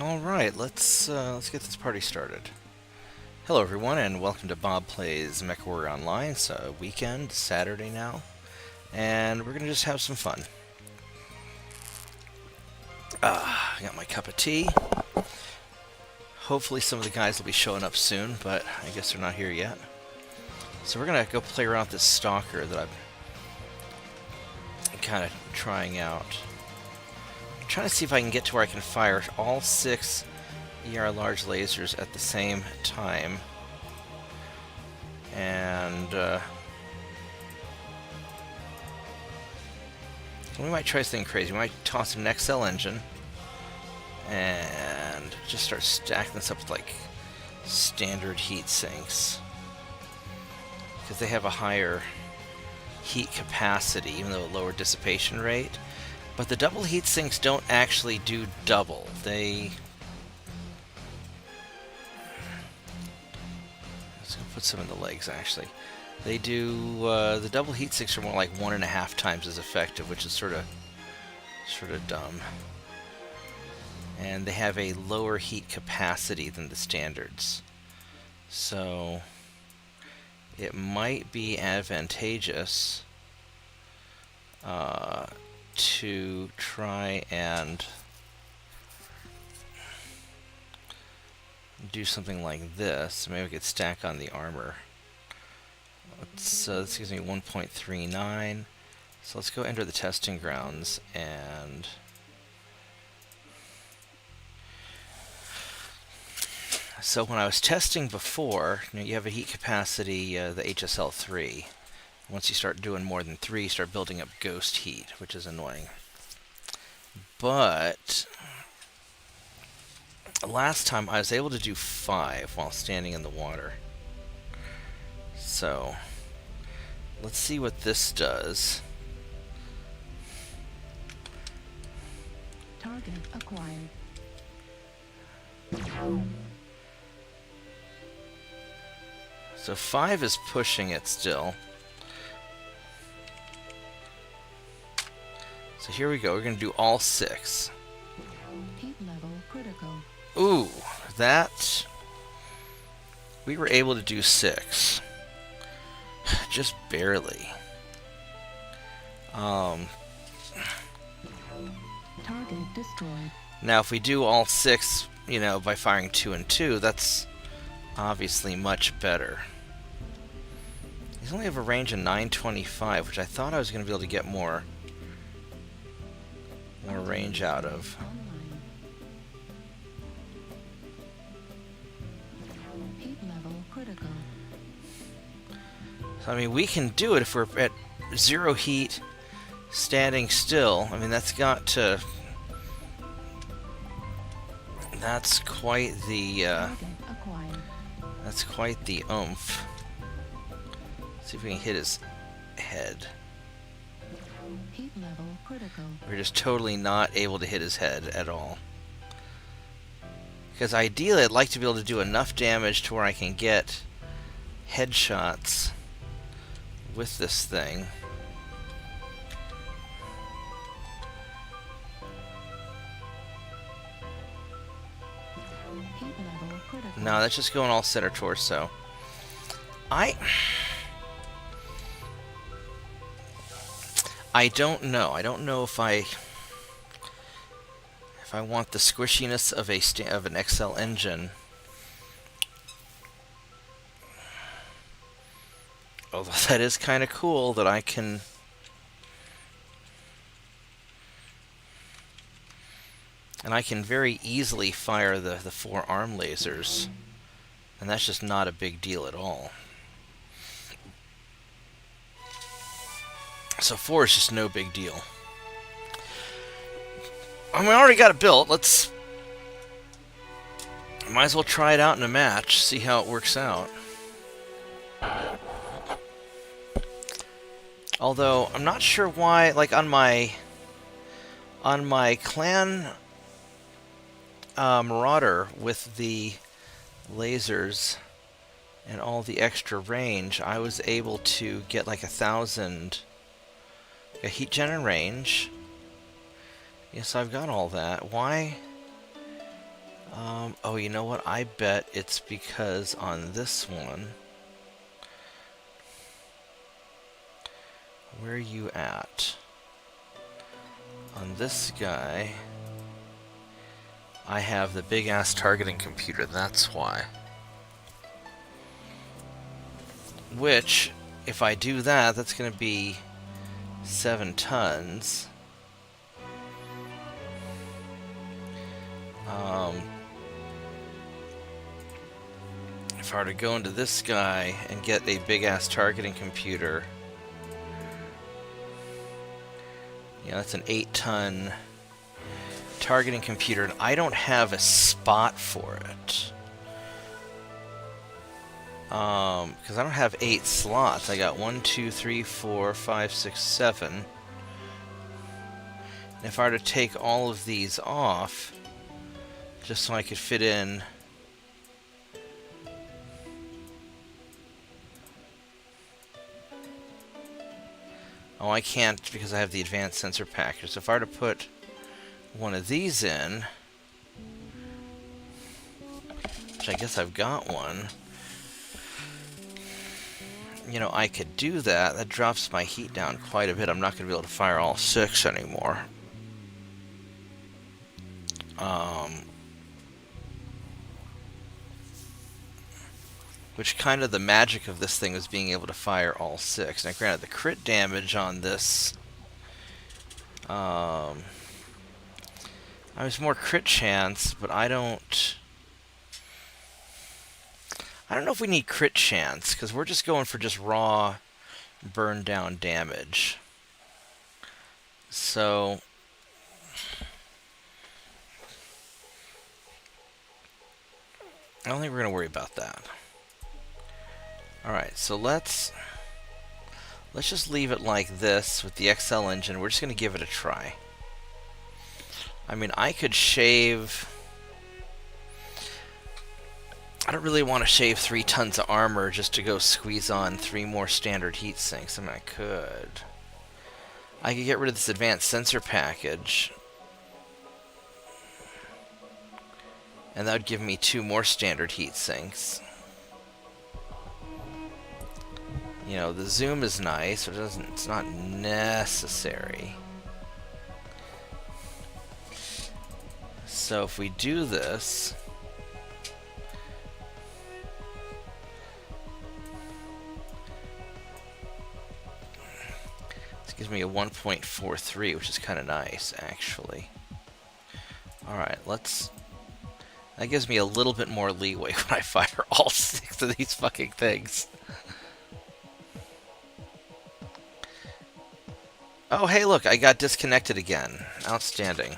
Alright, let's get this party started. Hello everyone and welcome to Bob Plays Mechwarrior Online. It's a weekend, Saturday now, and we're gonna just have some fun. I got my cup of tea. Hopefully some of the guys will be showing up soon, but I guess they're not here yet. So we're gonna go play around with this Stalker that I'm kind of trying out. I'm trying to see if I can get to where I can fire all 6 large lasers at the same time. And we might try something crazy. We might toss an XL engine and just start stacking this up with like standard heat sinks, because they have a higher heat capacity even though a lower dissipation rate. But the double heat sinks don't actually do double. Let's go put some in the legs actually. They do the double heat sinks are more like 1.5 times as effective, which is sort of dumb. And they have a lower heat capacity than the standards, so it might be advantageous to try and do something like this. Maybe we could stack on the armor. This gives me 1.39. So let's go enter the testing grounds, and so when I was testing before, you have a heat capacity, the HSL3. Once you start doing more than 3, you start building up ghost heat, which is annoying. But last time I was able to do 5 while standing in the water. So let's see what this does. Target acquired. So 5 is pushing it still. So here we go. We're going to do all 6. Heat level critical. Ooh, that... we were able to do 6. Just barely. Target destroyed. Now, if we do all 6, by firing 2 and 2, that's obviously much better. These only have a range of 925, which I thought I was going to be able to get more range out of. Heat level critical. So, I mean, we can do it if we're at 0 heat, standing still. I mean, that's got to... that's quite the oomph. Let's see if we can hit his head. Heat level critical. We're just totally not able to hit his head at all. Because ideally I'd like to be able to do enough damage to where I can get headshots with this thing. Heat level critical. No, that's just going all center torso. I don't know. I don't know if I want the squishiness of an XL engine. Although that is kind of cool that I can very easily fire the 4 arm lasers, and that's just not a big deal at all. So 4 is just no big deal. I mean, I already got it built. Might as well try it out in a match, see how it works out. Although I'm not sure why, like on my clan Marauder with the lasers and all the extra range, I was able to get like 1,000 heat gen and range. Yes, I've got all that. Why Oh, you know what? I bet it's because on this one... Where are you at? On this guy, I have the big-ass targeting computer, that's why. Which, if I do that, that's going to be 7 tons. If I were to go into this guy and get a big-ass targeting computer, yeah, that's an 8-ton targeting computer, and I don't have a spot for it. Because I don't have 8 slots. I got 1, 2, 3, 4, 5, 6, 7. And if I were to take all of these off, just so I could fit in... Oh, I can't because I have the advanced sensor package. So if I were to put one of these in, which I guess I've got one, you know, I could do that. That drops my heat down quite a bit. I'm not going to be able to fire all 6 anymore. Which kind of the magic of this thing is being able to fire all 6. Now granted, the crit damage on this... I was more crit chance, but I don't know if we need crit chance, because we're just going for just raw burn down damage. So... I don't think we're going to worry about that. Alright, so let's just leave it like this with the XL engine. We're just going to give it a try. I mean, I could shave... I don't really want to shave 3 tons of armor just to go squeeze on 3 more standard heat sinks. I mean, I could. I could get rid of this advanced sensor package. And that would give me 2 more standard heat sinks. You know, the zoom is nice, but it's not necessary. So if we do this, this gives me a 1.43, which is kind of nice, actually. Alright, that gives me a little bit more leeway when I fire all 6 of these fucking things. Oh, hey, look, I got disconnected again. Outstanding.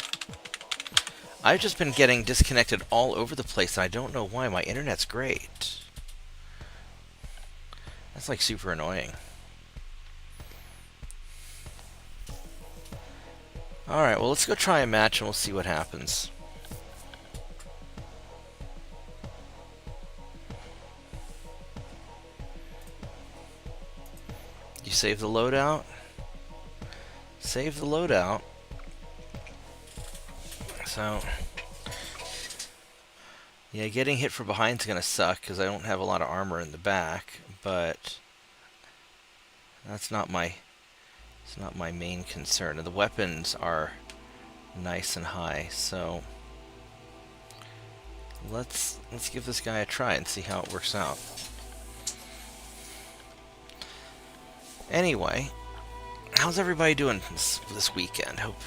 I've just been getting disconnected all over the place, and I don't know why. My internet's great. That's, like, super annoying. Alright, well, let's go try a match, and we'll see what happens. You save the loadout? Save the loadout. So, yeah, getting hit from behind is gonna suck because I don't have a lot of armor in the back, but it's not my main concern. And the weapons are nice and high, so let's give this guy a try and see how it works out. Anyway, how's everybody doing this weekend? Hope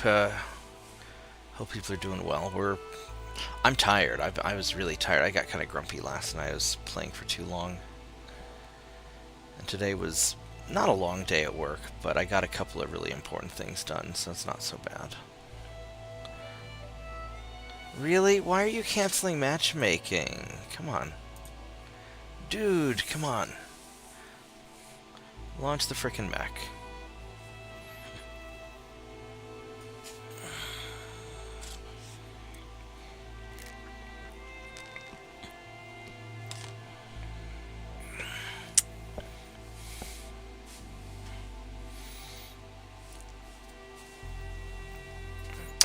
people are doing well. I'm tired. I was really tired. I got kind of grumpy last night. I was playing for too long. And today was not a long day at work, but I got a couple of really important things done, so it's not so bad. Really? Why are you canceling matchmaking? Come on. Dude, come on. Launch the frickin' mech.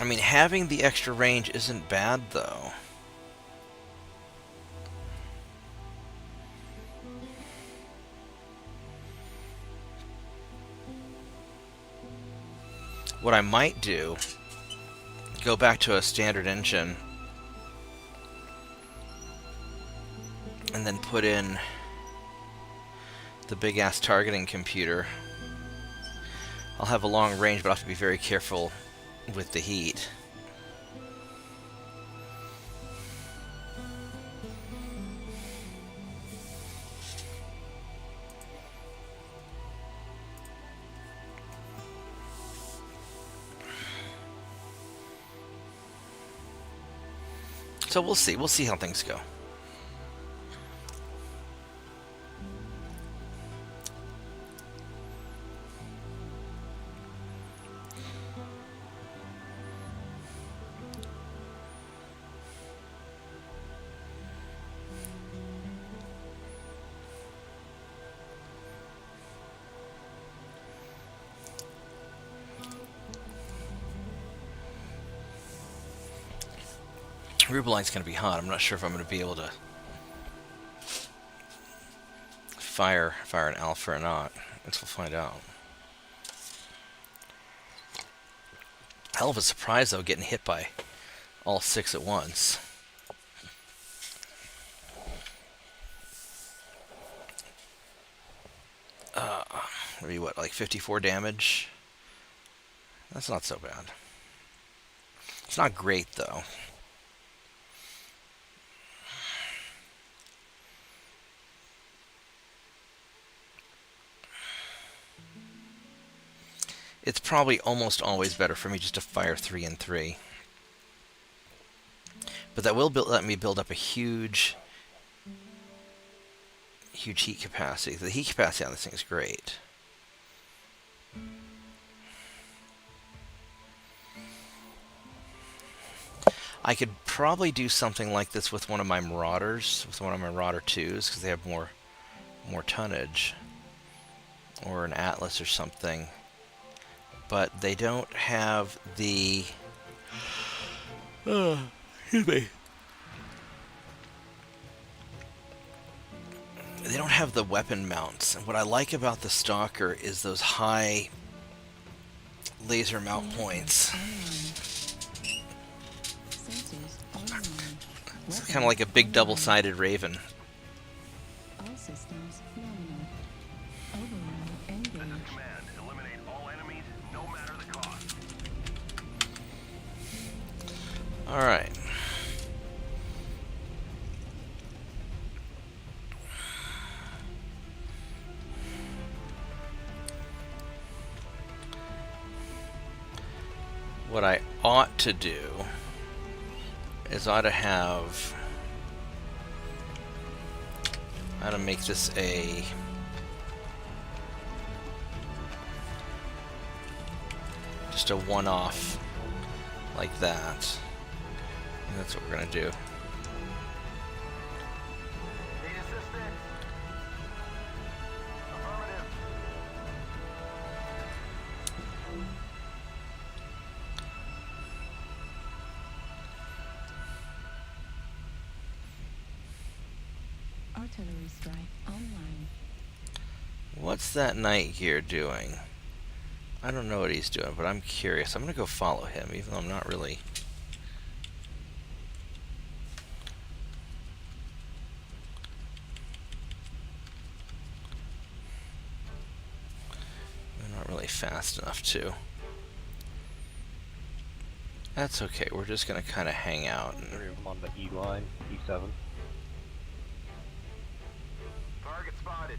I mean, having the extra range isn't bad, though. What I might do, go back to a standard engine and then put in the big ass targeting computer. I'll have a long range, but I'll have to be very careful with the heat. So we'll see. We'll see how things go. Rubeline's going to be hot. I'm not sure if I'm going to be able to fire an alpha or not. Guess we'll find out. Hell of a surprise, though, getting hit by all 6 at once. Maybe what, like 54 damage? That's not so bad. It's not great, though. It's probably almost always better for me just to fire 3 and 3. But that will let me build up a huge heat capacity. The heat capacity on this thing is great. I could probably do something like this with one of my Marauders, with one of my Marauder 2s, because they have more tonnage. Or an Atlas or something. But they don't have the... excuse me. They don't have the weapon mounts. And what I like about the Stalker is those high laser mount points. It's kind of like a big double-sided Raven. All systems nominal. Override engaged. This is command. Eliminate all enemies, no matter the cost. Alright. What I ought to do is I ought to make this just a one-off like that. And that's what we're gonna do. Need assistance? Affirmative. Artillery strike online. What's that Night Gear doing? I don't know what he's doing, but I'm curious. I'm gonna go follow him, even though I'm not really... I'm not really fast enough to. That's okay. We're just gonna kind of hang out. And... Three of them on the E line, E7. Target spotted.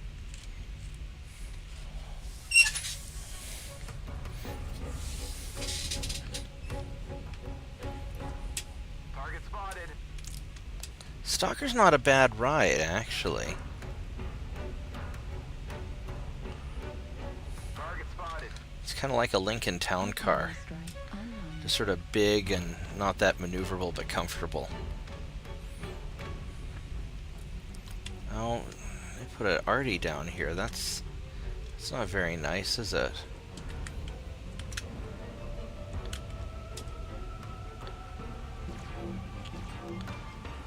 Target spotted. Stalker's not a bad ride, actually. Target spotted. It's kind of like a Lincoln Town car. Artillery strike online. Just sort of big and not that maneuverable, but comfortable. Oh, they put an arty down here. That's not very nice, is it?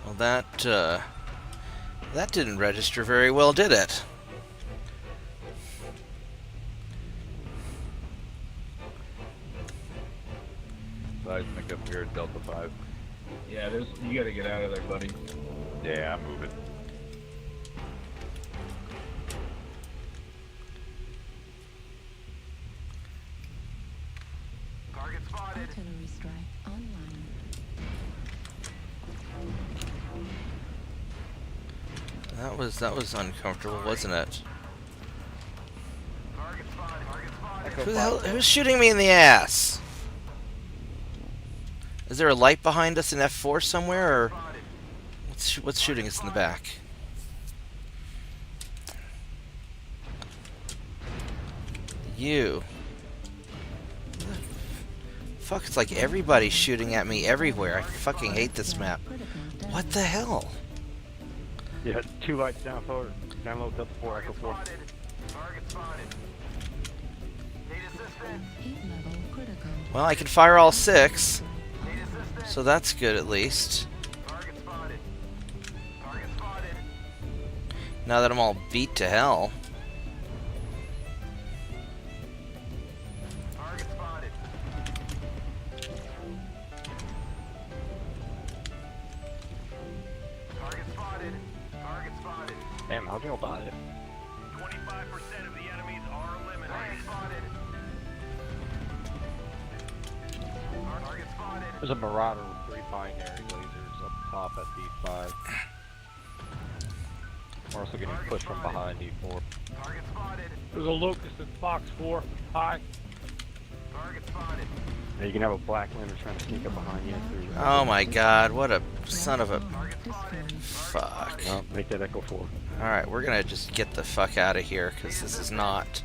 Well, that didn't register very well, did it? seismic up here at Delta 5. Yeah, there's. You gotta get out of there, buddy. Yeah, I'm moving. Target spotted. Artillery strike online. That was uncomfortable, wasn't it? Target spotted. Target spotted. Echo Who the hell? 5. Who's shooting me in the ass? Is there a light behind us in F4 somewhere, or what's shooting us in the back? You. Fuck, it's like everybody's shooting at me everywhere. I fucking hate this map. What the hell? Yeah, 2 lights down forward. Down low, Delta 4, Echo 4. Spotted. Target spotted. Need assistance. Heat level critical. Well, I can fire all 6, Need assistance. so that's good at least. Target spotted. Target spotted. Now that I'm all beat to hell. Target spotted. Target spotted. Target spotted. Damn, how'd y'all die? 25% of the enemies are eliminated. Target spotted. Target spotted. There's a Marauder with 3 binary lasers up top at D5. We're also getting pushed from behind D4. Target spotted. There's a locust in box 4. High. Target spotted. Yeah, you can have a black lander trying to sneak up behind you through. Oh my god, what a son of a... Target spotted. Fuck. No, make that Echo 4. Alright, we're gonna just get the fuck out of here, because this is not...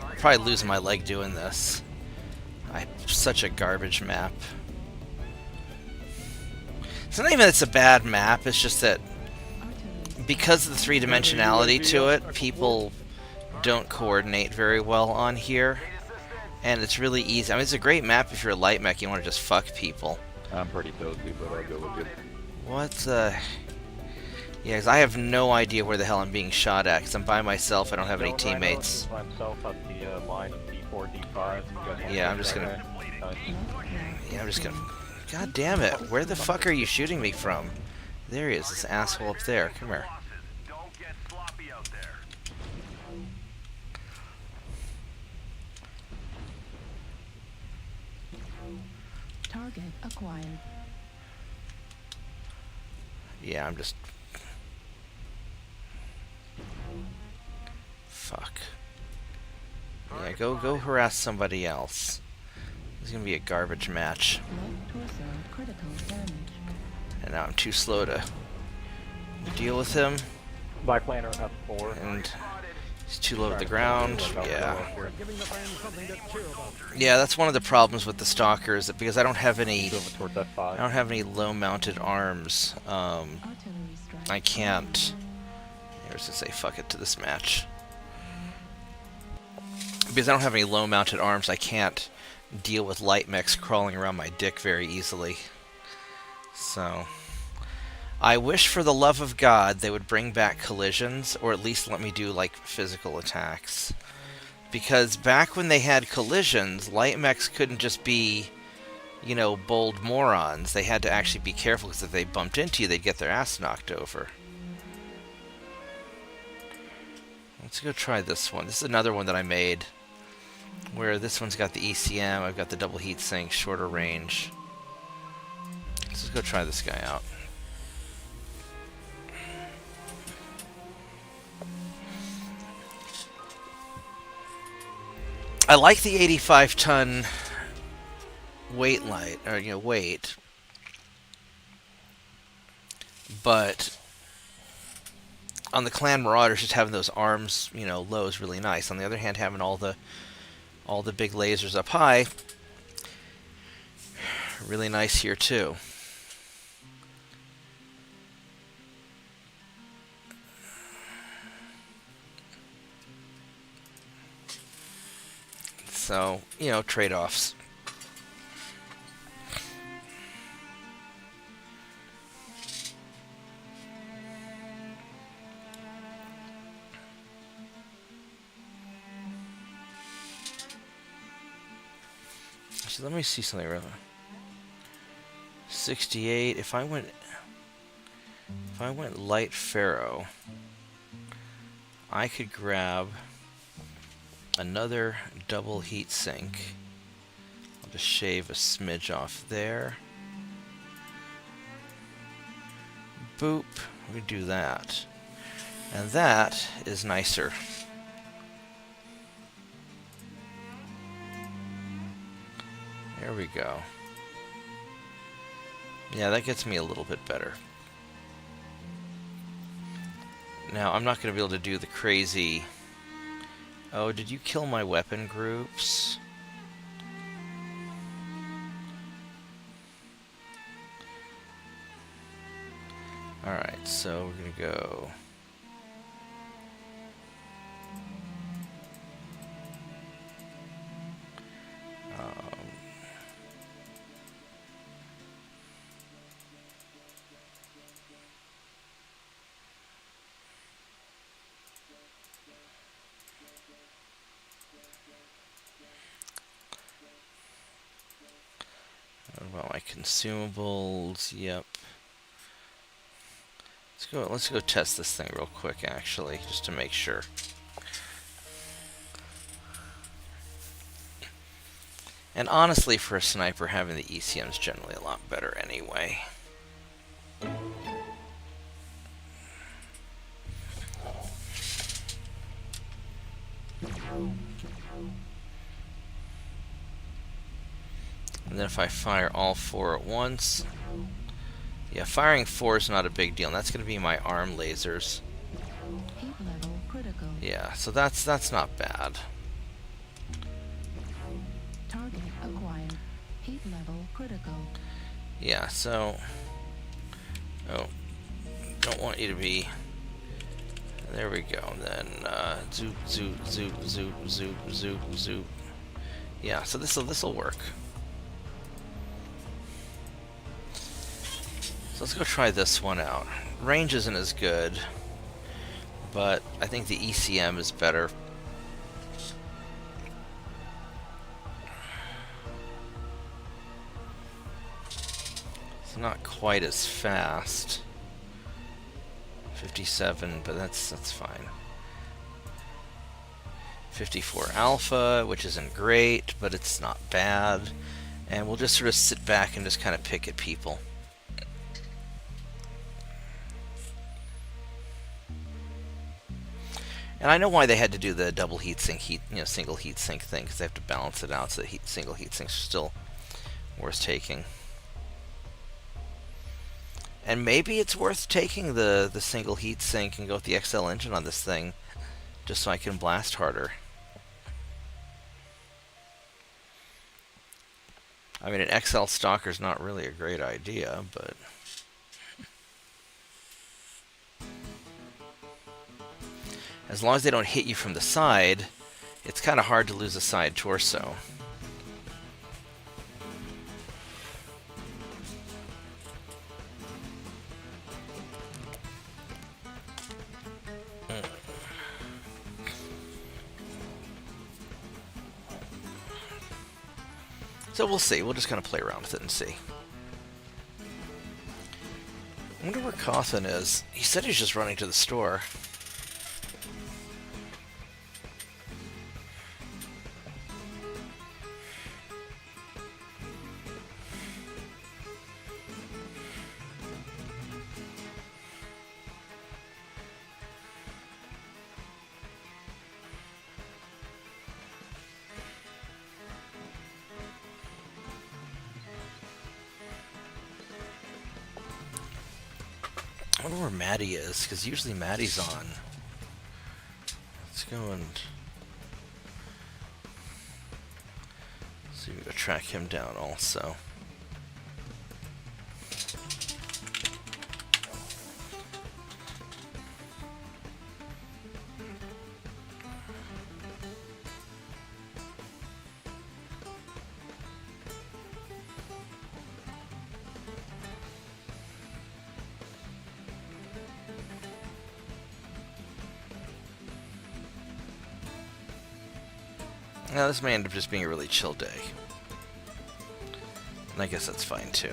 I'm probably losing my leg doing this. Such a garbage map. It's not even that it's a bad map, it's just that because of the three-dimensionality to it, people don't coordinate very well on here. And it's really easy. I mean, it's a great map if you're a light mech, you want to just fuck people. I'm pretty toasty, but I'll go with it. What the... Yeah, because I have no idea where the hell I'm being shot at, because I'm by myself, I don't have any teammates. By himself up the line of D4, D5. Yeah, I'm just gonna... Nice. Yeah, I'm just gonna... God damn it, where the fuck are you shooting me from? There he is, this asshole up there. Come here. Don't get sloppy out there. Target acquired. Yeah, I'm just... Fuck. Yeah, go harass somebody else. This is gonna be a garbage match. Left torso critical damage. And now I'm too slow to deal with him. Black Lantern F4. And he's too low to the ground. Yeah. Yeah, that's one of the problems with the Stalkers, that because I don't have any... Moving towards I F5. don't have any low-mounted arms. Artillery strike. I can't... Here's to say fuck it to this match. Because I don't have any low-mounted arms, I can't deal with light mechs crawling around my dick very easily. So... I wish for the love of God they would bring back collisions, or at least let me do, like, physical attacks. Because back when they had collisions, light mechs couldn't just be, you know, bold morons. They had to actually be careful, because if they bumped into you, they'd get their ass knocked over. Let's go try this one. This is another one that I made, where this one's got the ECM, I've got the double heat sink, shorter range. Let's just go try this guy out. I like the 85-ton weight light, or, you know, weight, but on the Clan Marauders, just having those arms, you know, low is really nice. On the other hand, having all the big lasers up high, really nice here too. So, you know, trade-offs. Actually, let me see something real quick. 68. If I went light Pharaoh, I could grab another double heat sink. I'll just shave a smidge off there. Boop. We do that. And that is nicer. There we go. Yeah, that gets me a little bit better. Now, I'm not going to be able to do the crazy... Oh, did you kill my weapon groups? Alright, so we're going to go... What about my consumables? Yep. Let's go test this thing real quick, actually, just to make sure. And honestly, for a sniper, having the ECM is generally a lot better anyway. And then if I fire all 4 at once... Yeah, firing 4 is not a big deal, and that's going to be my arm lasers. Heat level critical. Yeah, so that's not bad. Target acquired. Heat level critical. Yeah, so... Oh, don't want you to be... There we go, then zoop, zoop, zoop, zoop, zoop, zoop, zoop. Yeah, so this'll work. So let's go try this one out. Range isn't as good, but I think the ECM is better. It's not quite as fast. 57, but that's fine. 54 alpha, which isn't great, but it's not bad. And we'll just sort of sit back and just kind of pick at people. And I know why they had to do the double heatsink, single heatsink thing, because they have to balance it out so that single heatsinks are still worth taking. And maybe it's worth taking the single heatsink and go with the XL engine on this thing, just so I can blast harder. I mean, an XL Stalker is not really a great idea, but... As long as they don't hit you from the side, it's kind of hard to lose a side torso. So we'll see. We'll just kind of play around with it and see. I wonder where Cawthon is. He said he's just running to the store. I wonder where Maddie is, because usually Maddie's on. Let's go and see if we can track him down also. Now, this may end up just being a really chill day. And I guess that's fine, too.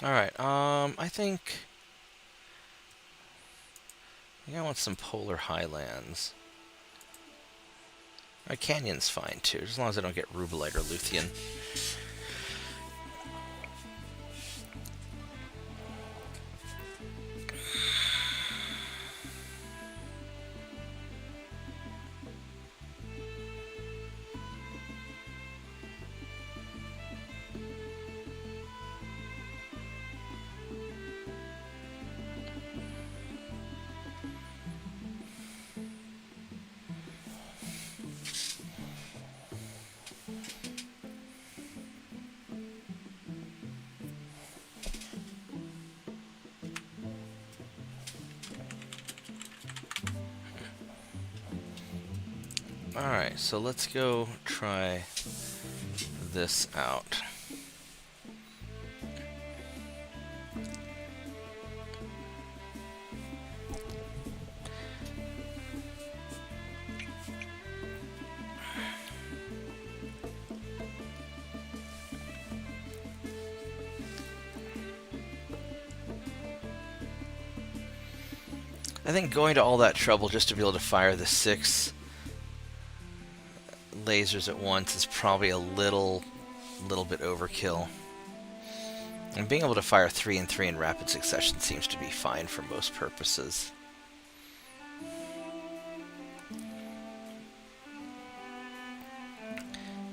Alright, I think I want some polar highlands. A canyon's fine too, as long as I don't get rubellite or Luthien. Alright, so let's go try this out. I think going to all that trouble just to be able to fire the 6 lasers at once is probably a little bit overkill. And being able to fire 3 and 3 in rapid succession seems to be fine for most purposes.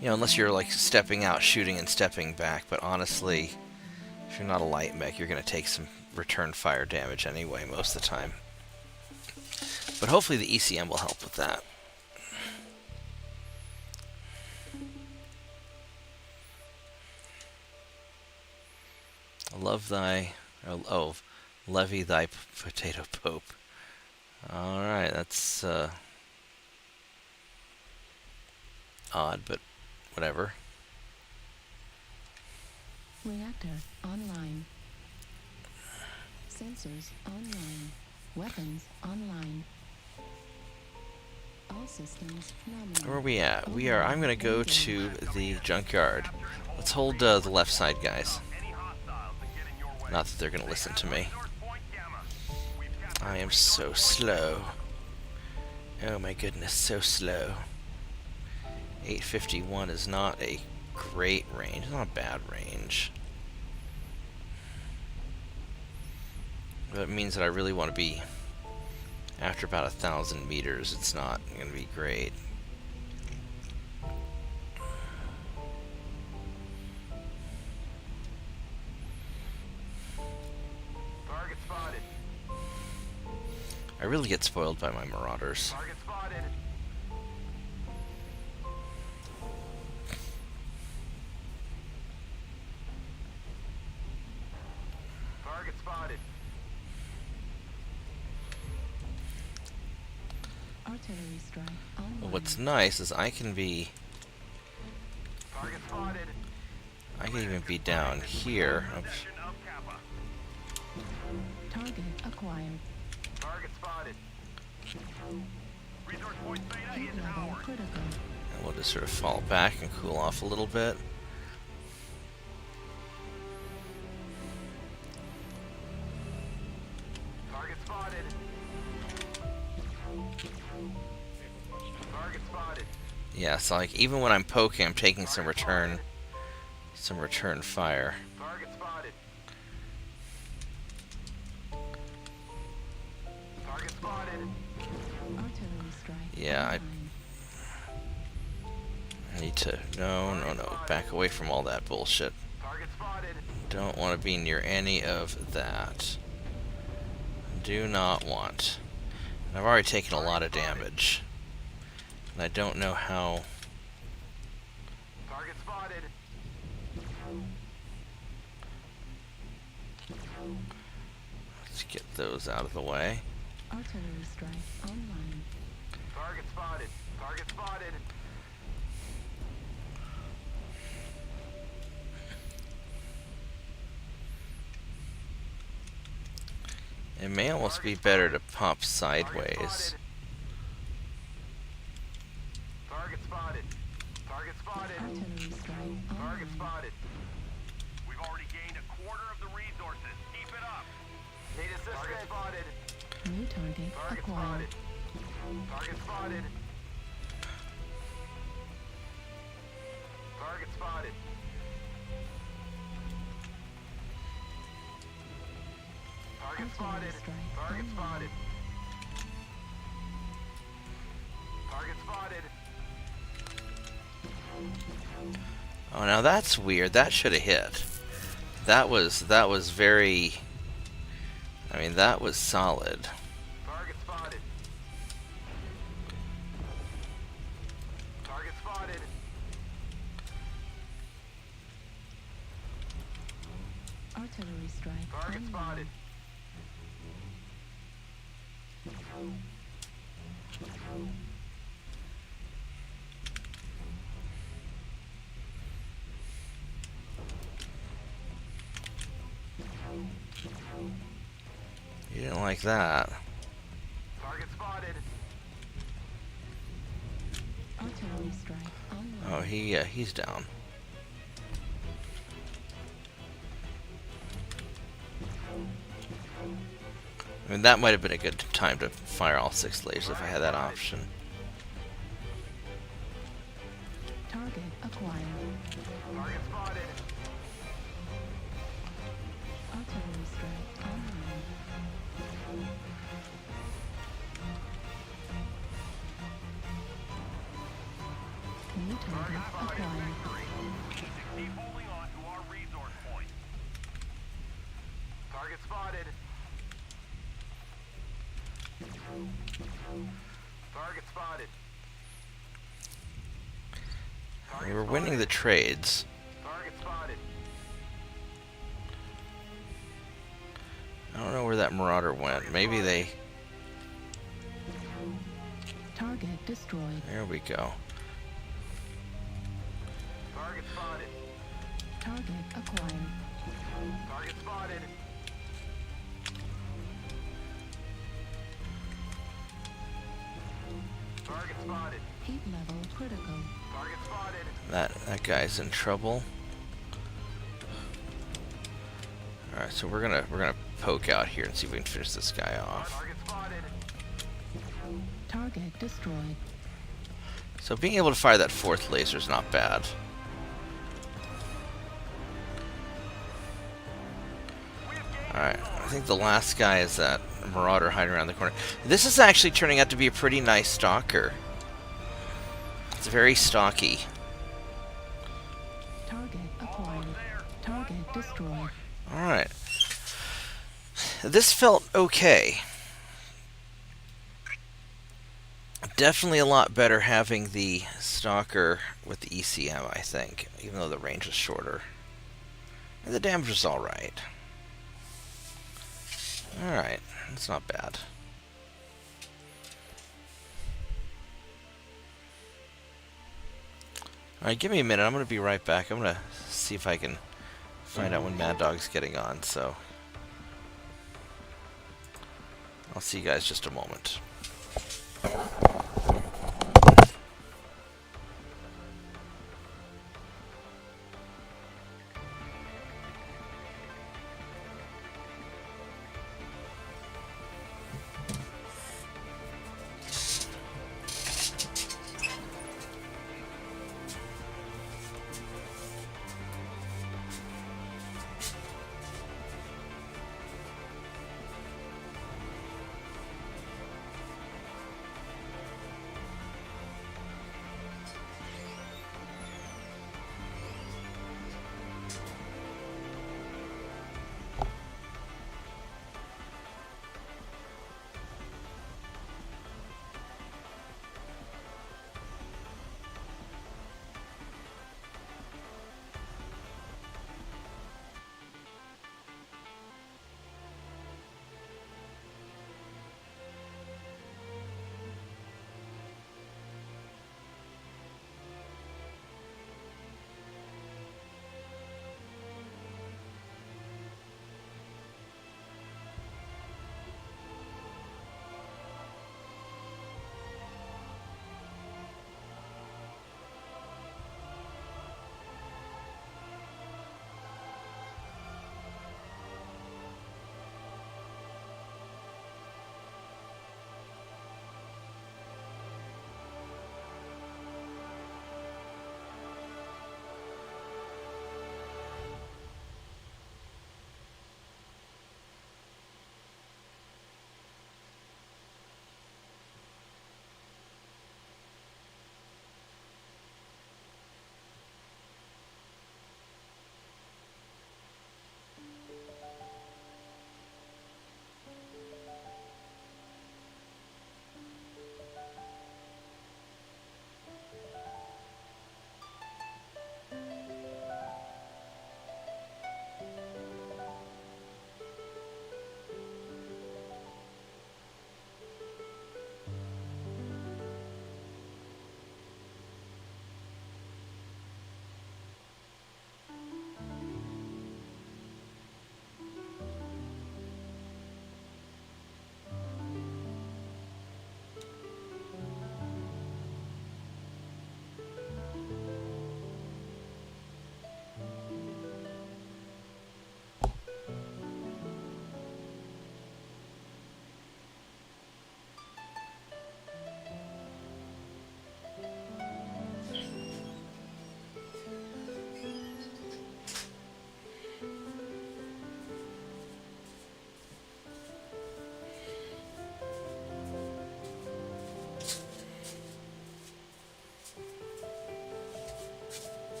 You know, unless you're like stepping out, shooting, and stepping back, but honestly, if you're not a light mech, you're going to take some return fire damage anyway most of the time. But hopefully the ECM will help with that. Love thy... Oh, levy thy potato pope. Alright, that's odd, but whatever. Reactor online. Sensors online. Weapons online. All systems nominal. Where are we at? I'm gonna go to the junkyard. Let's hold the left side, guys. Not that they're gonna listen to me. I am so slow. Oh my goodness, so slow. 851 is not a great range. It's not a bad range. But it means that I really want to be after about 1,000 meters. It's not going to be great. Target spotted. I really get spoiled by my Marauders. Target spotted. Target spotted. Artillery strike online. But what's nice is I can Target spotted. even be down here. Oops. Possession of Kappa. Target acquired. Target spotted. Resource point Beta Heat is level ours. critical. And we'll just sort of fall back and cool off a little bit. Target spotted. Target spotted. Yeah, so like even when I'm poking, I'm taking some return fire. Target spotted. Target spotted. Artillery strike Yeah, online. I need to no, back away from all that bullshit. Target spotted. Don't want to be near any of that. Do not want. And I've already taken a lot of damage. And I don't know how. Target spotted. Let's get those out of the way. Artillery strike online. Target spotted. Target spotted. It may almost be better to pop sideways. Target spotted. Target spotted. Artillery strike Target online. spotted. We've already gained a quarter of the resources. spotted. New target Target acquired. spotted. Target spotted. Target spotted. Target Artillery spotted. strike Target online. spotted. Target spotted. Oh, now that's weird. That should have hit. That was very. I mean, that was solid. Target spotted. Target spotted. Artillery strike Target online. spotted. You didn't like that. Target spotted. Artillery strike online. Oh, he's down. I mean, that might have been a good time to fire all 6 lasers if I had that option. Target acquired. Target spotted. Artillery strike online. New target acquired. Keep holding on to our resource point. Target spotted. Target spotted. We were winning the trades. Target spotted. I don't know where that Marauder went. Maybe they... Target destroyed. There we go. Target spotted. Target acquired. Target spotted. Target spotted. Heat level critical. Target spotted. That guy's in trouble. All right, so we're gonna poke out here and see if we can finish this guy off. Target spotted. Target destroyed. So being able to fire that 4th laser is not bad. Alright, I think the last guy is that Marauder hiding around the corner. This is actually turning out to be a pretty nice Stalker. It's very stocky. Target acquired. Target destroyed. Alright. This felt okay. Definitely a lot better having the Stalker with the ECM, I think, even though the range is shorter. And the damage is alright. Alright, that's not bad. Alright, give me a minute. I'm going to be right back. I'm going to see if I can find out when Mad Dog's getting on, so... I'll see you guys just a moment.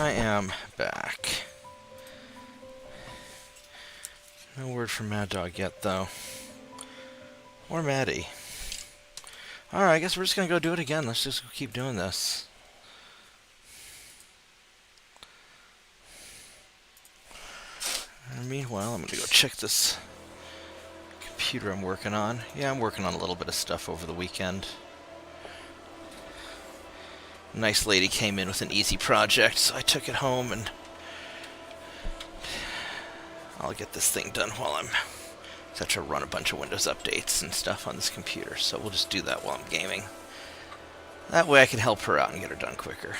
I am back. No word from Mad Dog yet, though. Or Maddie. Alright, I guess we're just gonna go do it again. Let's just keep doing this. And meanwhile, I'm gonna go check this computer I'm working on. Yeah, I'm working on a little bit of stuff over the weekend. A nice lady came in with an easy project, so I took it home and I'll get this thing done while I'm... I have to run a bunch of Windows updates and stuff on this computer, so we'll just do that while I'm gaming. That way I can help her out and get her done quicker.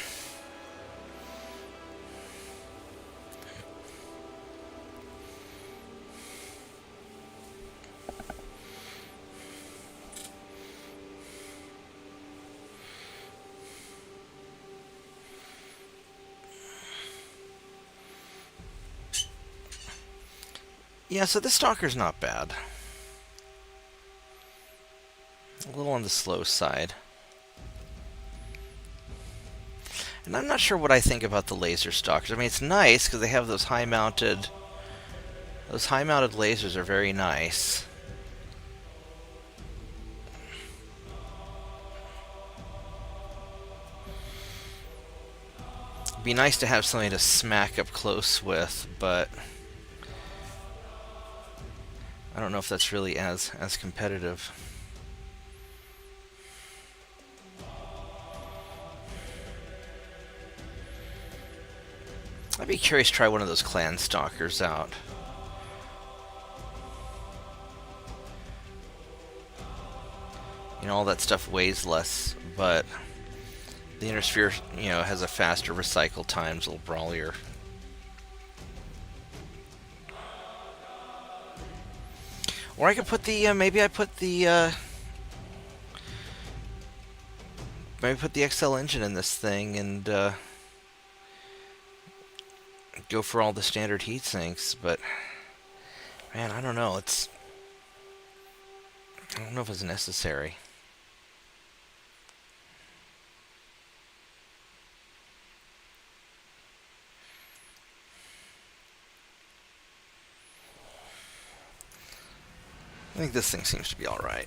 Yeah, so this Stalker's not bad. A little on the slow side. And I'm not sure what I think about the laser Stalkers. I mean, it's nice because they have those high-mounted... Those high-mounted lasers are very nice. It'd be nice to have something to smack up close with, but... I don't know if that's really as competitive. I'd be curious to try one of those clan Stalkers out. You know, all that stuff weighs less, but the Inner Sphere, you know, has a faster recycle time, it's a little brawlier. Or I could put the, maybe I put the, maybe put the XL engine in this thing and, go for all the standard heat sinks, but, man, I don't know, I don't know if it's necessary. I think this thing seems to be alright.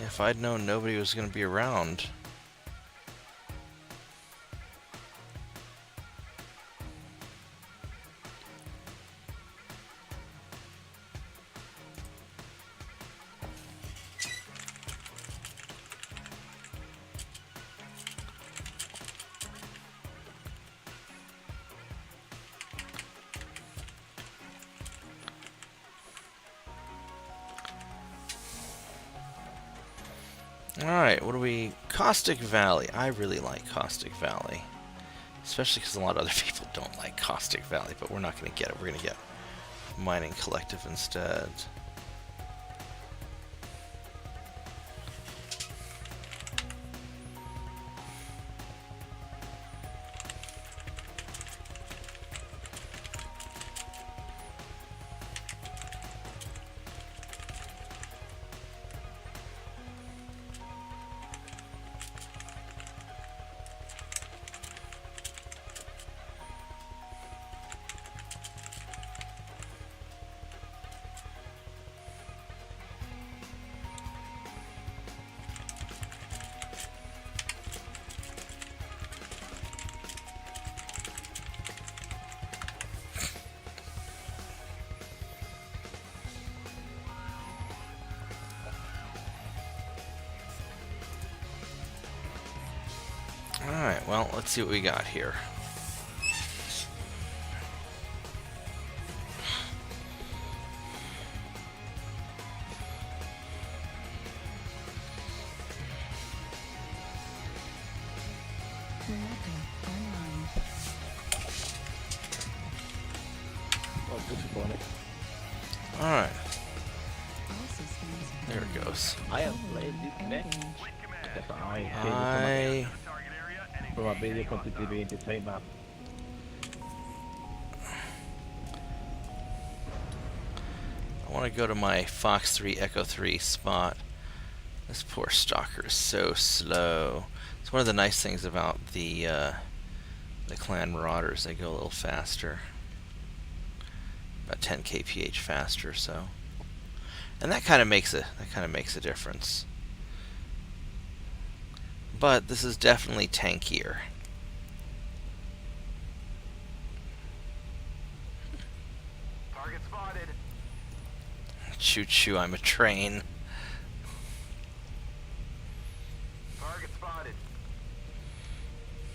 If I'd known nobody was going to be around. Alright, what do we... Caustic Valley. I really like Caustic Valley. Especially because a lot of other people don't like Caustic Valley, but we're not going to get it. We're going to get Mining Collective instead. Alright, well, let's see what we got here. Bobtheorc Online. Good support. Alright, All systems. there it goes. I have played this mech. Engage. Because I hate I probability quantity in the same map. want to go to my Fox 3 Echo 3 spot. This poor Stalker is so slow. It's one of the nice things about the clan Marauders. They go a little faster, about 10 kph faster. So, and that kind of makes a difference. But this is definitely tankier. Target spotted. Choo choo, I'm a train. Target spotted.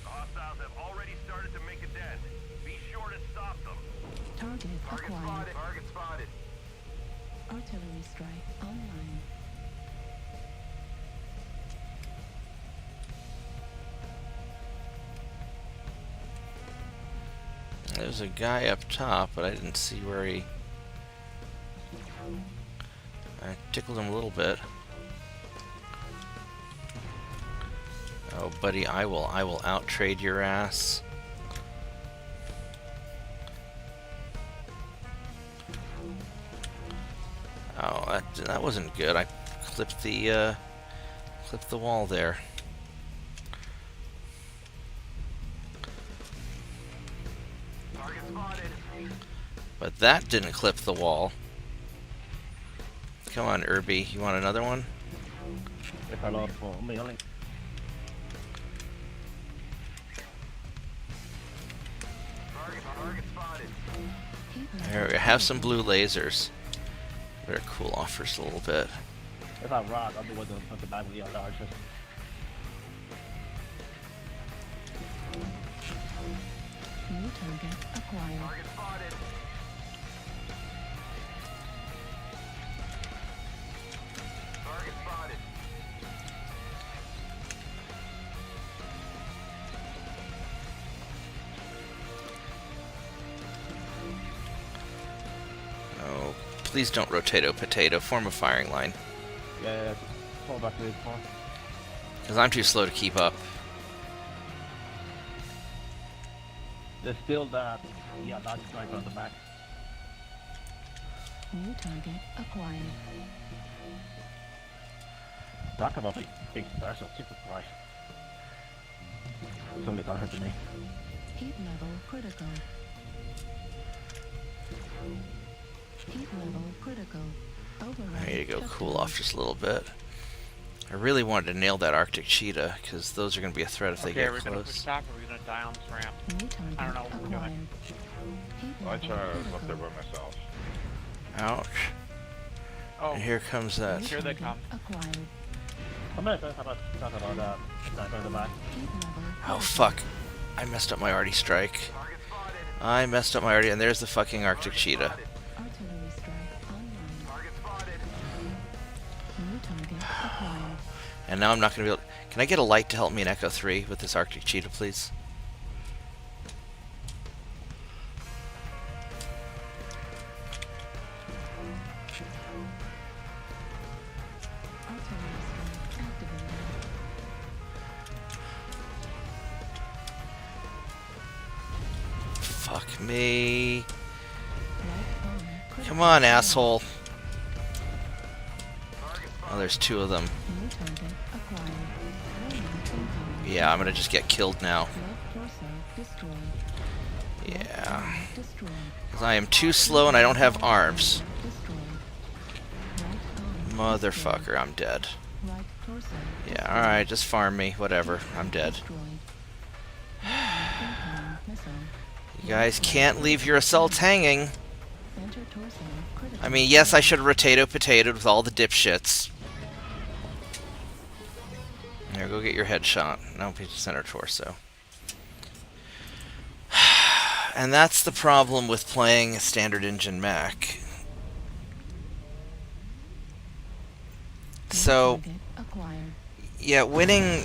The hostiles have already started to make a dent. Be sure to stop them. Target Target acquired. spotted. Target spotted. Artillery strike online. There's a guy up top, but I didn't see where he... I tickled him a little bit. Oh, buddy, I will out-trade your ass. Oh, that wasn't good. I clipped the wall there. Target spotted. But that didn't clip the wall. Come on, Irby. You want another one? If I load for me, only. Target spotted. There, we have some blue lasers. Better cool off for just a little bit. If I rock, I'll do what the back with the other archers. New target acquired. Target spotted. Target spotted. Oh, please don't rotato potato. Form a firing line. Yeah, fall back to this one. Because I'm too slow to keep up. There's still that, yeah, large striker on the back. New target acquired. Talk about big special, super price. Somebody got hurt to me. Heat level critical. Heat level critical. Override. I need to go cool shutdown. off just a little bit. I really wanted to nail that Arctic cheetah, because those are going to be a threat if they Okay, get are we gonna push close. top or are we gonna die on this ramp? New target I don't know what we're doing. acquired. Heat I level tried I was up there critical. by myself. Ouch. Oh, And here comes that. New Here they target come. Acquired. I'm gonna talk about striker on the back. Heat level Oh, critical. fuck. I messed up my arty strike. Target spotted. I messed up my arty, and there's the fucking Arctic cheetah. Spotted. Artillery strike online. Target spotted. New target acquired. And now I'm not going to be able... Can I get a light to help me in Echo 3 with this Arctic cheetah, please? Artillery strike activated. Fuck me. Light bomb critical. Come on, asshole. Target Oh, spotted. there's two of them. New target acquired. Warning incoming. Yeah, I'm going to just get killed now. Left torso destroyed. Yeah. Arm destroyed. Because I am too slow and I don't have arms. Destroyed. Right arm Motherfucker, I'm dead. destroyed. Right torso Yeah, alright, just farm me. Whatever. I'm dead. destroyed. Warning incoming missile. You guys can't leave your assaults hanging. Center torso critical. I mean, yes, I should have rotato-potatoed with all the dipshits. There, go get your headshot. No, it's center torso. And that's the problem with playing a standard engine mech. New So, target acquired. yeah, winning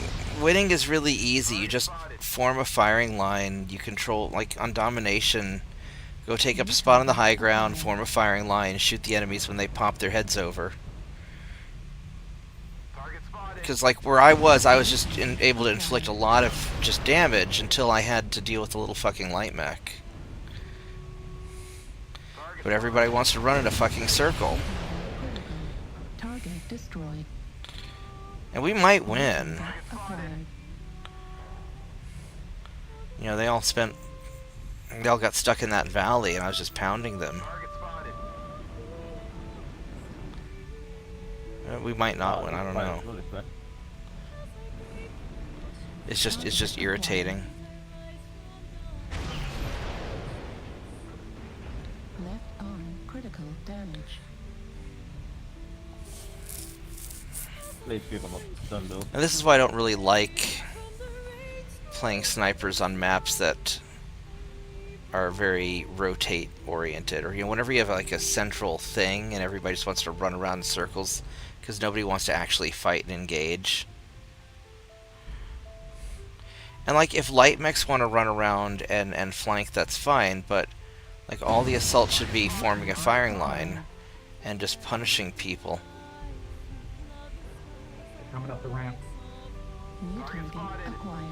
is really easy. You just form a firing line. You control, like on domination, Go take up a spot on the high ground, form a firing line, shoot the enemies when they pop their heads over. Target spotted. Because, like, where I was just able to inflict a lot of just damage until I had to deal with the little fucking light mech. But everybody wants to run in a fucking circle. Target destroyed. And we might win. Acquired. You know, they all got stuck in that valley, and I was just pounding them. Target spotted. We might not win, I don't know. It's just irritating. Left arm critical damage. Please keep them up. Done, Bill. And this is why I don't really like playing snipers on maps that are very rotate oriented, or, you know, whenever you have like a central thing and everybody just wants to run around in circles because nobody wants to actually fight and engage. And like, if light mechs want to run around and flank, that's fine, but like, all the assault should be forming a firing line and just punishing people. Coming up the ramp. New target acquired.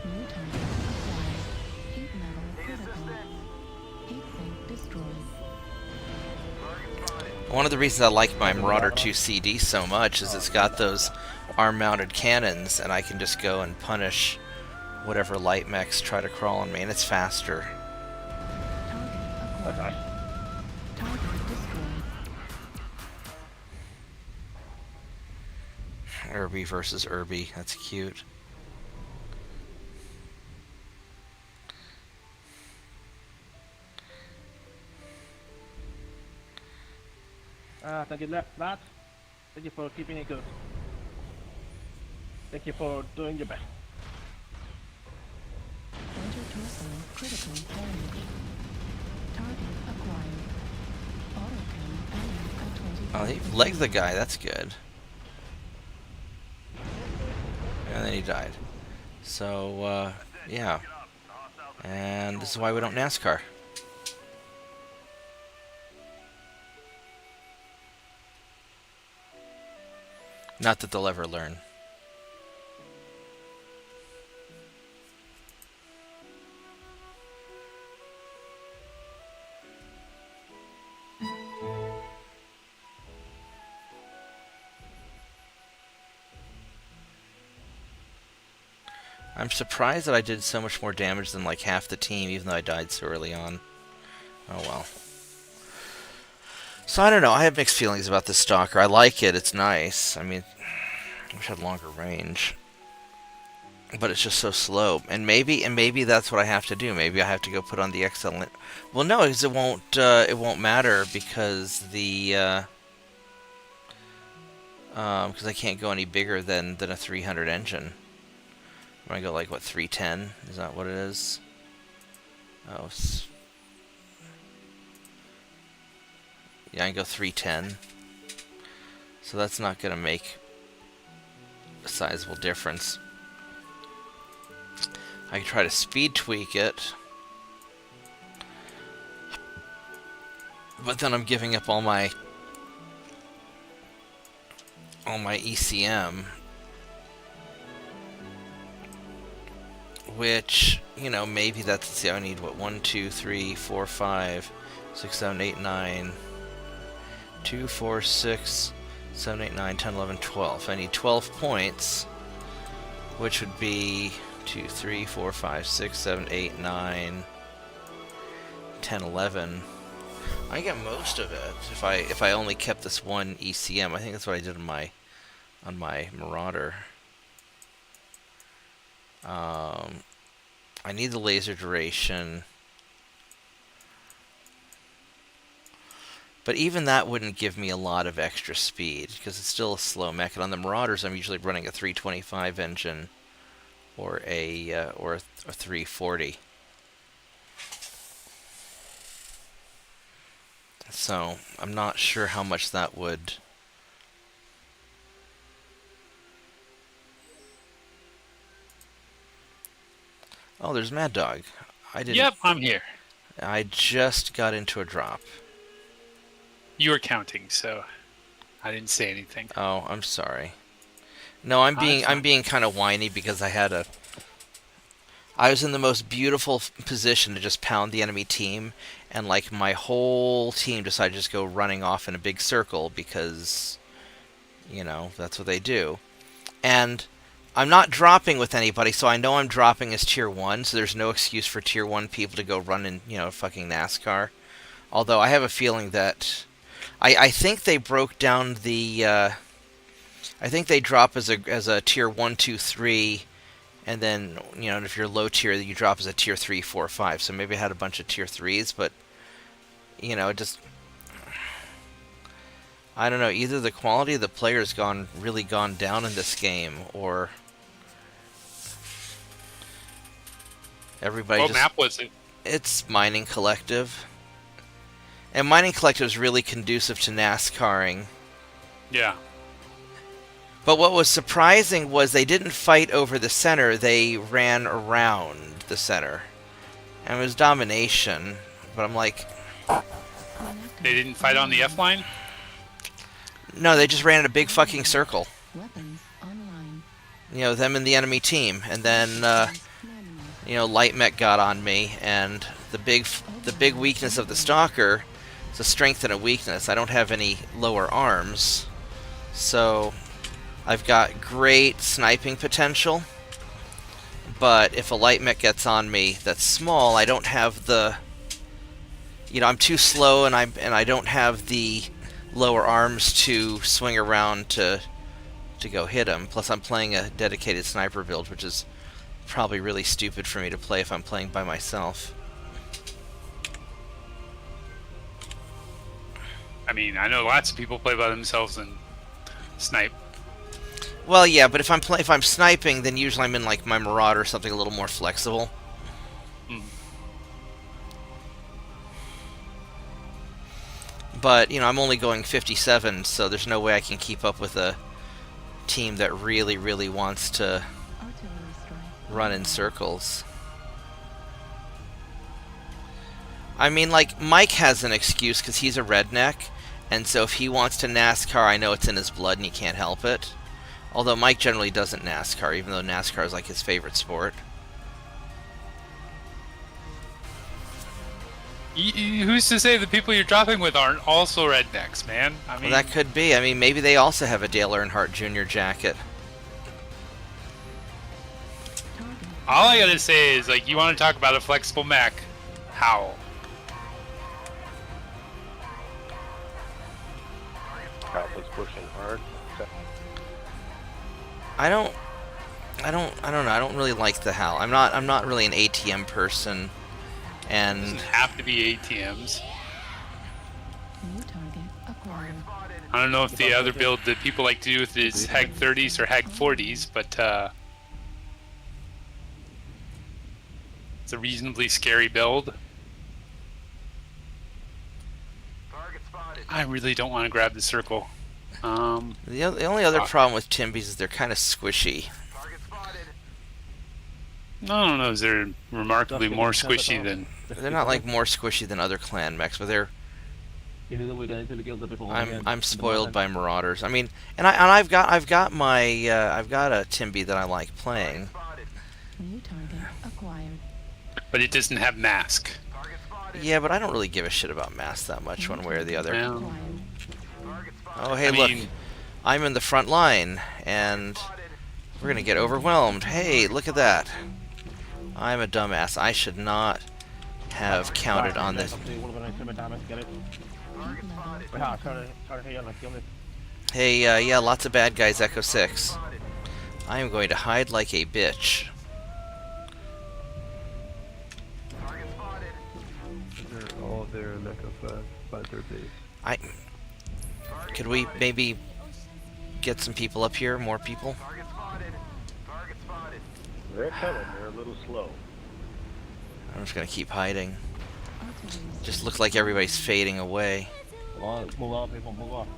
New target acquired. Heat level critical. Heat sink destroyed. One of the reasons I like my Marauder 2 CD so much is it's got those arm-mounted cannons, and I can just go and punish whatever light mechs try to crawl on me, and it's faster. Target acquired. Target destroyed. Irby versus Irby, that's cute. Thank you, lad. Thank you for keeping it good. Thank you for doing your best. Enter torso critical damage. Target acquired. Autocam enemy at 20. Oh, he legged the guy, that's good. And then he died. So, yeah. And this is why we don't NASCAR. Not that they'll ever learn. I'm surprised that I did so much more damage than like half the team, even though I died so early on. Oh well. So I don't know, I have mixed feelings about this Stalker. I like it, it's nice. I mean, I wish I had longer range. But it's just so slow. And maybe that's what I have to do. Maybe I have to go put on the excellent. Well, no, because it won't matter, because the because I can't go any bigger than a 300 engine. I'm gonna go like, what, 310? Is that what it is? Oh, yeah, I can go 310. So that's not gonna make a sizable difference. I can try to speed tweak it, but then I'm giving up all my ECM, which, you know, maybe that's, let's see, I need, what, 1, 2, 3, 4, 5, 6, 7, 8, 9, 2, 4, 6, 7, 8, 9, 10, 11, 12. I need 12 points, which would be 2, 3, 4, 5, 6, 7, 8, 9, 10, 11. I get most of it if I only kept this one ECM. I think that's what I did on my Marauder. I need the laser duration, but even that wouldn't give me a lot of extra speed because it's still a slow mech. And on the Marauders, I'm usually running a 325 engine or a 340. So I'm not sure how much that would Oh, there's Mad Dog. I didn't. Yep, I'm here. I just got into a drop. You were counting, so I didn't say anything. Oh, I'm sorry. No, I'm being kind of whiny because I was in the most beautiful position to just pound the enemy team, and like my whole team decided to just go running off in a big circle because, you know, that's what they do. And I'm not dropping with anybody, so I know I'm dropping as tier 1, so there's no excuse for tier 1 people to go run in, you know, fucking NASCAR. Although I have a feeling that I think they broke down the I think they drop as a tier 1, 2, 3, and then, you know, if you're low tier, you drop as a tier 3, 4, 5. So maybe I had a bunch of tier 3s, but, you know, it just, I don't know, either the quality of the player's really gone down in this game, or everybody What just... map was it? It's Mining Collective. And Mining Collective is really conducive to NASCARing. Yeah. But what was surprising was they didn't fight over the center, they ran around the center. And it was domination, but I'm like... They didn't fight on the F line? No, they just ran in a big fucking circle. Weapons online. You know, them and the enemy team. And then, you know, light mech got on me, and the big weakness of the Stalker is a strength and a weakness. I don't have any lower arms, so I've got great sniping potential, but if a light mech gets on me that's small, I don't have the, you know, I'm too slow, and I don't have the lower arms to swing around to go hit him. Plus I'm playing a dedicated sniper build, which is probably really stupid for me to play if I'm playing by myself. I mean, I know lots of people play by themselves and snipe. Well, yeah, but if I'm sniping, then usually I'm in like my Marauder or something a little more flexible. Mm. But, you know, I'm only going 57, so there's no way I can keep up with a team that really, really wants to Artillery strike. run in circles. I mean, like, Mike has an excuse because he's a redneck, and so if he wants to NASCAR, I know it's in his blood and he can't help it. Although Mike generally doesn't NASCAR, even though NASCAR is like his favorite sport. Who's to say the people you're dropping with aren't also rednecks, man? I mean, Well, that could be. I mean, maybe they also have a Dale Earnhardt Jr. jacket. all I gotta say is, like, you want to talk about a flexible mech? How? Alpha's pushing hard. I don't know. I don't really like the HAL. I'm not really an ATM person, and Doesn't have to be ATMs. New target acquired. I don't know if the other build that people like to do with is Hag 30s or Hag 40s, but it's a reasonably scary build. Target spotted. I really don't want to grab the circle. the only other problem with Timbies is they're kind of squishy. Target spotted. I don't know, is they're remarkably more squishy than... They're not like more squishy than other clan mechs, but they're. I'm spoiled by Marauders. I mean, and I've got a Timby that I like playing. Spotted. New target acquired. But it doesn't have mask. Target spotted. Yeah, but I don't really give a shit about mass that much, one way or the other. Yeah. Acquired. Target spotted. Oh, hey, I look, mean- I'm in the front line, and we're gonna get overwhelmed. Hey, look at that. I'm a dumbass. I should not have counted on this. Hey, yeah, lots of bad guys, Echo 6. I am going to hide like a bitch. Target spotted. They're all there in Echo 5 by their base. Could we maybe get some people up here? More people? Target spotted. Target spotted. They're coming. They're a little slow. I'm just gonna keep hiding. Artillery Just looks like everybody's fading away. Move on, people, move on.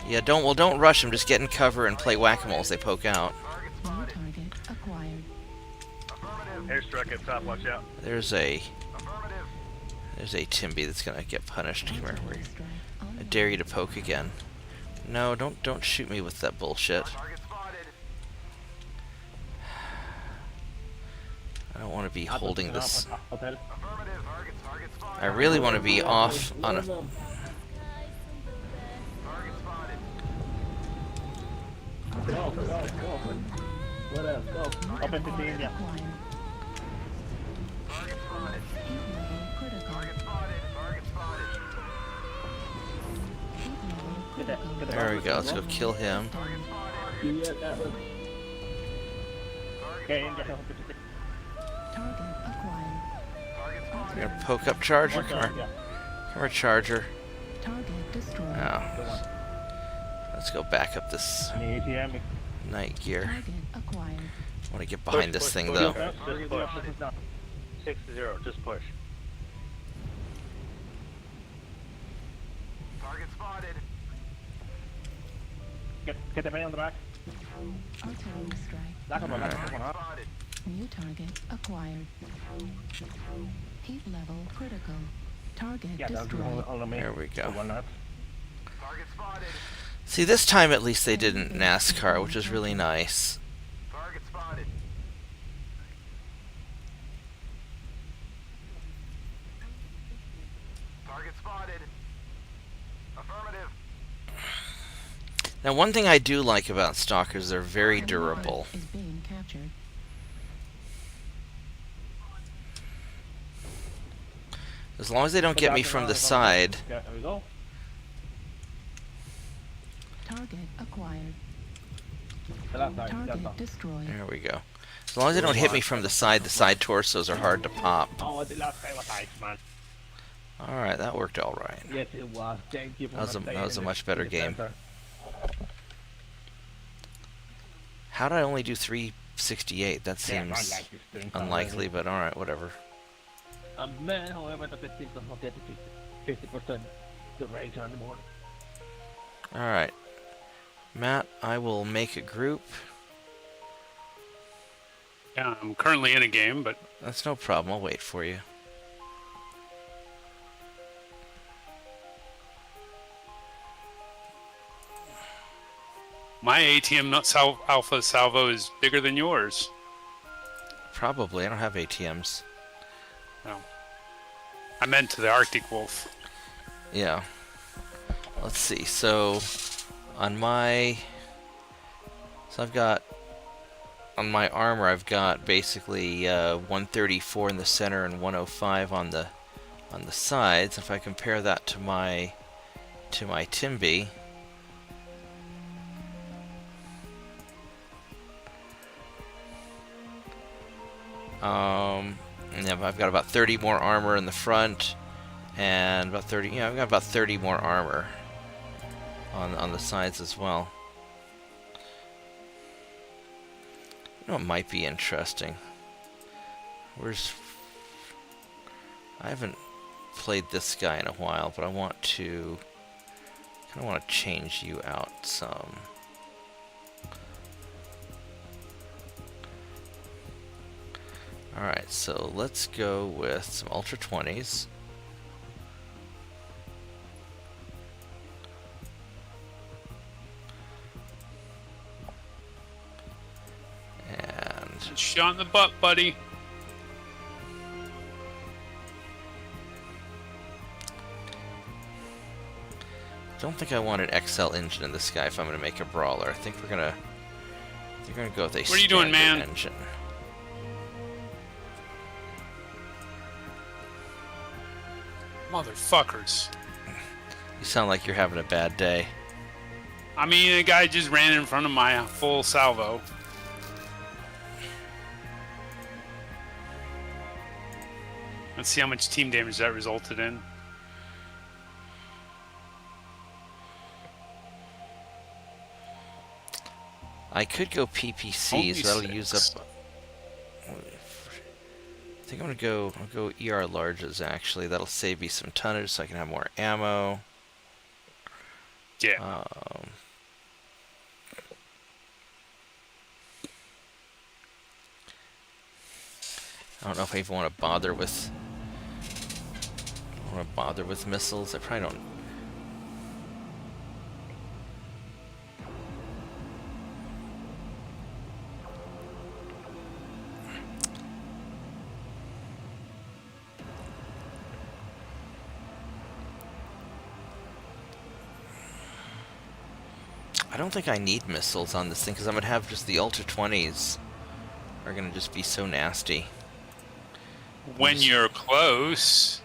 Yeah, don't rush them. Just get in cover and play whack-a-mole as they poke out. Target New spotted. target acquired. Affirmative. Airstrike at top, watch out. There's a Affirmative. Timby that's gonna get punished. Come here. Artillery strike I on dare you to poke again. No, don't shoot me with that bullshit. Target spotted. I don't want to be holding this. Hotel. Affirmative. Target spotted. I really want to be off on a. Target spotted. Go. What else? Go. Up into the India. acquired. Target spotted. Heat level critical. Target spotted. Target spotted. Heat level Get that. critical. Get There we go. Let's go kill him. Yeah, that was. Okay, India. Target acquired. I'm gonna poke up Charger. Come here. Yeah. Come here, Charger. Target destroyed. Now, let's go back up this Any ATM? night gear. Target acquired. I want to get behind this thing push. though. Just push. 6-0, just push. Target spotted. Get the man on the back. Artillery strike. Back up, Target huh? spotted. New target acquired. Heat level critical. Target Yeah, that's destroyed. on me. There we go. One up. Target spotted. See, this time at least they didn't NASCAR, which is really nice. Target spotted. Target spotted. Affirmative. Now, one thing I do like about Stalkers, they're very durable. Is being captured. As long as they don't get me from the side. There we go. Target acquired. The last side. Target That's all. destroyed. There we go. As long as they don't hit me from the side torsos are hard to pop. Oh, the last guy was ice, man. Alright, that worked alright. Yes, it was. Thank you for That was a- not that was a staying much better in the game. center. How did I only do 368? That Yeah, seems I like this thing. unlikely, but alright, whatever. A man, however, that the team does not get to 50% the rate anymore. Alright. Matt, I will make a group. Yeah, I'm currently in a game, but That's no problem, I'll wait for you. my ATM Alpha Salvo is bigger than yours. Probably, I don't have ATMs. No. I meant to the Arctic Wolf. Yeah. Let's see, so on my I've got on my armor I've got basically 134 in the center and 105 on the sides. If I compare that to my Timby, yeah, I've got about 30 more armor in the front and about 30, yeah, I've got about 30 more armor on the sides as well. You know, it might be interesting. I haven't played this guy in a while, but I want to kind of want to change you out some. Alright, so let's go with some Ultra 20s. And Shot in the butt, buddy. don't think I want an XL engine in this guy if I'm going to make a brawler. I think we're gonna go with a What are you doing, standard man? engine. Motherfuckers. You sound like you're having a bad day. I mean, a guy just ran in front of my full salvo. Let's see how much team damage that resulted in. I could go PPC, Only so that'll use 6. up. I think I'll go ER larges actually. That'll save me some tonnage, so I can have more ammo. Yeah. I don't know if I even want to bother with missiles. I probably don't. I don't think I need missiles on this thing because I'm gonna have just the Ultra 20s are gonna just be so nasty. When you're close.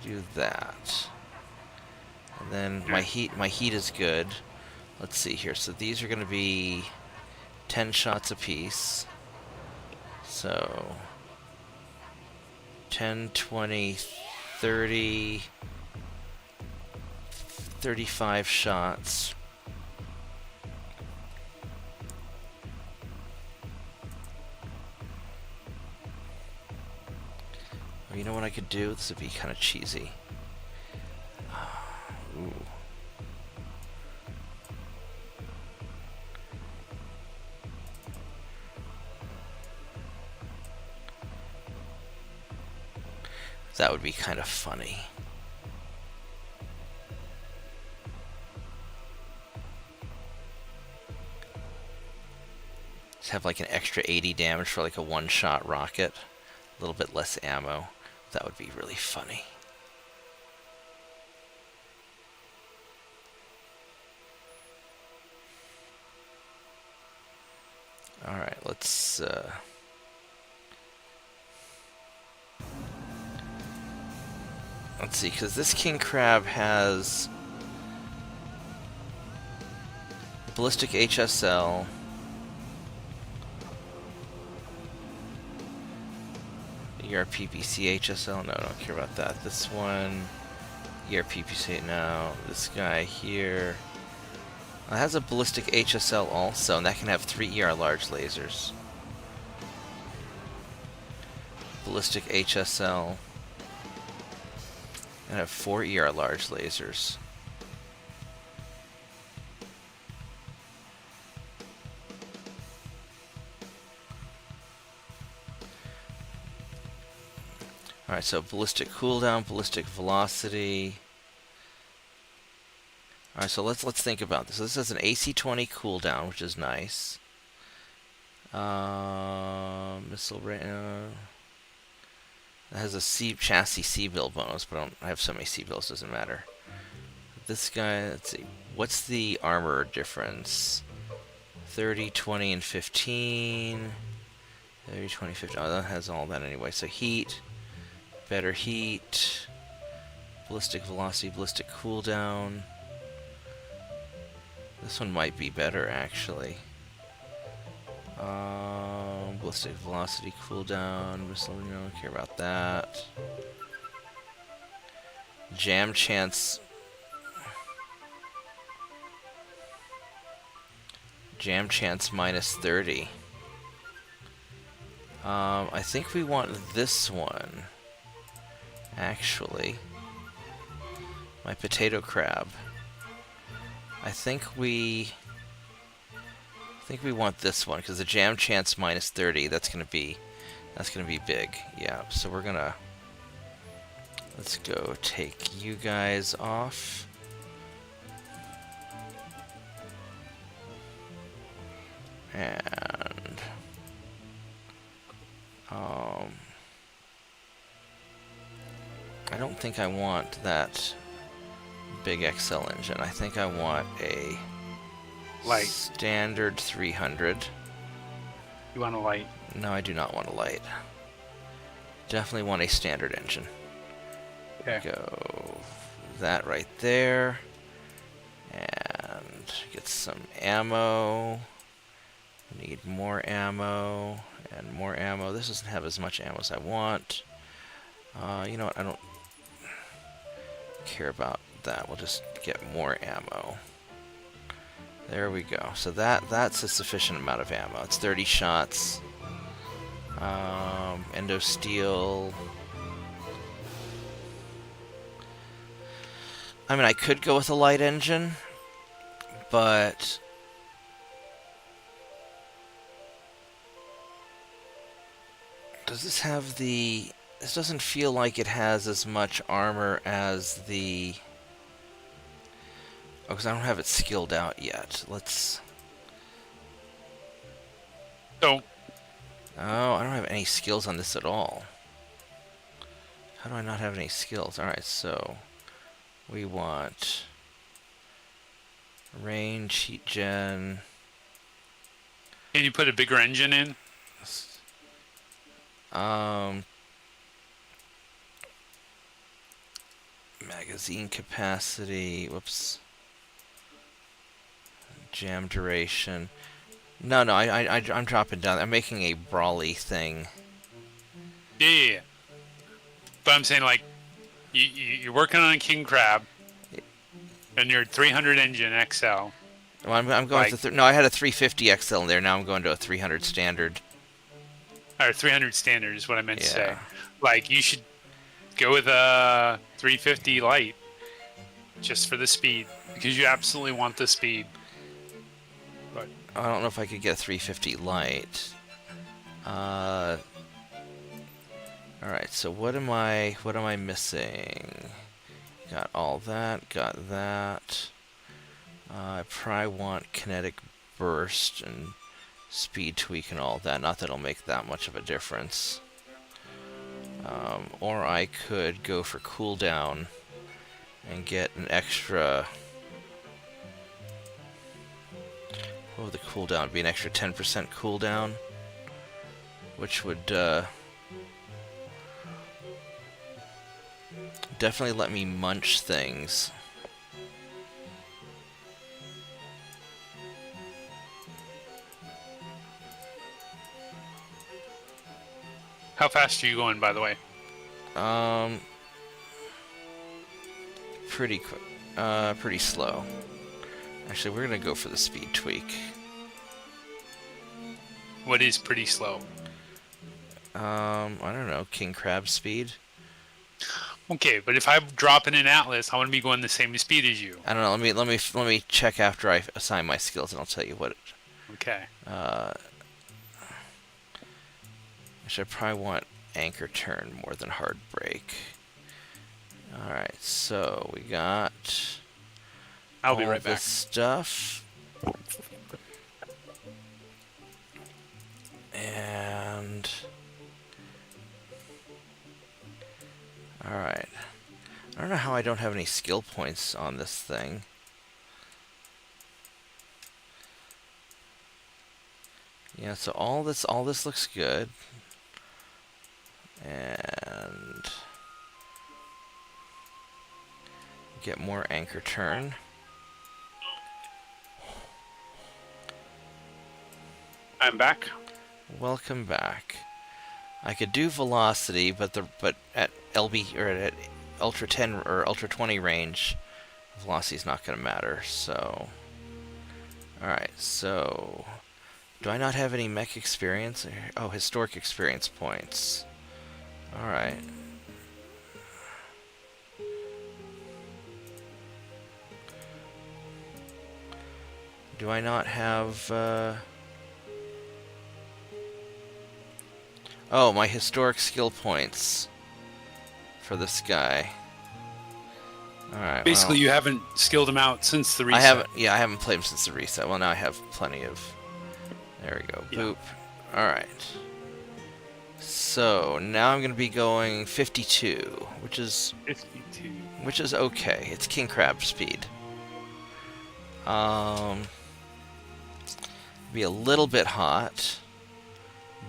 Do that. And then my heat is good. Let's see here. So these are gonna be 10 shots apiece. So 10, 20, 30, 35 shots. Oh, you know what I could do? This would be kind of cheesy. Ooh. That would be kind of funny. Just have like an extra 80 damage for like a one-shot rocket. A little bit less ammo. That would be really funny. Alright, let's see, because this King Crab has ballistic HSL, ERPPC HSL, no, I don't care about that. This one, ERPPC, no. This guy here has a ballistic HSL also, and that can have 3 ER large lasers. Ballistic HSL. And have 4 ER large lasers. Alright, so ballistic cooldown, ballistic velocity. Alright, so let's think about this. So this has an AC-20 cooldown, which is nice. Missile range. It has a chassis C-bill bonus, but I have so many C-bills, doesn't matter. This guy, let's see. What's the armor difference? 30, 20, and 15. 30, 20, 15. Oh, that has all that anyway. So heat. Better heat. Ballistic velocity, ballistic cooldown. This one might be better, actually. Ballistic velocity cooldown. Missile, you don't care about that. Jam chance. Jam chance minus 30. I think we want this one. Actually. My potato crab. I think we want this one because the jam chance minus 30. That's gonna be big. Yeah. So we're gonna let's go take you guys off. And I don't think I want that big XL engine. I think I want a light. Standard 300. You want a light? No, I do not want a light. Definitely want a standard engine. Okay. Go that right there. And get some ammo. Need more ammo. And more ammo. This doesn't have as much ammo as I want. You know what? I don't care about that. We'll just get more ammo. There we go. So that's a sufficient amount of ammo. It's 30 shots. Endo steel. I mean, I could go with a light engine, but Does this have the... This doesn't feel like it has as much armor as the... Oh, because I don't have it skilled out yet. Let's... So, Oh, I don't have any skills on this at all. How do I not have any skills? Alright, so... We want... Range, heat gen... can you put a bigger engine in? Magazine capacity, whoops. Jam duration. No, I'm dropping down. I'm making a brawly thing. Yeah. But I'm saying, like, you're working on a King Crab, and you're 300 engine XL. Well, I'm going Like- to... No, I had a 350 XL in there. Now I'm going to a 300 standard. Or 300 standard is what I meant to say. Yeah. Like, you should go with a 350 light, just for the speed, because you absolutely want the speed. But I don't know if I could get a 350 light. Alright, so what am I missing? Got all that, got that. I probably want kinetic burst and speed tweak and all that. Not that it'll make that much of a difference. Or I could go for cooldown and get an extra... What would the cooldown be? An extra 10% cooldown? Which would definitely let me munch things. how fast are you going, by the way? Pretty quick, pretty slow. Actually, we're gonna go for the speed tweak. What is pretty slow? I don't know, king crab speed. Okay, but if I'm dropping an Atlas, I want to be going the same speed as you. I don't know. Let me check after I assign my skills, and I'll tell you what. Okay. I should probably want anchor turn more than hard break. All right, so we got. I'll be all right this back. stuff. And alright. I don't know how I don't have any skill points on this thing. Yeah, so all this looks good. And get more anchor turn. I'm back. Welcome back. I could do velocity, but at LB or at Ultra 10 or Ultra 20 range, velocity's not going to matter. So, all right. So, do I not have any mech experience? Oh, historic experience points. All right. Do I not have? Oh, my historic skill points for this guy. Alright, Basically, well, you haven't skilled him out since the reset. I haven't played him since the reset. Well, now I have plenty of... There we go. Yeah. Boop. Alright. So, now I'm going to be going 52, which is 52. which is okay. It's king crab speed. Be a little bit hot,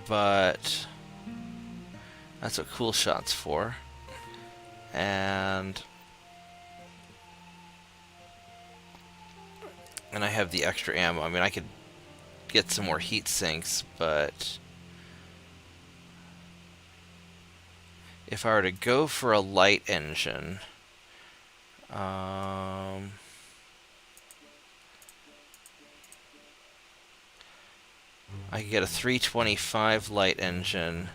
but that's what cool shot's for. And I have the extra ammo. I mean, I could get some more heat sinks, but if I were to go for a light engine, I could get a 325 light engine,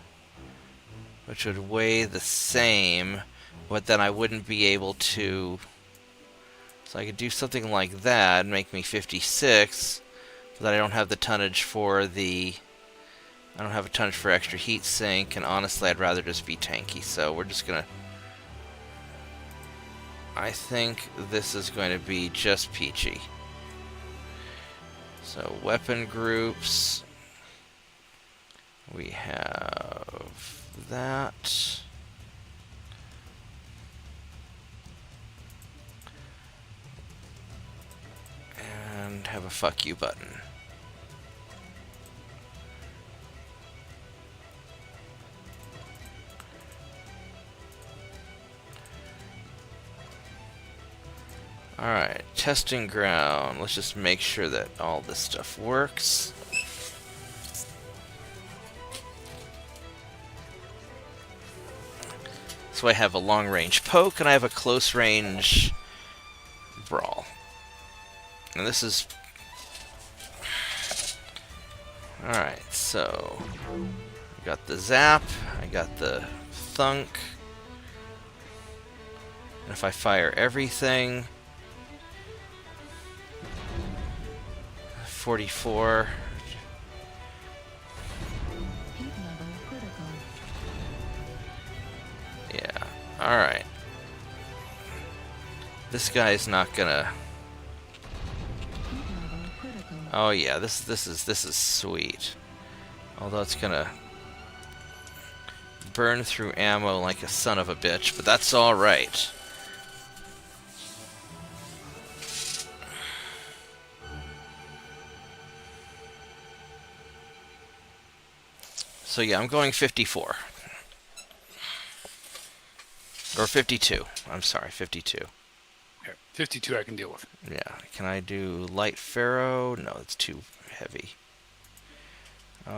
which would weigh the same, but then I wouldn't be able to... So I could do something like that and make me 56, but then I don't have the tonnage for the I don't have a ton for extra heat sink, and honestly, I'd rather just be tanky. So we're just gonna. I think this is going to be just peachy. So weapon groups. We have that. And have a fuck you button. Alright, testing ground. Let's just make sure that all this stuff works. So I have a long range poke and I have a close range brawl. And this is... Alright, so... I got the zap, I got the thunk. And if I fire everything... 44... Heat level critical. Yeah, alright. This guy's not gonna... Heat level critical. Oh yeah, this is sweet. Although it's gonna burn through ammo like a son of a bitch, but that's all right. So yeah, I'm going 54. Or 52. I'm sorry, 52. Okay, 52 I can deal with. Yeah, can I do light ferro? No, it's too heavy. Too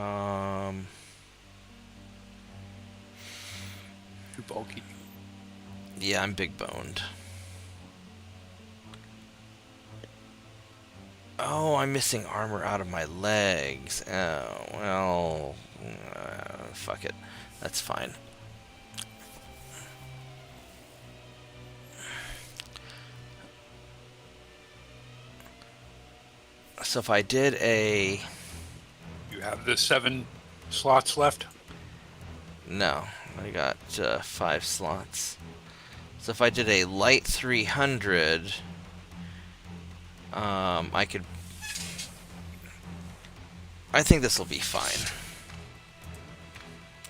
bulky. Yeah, I'm big boned. Oh, I'm missing armor out of my legs. Oh, well, fuck it. That's fine. So if I did a... You have the 7 slots left? No, I got 5 slots. So if I did a light 300, I could... I think this will be fine.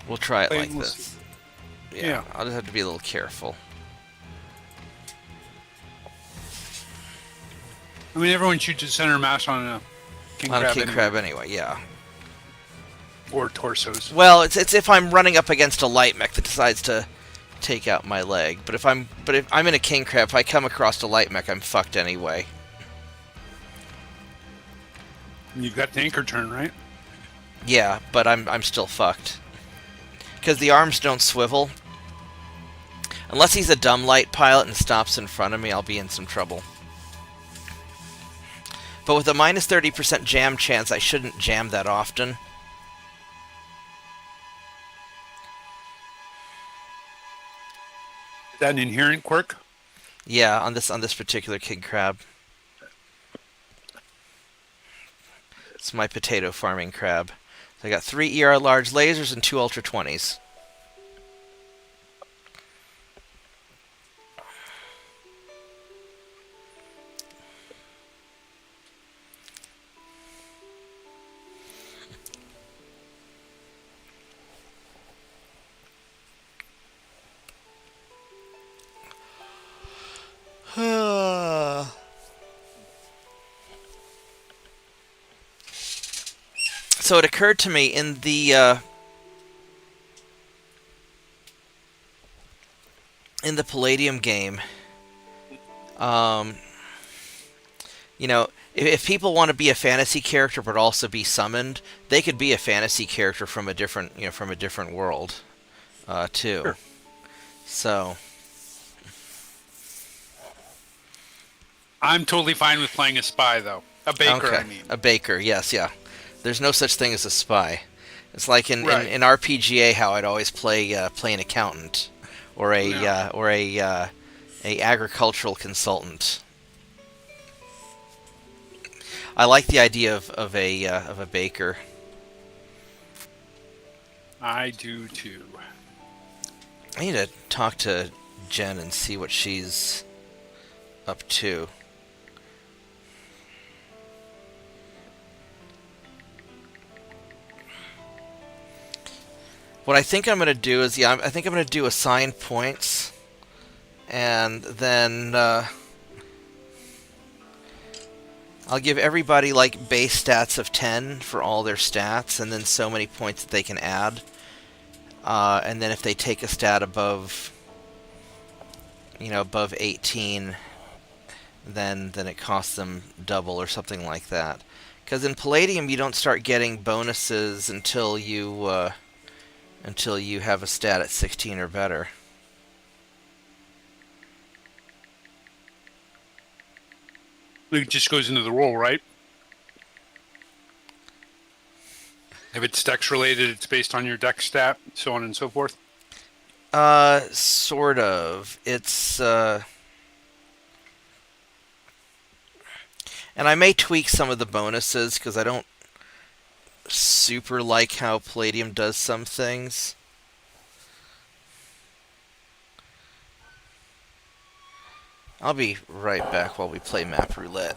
We'll try it like this. Yeah, I'll just have to be a little careful. I mean, everyone shoots a center mass on a king On crab. a king crab anyway, yeah. Or torsos. Well, it's if I'm running up against a light mech that decides to take out my leg. But if I'm in a king crab, if I come across a light mech, I'm fucked anyway. You've got the anchor turn, right? Yeah, but I'm still fucked. Because the arms don't swivel. Unless he's a dumb light pilot and stops in front of me, I'll be in some trouble. But with a minus 30% jam chance, I shouldn't jam that often. Is that an inherent quirk? Yeah, on this particular king crab. It's my potato farming crab. So I got 3 ER large lasers and 2 Ultra 20s. So it occurred to me in the Palladium game, you know, if people want to be a fantasy character but also be summoned, they could be a fantasy character from a different, world, too. Sure. So I'm totally fine with playing a spy, though. A baker, okay. I mean. A baker, yes, yeah. There's no such thing as a spy. It's like in RPGA how I'd always play an accountant or a agricultural consultant. I like the idea of a baker. I do too. I need to talk to Jen and see what she's up to. What I think I'm going to do is, I think I'm going to do assign points, and then I'll give everybody like base stats of 10 for all their stats, and then so many points that they can add. And then if they take a stat above, above 18, then it costs them double or something like that. Because in Palladium, you don't start getting bonuses until you have a stat at 16 or better. It just goes into the roll, right? If it's dex related, it's based on your dex stat, so on and so forth. Sort of. It's and I may tweak some of the bonuses because I don't super like how Palladium does some things. I'll be right back while we play map roulette.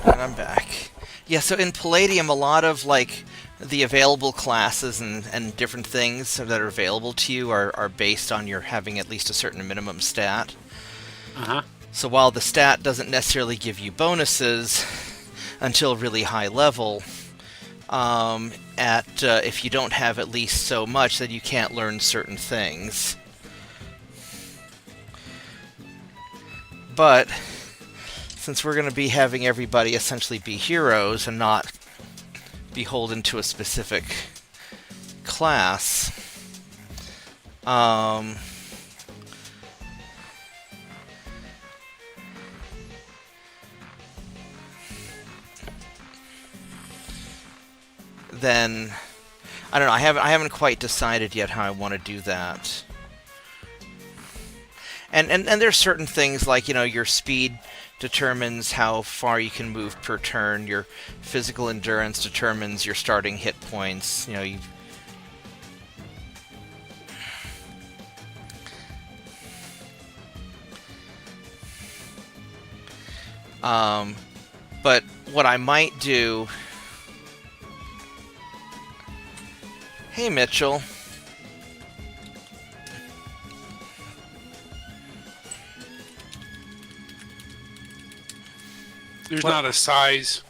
And I'm back. Yeah, so in Palladium, a lot of like the available classes and different things that are available to you are based on your having at least a certain minimum stat. Uh-huh. So while the stat doesn't necessarily give you bonuses until really high level, if you don't have at least so much, then you can't learn certain things. since we're going to be having everybody essentially be heroes and not beholden to a specific class, then I don't know. I haven't quite decided yet how I want to do that. And there's certain things like, you know, your speed determines how far you can move per turn. Your physical endurance determines your starting hit points. You know, but what I might do... Hey, Mitchell. There's not a size.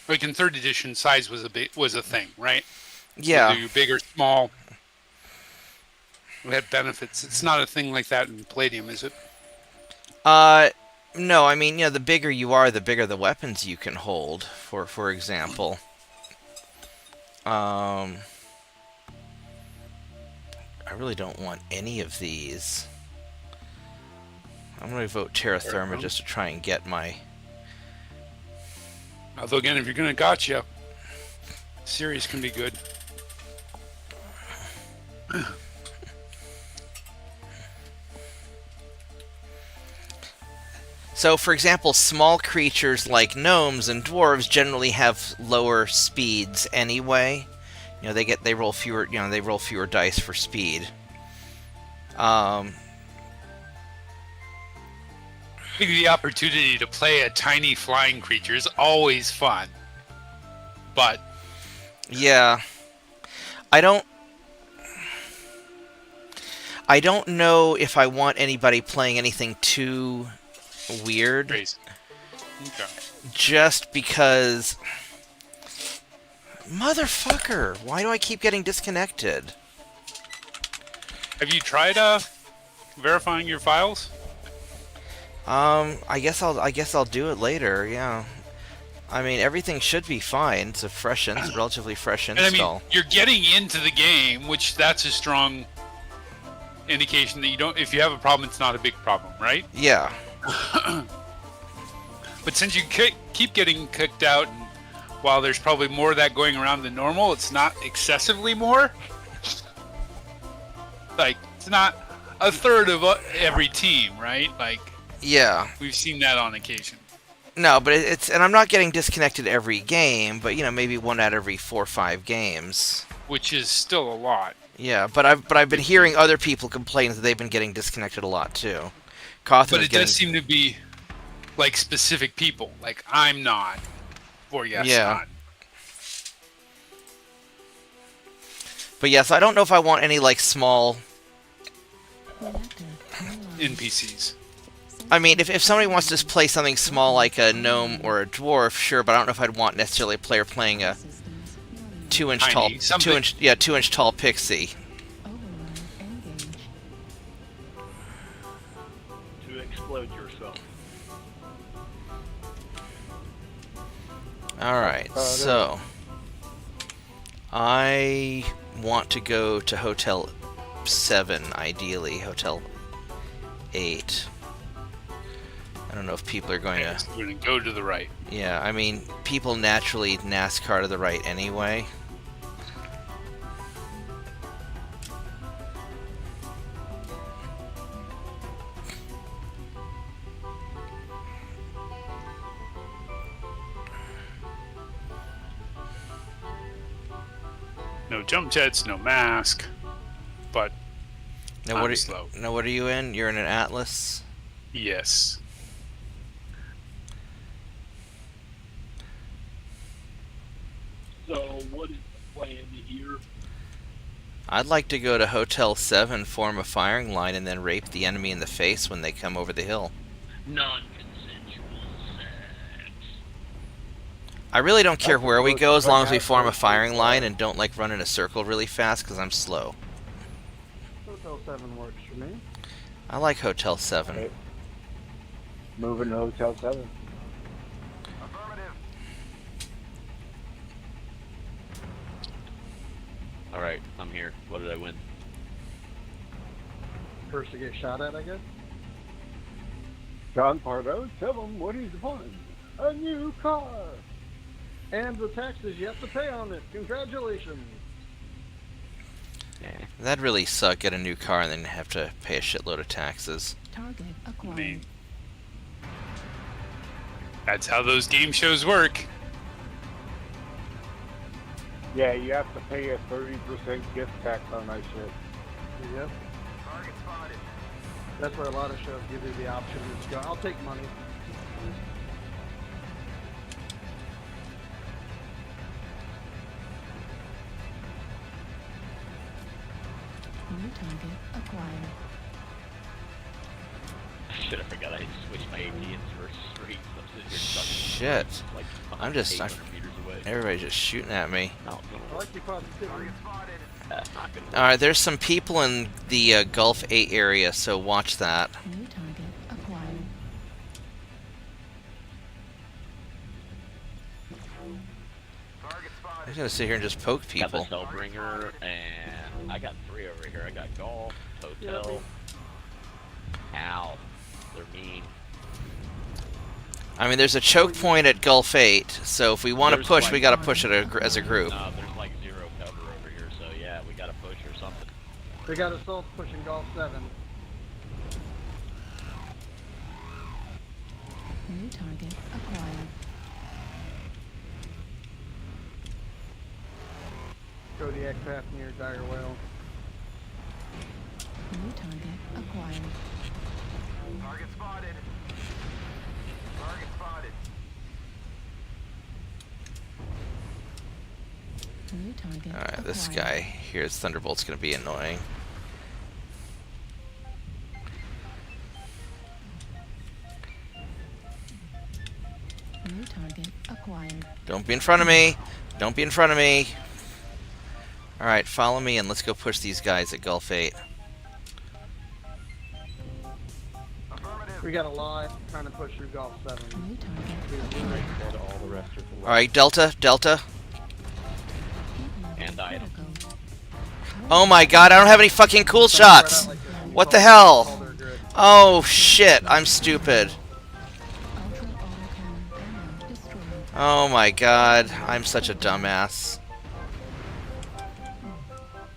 Like in 3rd edition, size was a thing, right? Yeah. Whether you're big or small, it had benefits. It's not a thing like that in Palladium, is it? No. I mean, you know, the bigger you are, the bigger the weapons you can hold. For example. I really don't want any of these. I'm going to vote Terra Therma just to try and get my... Although again, if you're going to gotcha, Sirius can be good. So, for example, small creatures like gnomes and dwarves generally have lower speeds anyway. You know, they roll fewer. You know, they roll fewer dice for speed. I think the opportunity to play a tiny flying creature is always fun, but yeah, I don't know if I want anybody playing anything too weird. crazy. Okay. Just because, motherfucker, why do I keep getting disconnected? Have you tried verifying your files? I guess I'll do it later. Yeah. I mean, everything should be fine. It's a relatively fresh install. And I mean, you're getting into the game, which that's a strong indication that you don't. If you have a problem, it's not a big problem, right? Yeah. But since you keep getting kicked out, and while there's probably more of that going around than normal, it's not excessively more. Like, it's not a third of every team, right? Like, yeah, we've seen that on occasion. No, but and I'm not getting disconnected every game, but you know, maybe 1 out of every 4 or 5 games. Which is still a lot. Yeah, but I've been hearing other people complain that they've been getting disconnected a lot too. But it does seem to be like specific people. Like, I'm not, or yes, yeah. not. But yes, I don't know if I want any like small NPCs. I mean, if somebody wants to play something small like a gnome or a dwarf, sure, but I don't know if I'd want necessarily a player playing a 2-inch tall, 2-inch tall pixie. To explode yourself. All right, so I want to go to Hotel 7, ideally Hotel 8. I don't know if people are going to... We're going to go to the right. Yeah, I mean, people naturally NASCAR to the right anyway. No jump jets, no mask, but now what are you in? You're in an Atlas? Yes. So, what is the plan here? I'd like to go to Hotel 7, form a firing line, and then rape the enemy in the face when they come over the hill. Non-consensual sex. I really don't care where we go as long as we form a firing line and don't like run in a circle really fast because I'm slow. Hotel 7 works for me. I like Hotel 7. Okay. Moving to Hotel 7. Affirmative. Alright, I'm here. What did I win? First to get shot at, I guess. John Pardo, tell them what he's won. A new car. And the taxes you have to pay on it. Congratulations. That'd really suck, get a new car and then have to pay a shitload of taxes. Target I acquired. mean, that's how those game shows work. Yeah, you have to pay a 30% gift tax on that shit. Yep. Target spotted. That's where a lot of shows give you the option to just go, I'll take money. New target acquired. Shit, I forgot I switched my APNs for streets. I'm sitting here stuck Shit. like I'm just... 800 meters away. Everybody's just shooting at me. No, I like your positivity. Target spotted. that's not gonna work. Alright, there's some people in the Gulf 8 area, so watch that. New target acquired. Target I'm spotted. just gonna sit here and just poke Got people. the Cellbringer, and I got 3 over here. I got golf, hotel. Ow, they're mean. I mean, there's a choke point at Gulf 8, so if we want to There's push, like- we gotta push it as a group. No, there's like 0 cover over here, so yeah, we gotta push or something. They got assaults pushing Golf 7. New target acquired. Kodiak path near Dire Well. New target acquired. Target spotted. Target spotted. New target Alright, this acquired. guy here, his Thunderbolt's gonna be annoying. New target acquired. Don't be in front of me! Don't be in front of me! Alright, follow me and let's go push these guys at Gulf 8. Affirmative. We got a lot trying to push through Golf 7. New target Dead, all the rest are to the left. Alright, Delta, Delta. And item. critical. Oh my god, I don't have any fucking cool shots! What the hell? Oh shit, I'm stupid. Ultra autocannon ammo destroyed. Oh my god, I'm such a dumbass.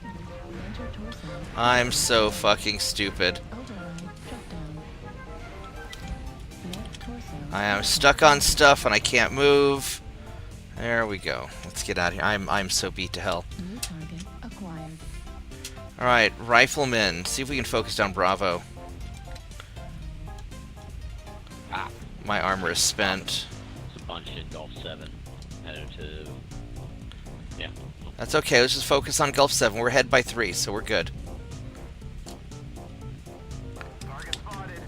Enter torso. I'm so fucking stupid. Override shutdown. Left torso. I am stuck on stuff and I can't move. There we go. Let's get out of here. I'm so beat to hell. New target acquired. Alright, riflemen. See if we can focus down Bravo. Ah, My armor is spent. it's a bunch in Golf 7. Headed to... Yeah. That's okay, let's just focus on Gulf 7. We're ahead by 3, so we're good. Target spotted.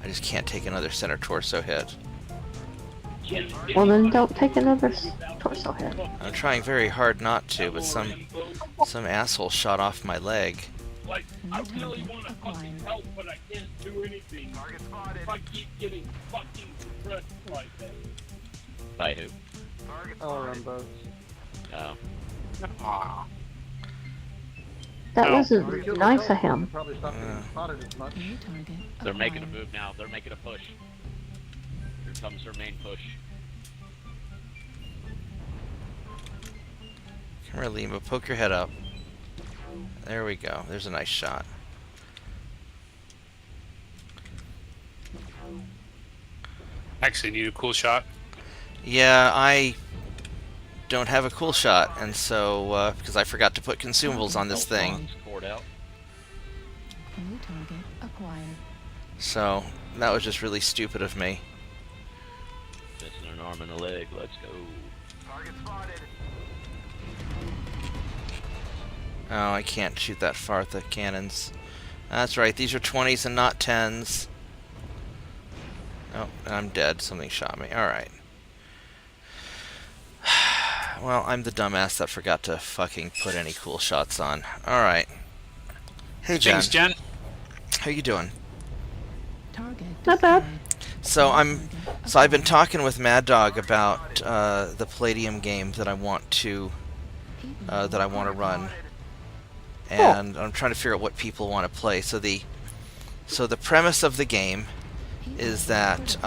I just can't take another center torso hit. Well, then don't take another torso hit. I'm trying very hard not to, but some asshole shot off my leg. Like, New I really target want to acquired. fucking help, but I can't do anything. Target spotted. If I keep getting fucking suppressed like that. By who? Target I'll spotted. run both. Oh. Aw. That No. wasn't nice of him. Probably stop getting spotted as much. New target They're making a acquired. move now. They're making a push. Here comes their main push. Come here, Lima. Poke your head up. There we go. There's a nice shot. Actually, need a cool shot. Yeah, I don't have a cool shot, and so, because I forgot to put consumables on this thing. Alphonse scored out. New target acquired. So, that was just really stupid of me. Missing an arm and a leg. Let's go. Target spotted. Oh, I can't shoot that far with the cannons. That's right, these are 20s and not 10s. Oh, I'm dead. Something shot me. Alright. Well, I'm the dumbass that forgot to fucking put any cool shots on. Alright. Hey, Jen. Thanks, Jen. How you doing? Target Not bad. So I've been talking with Mad Dog about the Palladium game that I want to run, and I'm trying to figure out what people want to play. So the premise of the game is that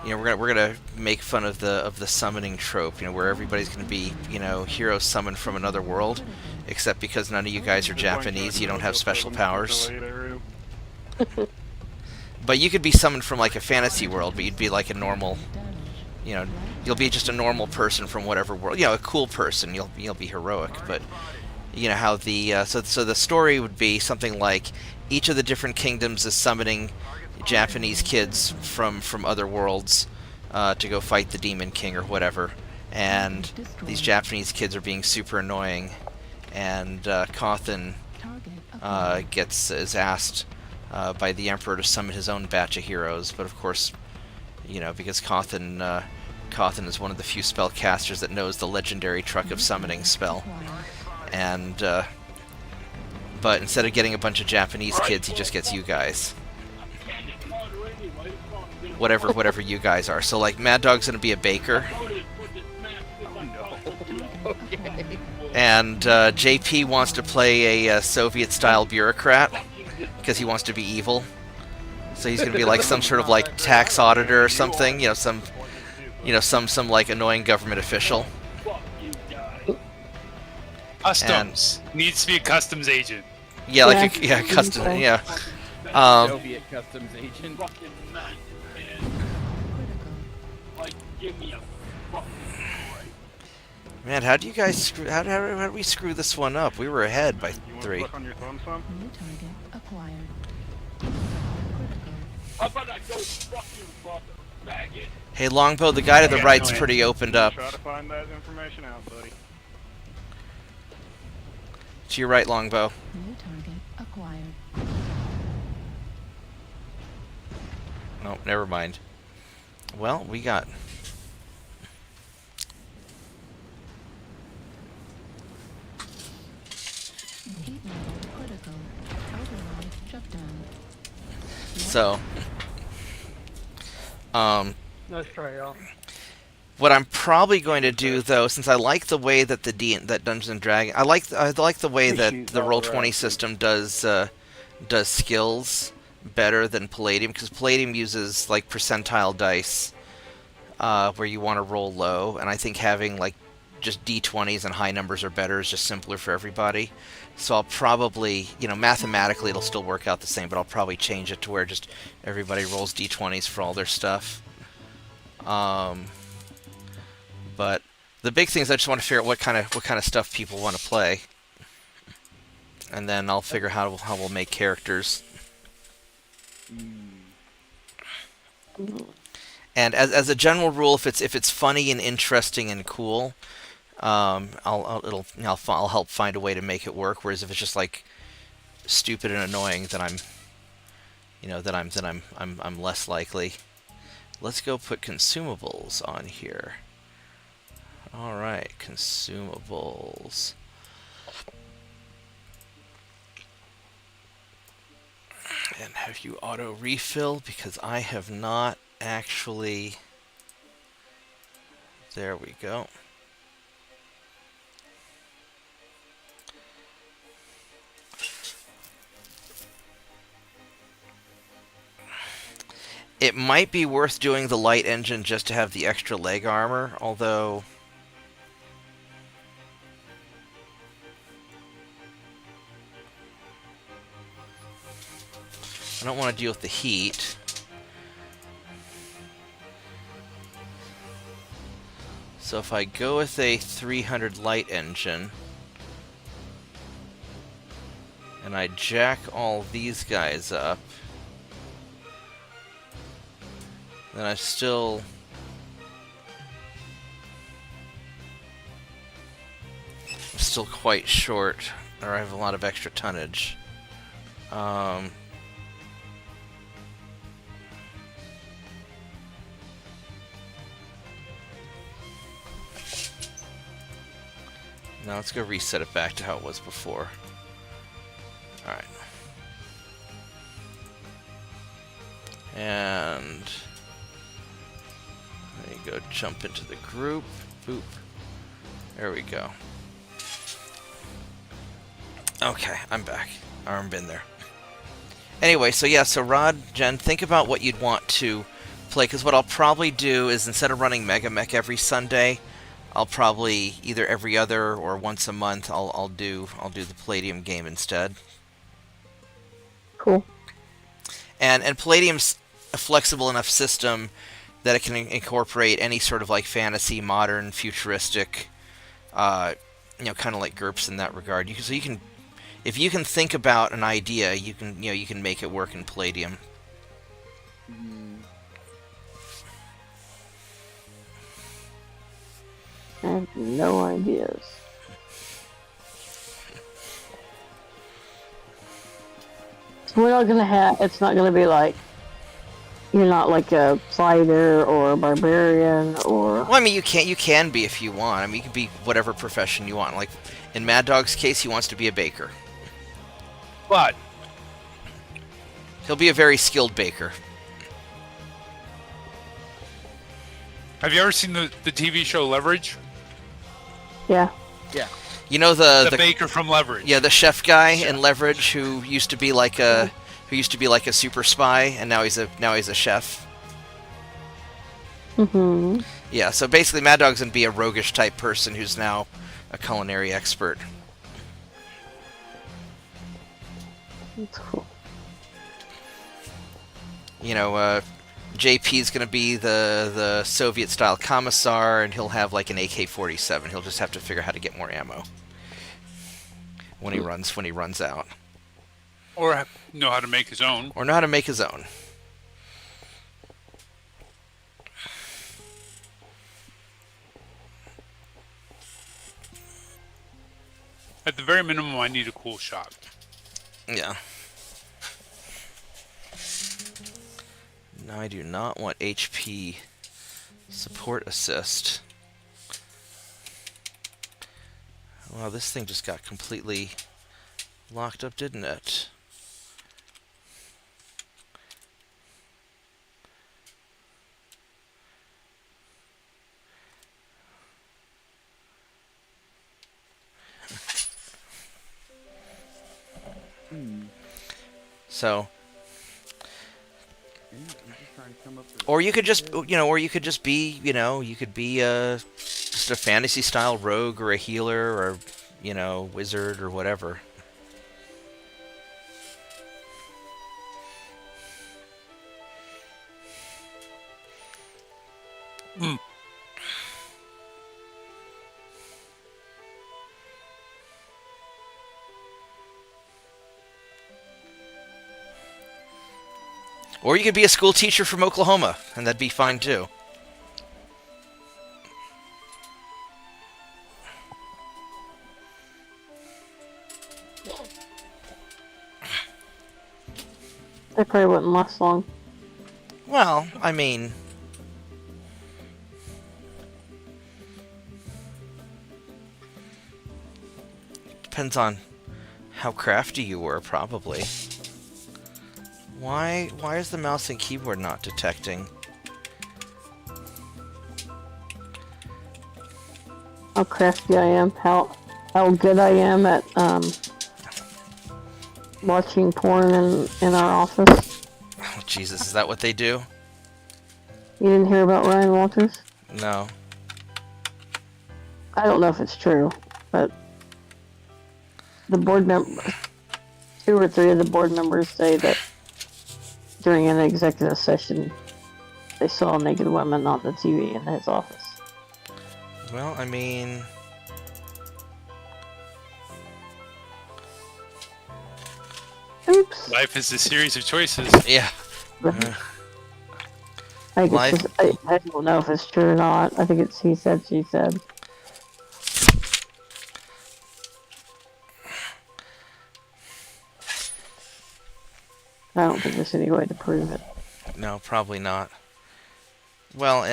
we're gonna make fun of the summoning trope, where everybody's gonna be heroes summoned from another world, except because none of you guys are Japanese, you don't have special powers. But you could be summoned from like a fantasy world, but you'd be like a normal, you'll be just a normal person from whatever world, a cool person. You'll be heroic, but how the so the story would be something like each of the different kingdoms is summoning Japanese kids from other worlds to go fight the Demon King or whatever, and these Japanese kids are being super annoying, and Cawthon is asked by the Emperor to summon his own batch of heroes, but of course, because Cawthon is one of the few spellcasters that knows the legendary Truck of Summoning spell, and but instead of getting a bunch of Japanese kids, he just gets you guys. Whatever you guys are. So like Mad Dog's gonna be a baker. And JP wants to play a Soviet-style bureaucrat because he wants to be evil. So he's gonna be like some sort of like tax auditor or something. Some like annoying government official. Customs needs to be a customs agent. Yeah, customs. Yeah. Soviet customs agent. Man, how do you guys screw? How do we screw this one up? We were ahead by 3. New target acquired. How about I go fuck you, faggot? Hey, Longbow, the guy to the right's pretty opened up. Try to find that information out, buddy. To your right, Longbow. New target acquired. Oh, never mind. Well, we got... Heat level critical. Override shutdown. So... Nice try, y'all. What I'm probably going to do, though, since I like the way that that Dungeons and Dragons, I like the way that the Roll20 system does skills better than Palladium, because Palladium uses like percentile dice, where you want to roll low, and I think having like just D20s and high numbers are better is just simpler for everybody. So I'll probably, mathematically it'll still work out the same, but I'll probably change it to where just everybody rolls D20s for all their stuff. But the big thing is I just want to figure out what kind of stuff people want to play, and then I'll figure how we'll make characters. And as a general rule, if it's funny and interesting and cool, I'll help find a way to make it work. Whereas if it's just like stupid and annoying, then I'm less likely. Let's go put consumables on here. All right, consumables. And have you auto refill, because I have not actually. There we go. It might be worth doing the light engine just to have the extra leg armor, although I don't want to deal with the heat. So if I go with a 300 light engine and I jack all these guys up, then I'm still quite short, or I have a lot of extra tonnage. Now let's go reset it back to how it was before. And there you go, jump into the group. Boop. There we go. Okay, I'm back. I've been there. Anyway, so yeah, so Rod, Jen, think about what you'd want to play, because what I'll probably do is instead of running Mega Mech every Sunday, I'll probably either every other or once a month I'll do the Palladium game instead. Cool. And Palladium's a flexible enough system that it can incorporate any sort of like fantasy, modern, futuristic, kind of like GURPS in that regard. So you can, if you can think about an idea, you can make it work in Palladium. I have no ideas. So we're not gonna have. It's not gonna be like. You're not like a fighter or a barbarian or. Well, I mean, you can be if you want. I mean, you can be whatever profession you want. Like in Mad Dog's case, he wants to be a baker. But He'll be a very skilled baker. have you ever seen the TV show Leverage? Yeah. You know The baker from Leverage. Yeah, the chef guy in Leverage who used to be like a super spy, and now he's a chef. Mm-hmm. Yeah, so basically, Mad Dog's gonna be a roguish type person who's now a culinary expert. That's cool. JP's gonna be the Soviet-style commissar, and he'll have like an AK-47. He'll just have to figure out how to get more ammo when he runs out. Or know how to make his own. Or know how to make his own. At the very minimum, I need a cool shot. Yeah. Now I do not want HP support assist. Wow, this thing just got completely locked up, didn't it? So, or you could just, be, you could be just a fantasy style rogue or a healer or, wizard or whatever. Or you could be a school teacher from Oklahoma, and that'd be fine too. They probably wouldn't last long. Well, I mean, depends on how crafty you were, probably. Why is the mouse and keyboard not detecting? How crafty I am, how good I am at watching porn in our office. Oh, Jesus, is that what they do? You didn't hear about Ryan Walters? No. I don't know if it's true, but the board members, 2 or 3 of the board members say that during an executive session, they saw naked women on the TV in his office. Well, I mean, oops. Life is a series of choices. Yeah. I don't know if it's true or not. I think it's he said, she said. I don't think there's any way to prove it. No, probably not. Well,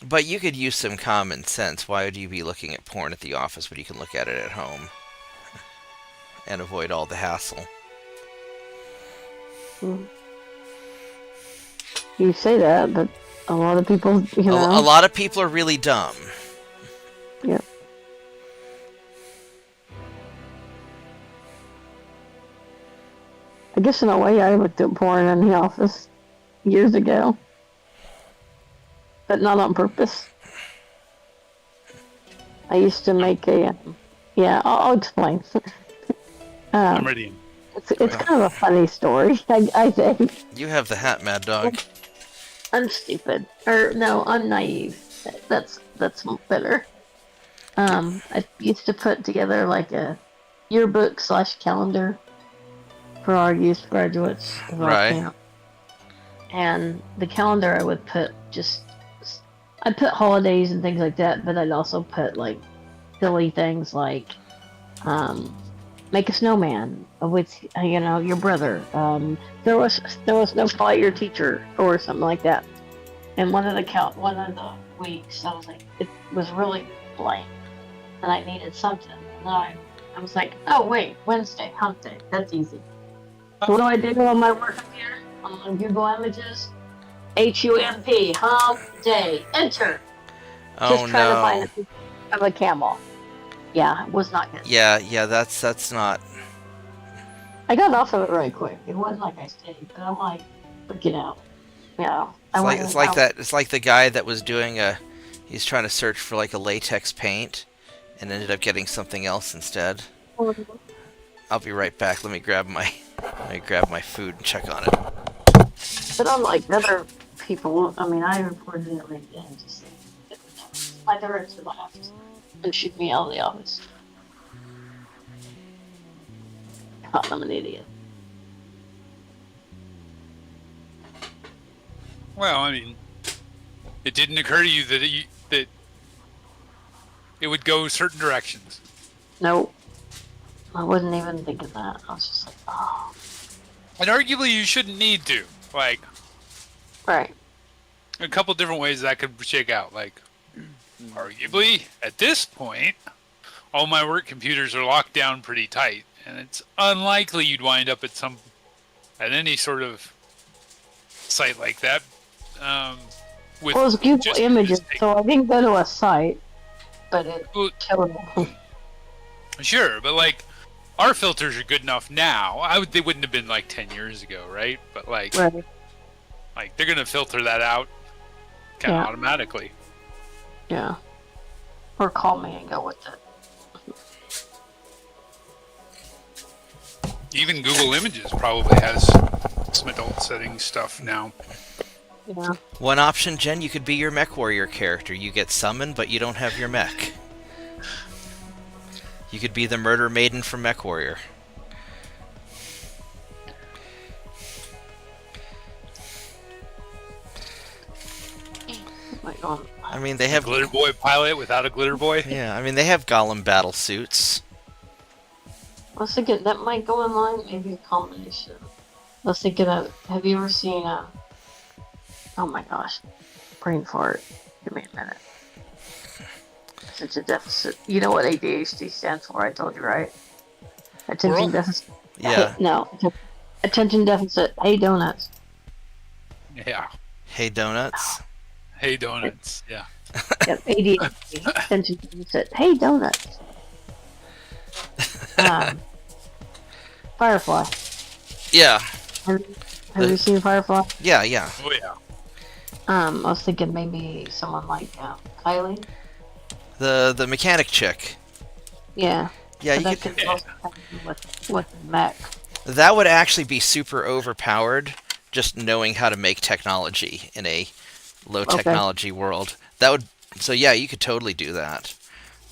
but you could use some common sense. Why would you be looking at porn at the office when you can look at it at home? and avoid all the hassle. You say that, but a lot of people, you know. A lot of people are really dumb. Yeah. I guess in a way I looked at porn in the office years ago, but not on purpose. I used to make a, yeah, I'll explain. I'm ready. It's kind of a funny story, I think. You have the hat, Mad Dog. I'm stupid. Or, no, I'm naive. That's better. I used to put together like a yearbook / calendar for our youth graduates of our Right. camp. And the calendar I would put I'd put holidays and things like that, but I'd also put like silly things like make a snowman with your brother. Throw a snowball at your teacher or something like that. And one of the weeks I was like, it was really blank, and I needed something. And I was like, oh wait, Wednesday, hump day. That's easy. So what do on my work computer? On Google Images, HUMP, hump day, enter. Oh Just trying to no. find a picture of a camel. Yeah, it was not good. Yeah, that's not. I got off of it really quick. It wasn't like I stayed, but I'm like, freaking out. Yeah. It's like the guy that was doing he's trying to search for like a latex paint and ended up getting something else instead. I'll be right back. Let me grab my food and check on it. But unlike other people, I mean, I reported it right then. Just my director laughed and shoot me out of the office. I'm an idiot. Well, I mean, it didn't occur to you that it would go certain directions. Nope. I wasn't even thinking that. I was just like, oh. And arguably, you shouldn't need to. Like, Right. a couple different ways that could shake out. Like, arguably, at this point, all my work computers are locked down pretty tight, and it's unlikely you'd wind up at any sort of site like that. With Well, it's Google just Images, mistake. so I didn't go to a site, but it terrible. Sure, but like, our filters are good enough now. They wouldn't have been like 10 years ago, right? But like, Right. like they're gonna filter that out kind of Yeah. automatically. Yeah. Or call me and go with it. Even Google Images probably has some adult settings stuff now. Yeah. One option, Jen, you could be your Mechwarrior character. You get summoned, but you don't have your mech. You could be the murder maiden from Mechwarrior. Oh my God. I mean, they have Glitter Boy pilot without a Glitter Boy. Yeah, I mean, they have Golem battle suits. I was thinking that might go in line, maybe a combination. I was thinking of, have you ever seen oh my gosh, brain fart. Give me a minute. Attention deficit. You know what ADHD stands for? I told you, right? Attention World? deficit. Yeah. Hey, no. Attention deficit. Hey, donuts. Yeah. Hey, donuts. Hey Donuts. Yeah. Yep, ADHD. Attention deficit. Hey, donuts. Firefly. Yeah. Have you seen Firefly? Yeah, yeah. Oh yeah. I was thinking maybe someone like Kylie. The mechanic chick. Yeah. Yeah, But you that could, could also happen with mech. that would actually be super overpowered, just knowing how to make technology in a low Okay. technology world. That would, so yeah, you could totally do that.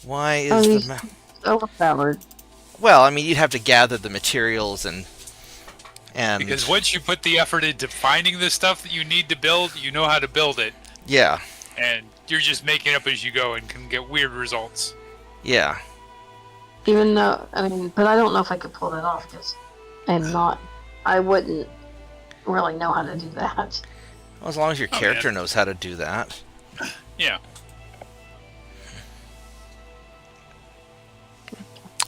Why Oh, is he's the overpowered. well, I mean, you'd have to gather the materials and Because once you put the effort into finding the stuff that you need to build, you know how to build it, yeah, and you're just making up as you go and can get weird results. yeah. Even though, I mean, but I don't know if I could pull that off because I wouldn't really know how to do that. Well, as long as your Oh, character man. knows how to do that. Yeah.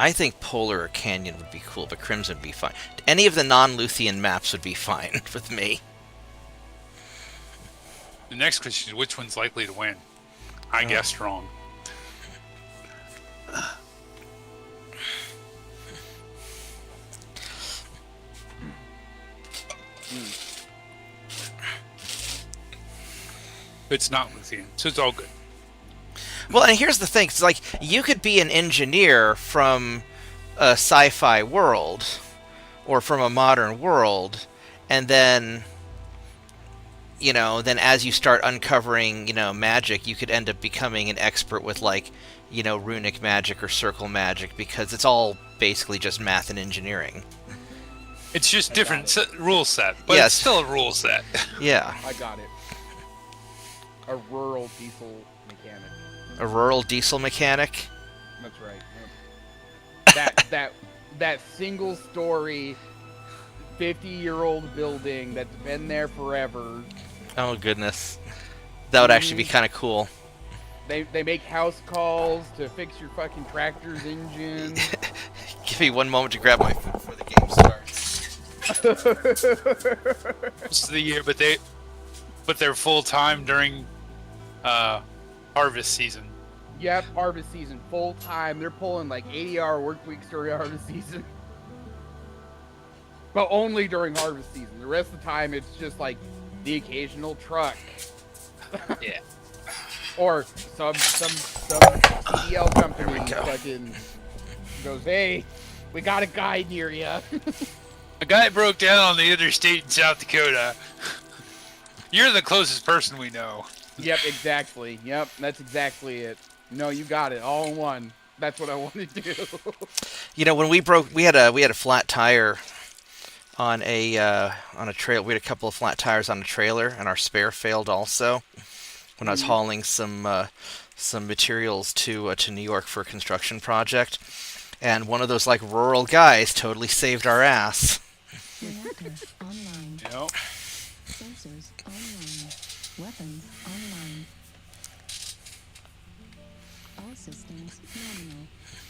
I think Polar or Canyon would be cool, but Crimson would be fine. Any of the non-Luthien maps would be fine with me. The next question is which one's likely to win? I guessed wrong. It's not Luthien, so it's all good. Well, and here's the thing. It's like, you could be an engineer from a sci-fi world, or from a modern world, and then, you know, then as you start uncovering, you know, magic, you could end up becoming an expert with, like, you know, runic magic or circle magic, because it's all basically just math and engineering. It's just different rule set, but Yes. it's still a rule set. Yeah. I got it. A rural diesel mechanic. A rural diesel mechanic? That's right. Yep. that single story 50-year-old building that's been there forever. Oh, goodness. That would actually be kind of cool. They make house calls to fix your fucking tractor's engine. Give me one moment to grab my food before the game starts. This is the year, but they're full time during harvest season. Yep, harvest season, full time. They're pulling like 80-hour work weeks during harvest season. But only during harvest season. The rest of the time, it's just like the occasional truck. Yeah. Or some CDL company fucking goes, hey, we got a guy near ya. A guy broke down on the interstate in South Dakota. You're the closest person we know. Yep, exactly. Yep, that's exactly it. No, you got it, all in one. That's what I want to do. You know, when we had a flat tire on a trail. We had a couple of flat tires on a trailer, and our spare failed also when I was hauling some materials to New York for a construction project. And one of those like rural guys totally saved our ass. Reactor online. Yep. Sensors online. Weapons online. All systems nominal.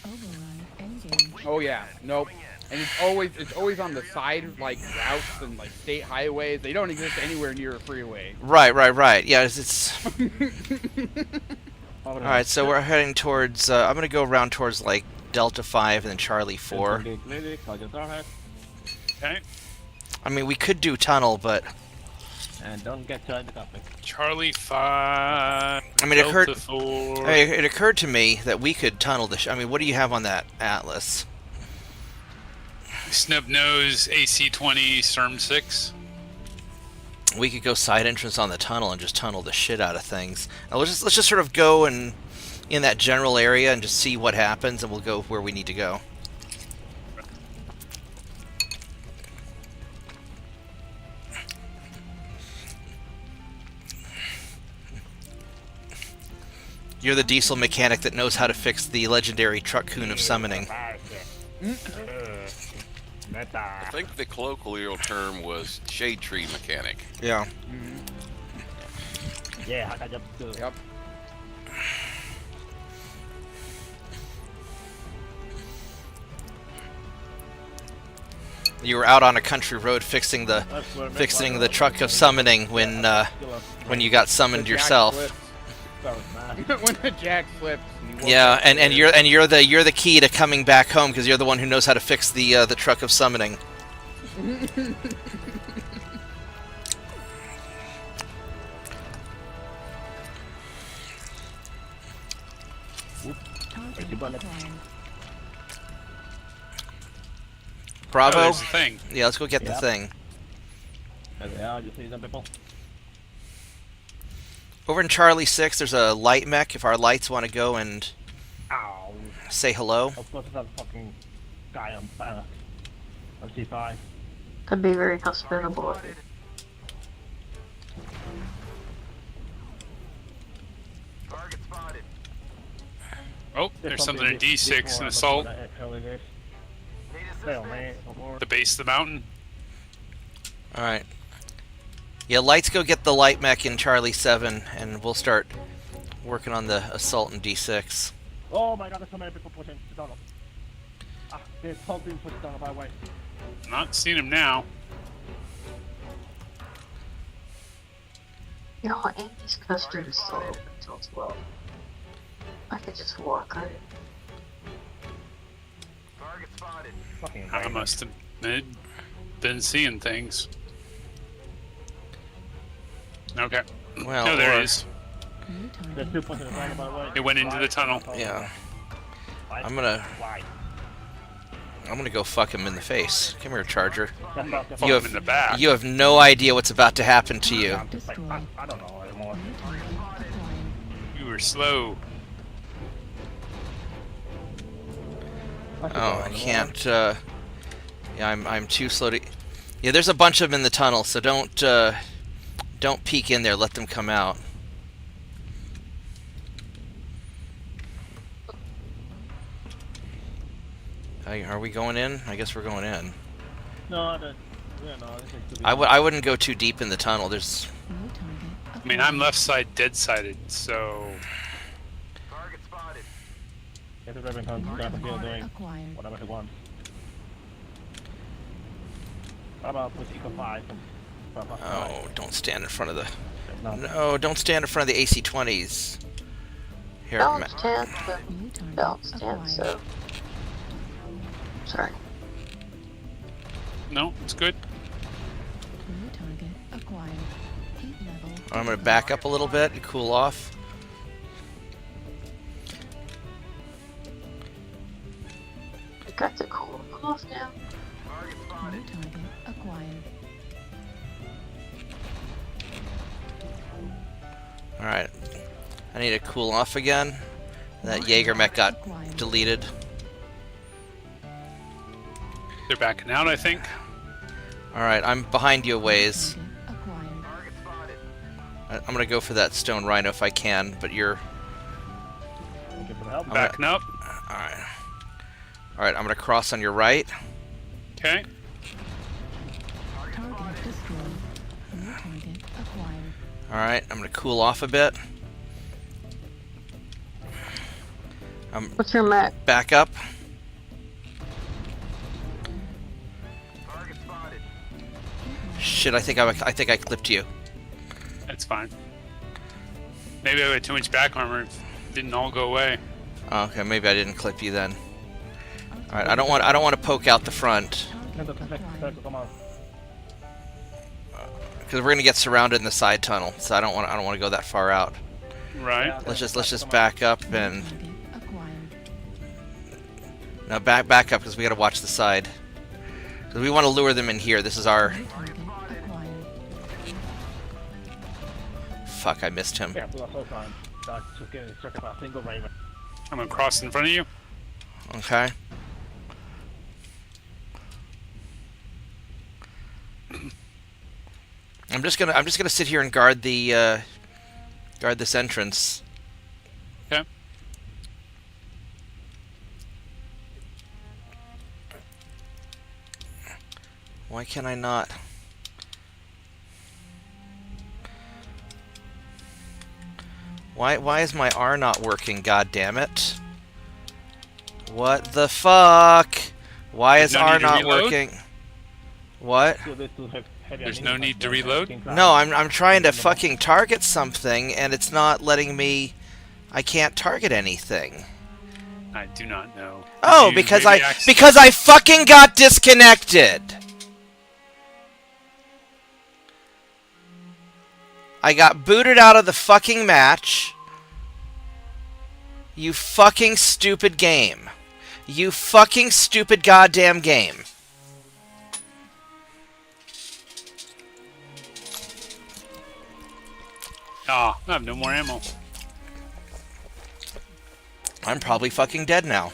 Override engage. Oh yeah, nope. And it's always on the side like routes and like state highways. They don't exist anywhere near a freeway. Right. Yeah, it's all right. So we're heading towards. I'm gonna go around towards like Delta 5 and then Charlie 4. Okay. I mean, we could do tunnel, but And don't get to the topic. Charlie 5. I mean, Delta 4. it occurred to me that we could tunnel the. I mean, what do you have on that atlas? Snub nose AC-20 CERM 6. We could go side entrance on the tunnel and just tunnel the shit out of things. Now, let's just sort of go and in that general area and just see what happens, and we'll go where we need to go. You're the diesel mechanic that knows how to fix the legendary truck coon of summoning. I think the colloquial term was shade tree mechanic. Yeah. Yeah, I got to. Yep. You were out on a country road fixing the truck of summoning when you got summoned yourself. When the jack slips. Yeah, and you're the key to coming back home because you're the one who knows how to fix the truck of summoning. Bravo. Oh, there's the thing. Yeah, let's go get the thing. Yeah, you see some people. Over in Charlie 6, there's a light mech. If our lights want to go and say hello. Of course, that fucking guy on banner. On C5. That'd be very hospitable. Target spotted. Oh, there's something in D6, an assault. Fail, man. The base of the mountain. Alright. Yeah, lights go get the light mech in Charlie 7, and we'll start working on the assault in D6. Oh my god, there's so many people pushing the tunnel. There's something pushed down my way. Not seeing him now. You know, Andy's custard is still open until 12. I could just walk right. Target spotted. Fucking I must have been seeing things. Okay. Well, No, there or- it is. New There's target. 2 pushes down my way. It went into the tunnel. Yeah. I'm gonna go fuck him in the face. Come here, Charger. Fuck You him in the back. You have no idea what's about to happen to you. Destroyed. I don't know anymore. New target acquired. You were slow. Oh, I can't. Yeah, I'm too slow to. Yeah, there's a bunch of them in the tunnel, so don't peek in there. Let them come out. Are we going in? I guess we're going in. No, no, this is to be. I wouldn't go too deep in the tunnel. There's. New target I mean, I'm left side dead sided, so Target spotted. Get the Remington New down here target doing acquired. whatever he wants. How about push equal 5? Oh, don't stand in front of the. No. No, don't stand in front of the AC-20s. Here, Don't stand, so. New target Don't stand, acquired. so. Sorry. no, it's good. New target acquired. Heat level. I'm gonna back up a little bit and cool off. I got to cool off now. Target New spotted. target acquired. All right, I need to cool off again. That Jaeger mech got deleted. They're backing out, I think. All right, I'm behind you a ways. Target acquired. Target spotted. I'm gonna go for that stone rhino if I can, but you're. Thank you for the help. I'm Backing up. All right. All right, I'm gonna cross on your right. Okay. Target destroyed. New target acquired. All right, I'm gonna cool off a bit. What's your mech? Back up. Target spotted. Shit, I think I clipped you. That's fine. Maybe I had too much back armor. It didn't all go away. Oh, okay, maybe I didn't clip you then. All right, I don't want to poke out the front Target acquired. Come on. because we're gonna get surrounded in the side tunnel. So I don't want to go that far out. Right. Let's just back up and Target acquired. no back up because we gotta watch the side. Because we want to lure them in here. This is our. New target acquired. Fuck, I missed him. Yeah, we are so fine. That's just getting struck by a single raven. I'm gonna cross in front of you. Okay. I'm just gonna sit here and guard this entrance. Okay. Why can I not? Why is my R not working? God damn it! What the fuck? Why is There's no R need to not reload? working? What? So this will have heavy There's ammunition no need to for reload? King No, Cloud. I'm trying to fucking target something and it's not letting me. I can't target anything. I do not know. Oh, You because maybe because I fucking got disconnected. I got booted out of the fucking match. You fucking stupid game. You fucking stupid goddamn game. Ah, I have no more ammo. I'm probably fucking dead now.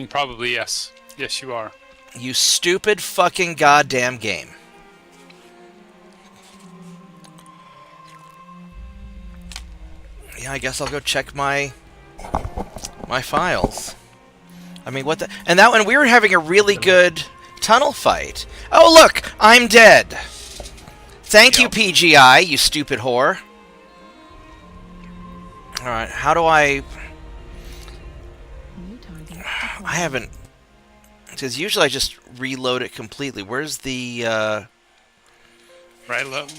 Probably yes. Yes, you are. You stupid fucking goddamn game. Yeah, I guess I'll go check my files. I mean, what the... And that one, we were having a really good tunnel fight. Oh, look! I'm dead! Thank you, Yep. PGI, you stupid whore. Alright, how do I... New target I haven't... Because usually I just reload it completely. Where's the... Right,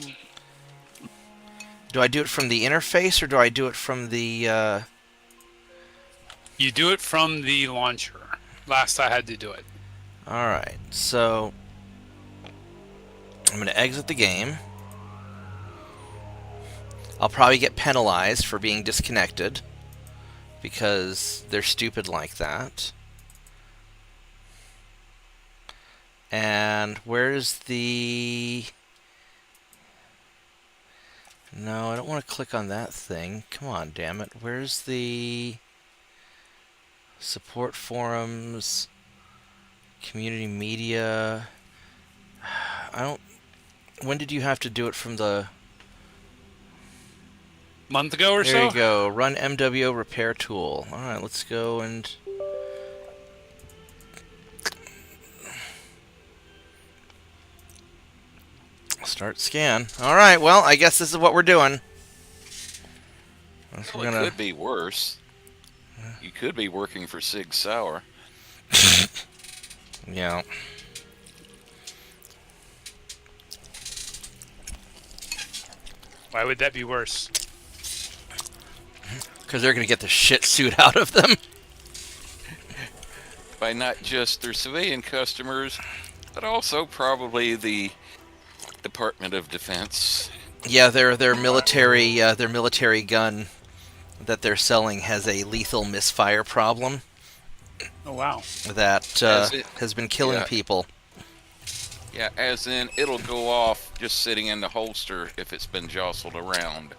do I do it from the interface, or do I do it from the... You do it from the launcher. Last I had to do it. Alright, so... I'm going to exit the game. I'll probably get penalized for being disconnected, because they're stupid like that. And where's the... No, I don't want to click on that thing. Come on, damn it. Where's the... Support forums... Community media... I don't... When did you have to do it from the... Month ago or so? There you go. Run MWO repair tool. Alright, let's go and... Start scan. Alright, well, I guess this is what we're doing. Well, it could be worse. You could be working for Sig Sauer. Yeah. Why would that be worse? Because they're going to get the shit suit out of them. By not just their civilian customers, but also probably the Department of Defense. Yeah, their military gun that they're selling has a lethal misfire problem. Oh wow! That has been killing people. Yeah, as in it'll go off just sitting in the holster if it's been jostled around.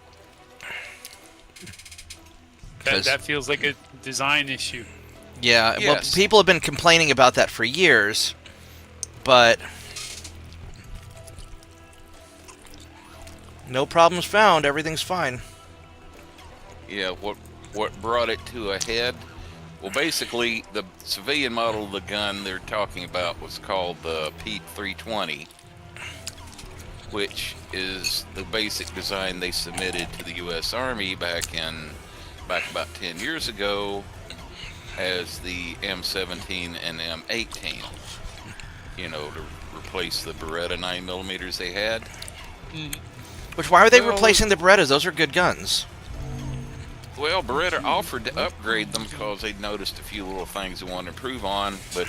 That feels like a design issue. Yeah, yes. Well, people have been complaining about that for years, but no problems found. Everything's fine. Yeah, what brought it to a head? Well, basically, the civilian model of the gun they're talking about was called the P320, which is the basic design they submitted to the U.S. Army back about 10 years ago as the M17 and M18. You know, to replace the Beretta 9mm they had. Which, why are they replacing the Berettas? Those are good guns. Well, Beretta offered to upgrade them because they'd noticed a few little things they wanted to improve on, but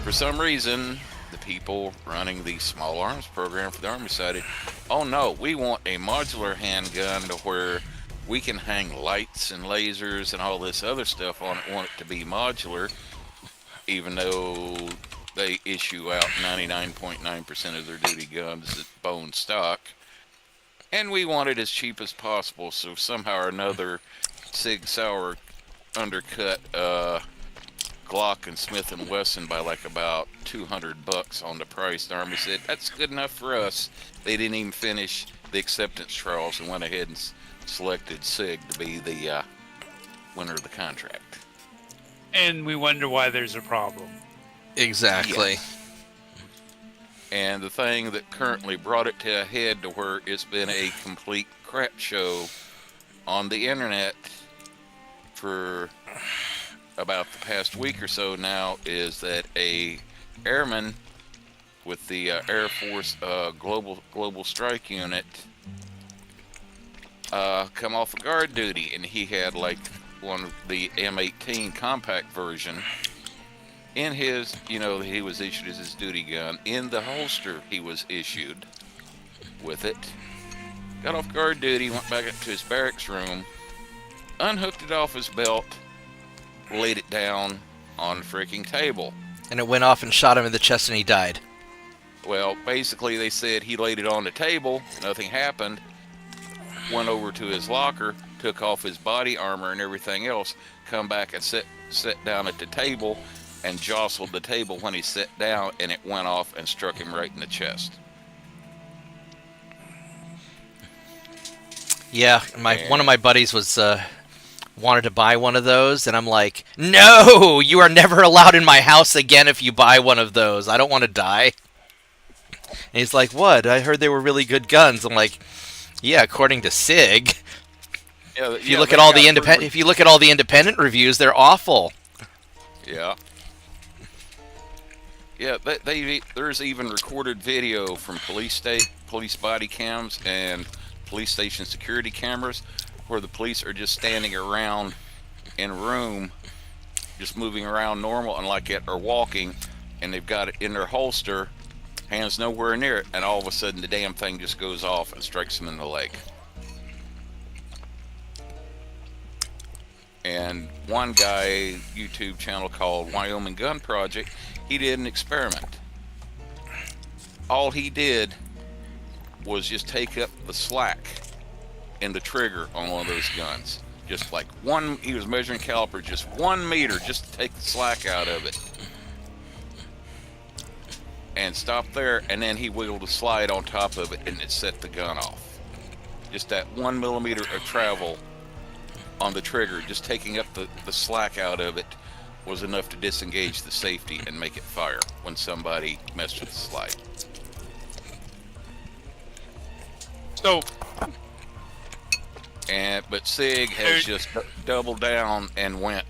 for some reason, the people running the small arms program for the Army decided, oh no, we want a modular handgun to where we can hang lights and lasers and all this other stuff on it, want it to be modular, even though they issue out 99.9% of their duty guns at bone stock. And we want it as cheap as possible, so somehow or another, Sig Sauer undercut Glock and Smith & Wesson by like about $200 on the price. The Army said, that's good enough for us. They didn't even finish the acceptance trials and went ahead and selected Sig to be the winner of the contract. And we wonder why there's a problem. Exactly. Yes. And the thing that currently brought it to a head to where it's been a complete crap show on the internet for about the past week or so now is that a airman with the Air Force Global Strike Unit come off of guard duty, and he had like one of the M18 compact version in his, you know, he was issued as his duty gun. In the holster he was issued with it. Got off guard duty, went back up to his barracks room, unhooked it off his belt, laid it down on a freaking table. And it went off and shot him in the chest and he died. Well, basically they said he laid it on the table, nothing happened, went over to his locker, took off his body armor and everything else, come back and sat down at the table, and jostled the table when he sat down, and it went off and struck him right in the chest. Yeah, one of my buddies was wanted to buy one of those, and I'm like, no, you are never allowed in my house again if you buy one of those. I don't want to die. And he's like, what? I heard they were really good guns. I'm like, yeah, according to SIG. Yeah, if you look at all the independent reviews, they're awful. Yeah. Yeah, there's even recorded video from police body cams and police station security cameras where the police are just standing around in a room, just moving around normal and like it, or walking, and they've got it in their holster, hands nowhere near it, and all of a sudden the damn thing just goes off and strikes them in the leg. And one guy, YouTube channel called Wyoming Gun Project, he did an experiment. All he did was just take up the slack in the trigger on one of those guns. Just like he was measuring caliper just 1 meter just to take the slack out of it. And stop there, and then he wiggled a slide on top of it and it set the gun off. Just that 1 millimeter of travel on the trigger, just taking up the slack out of it, was enough to disengage the safety and make it fire when somebody messed with the slide. So, But SIG has just doubled down and went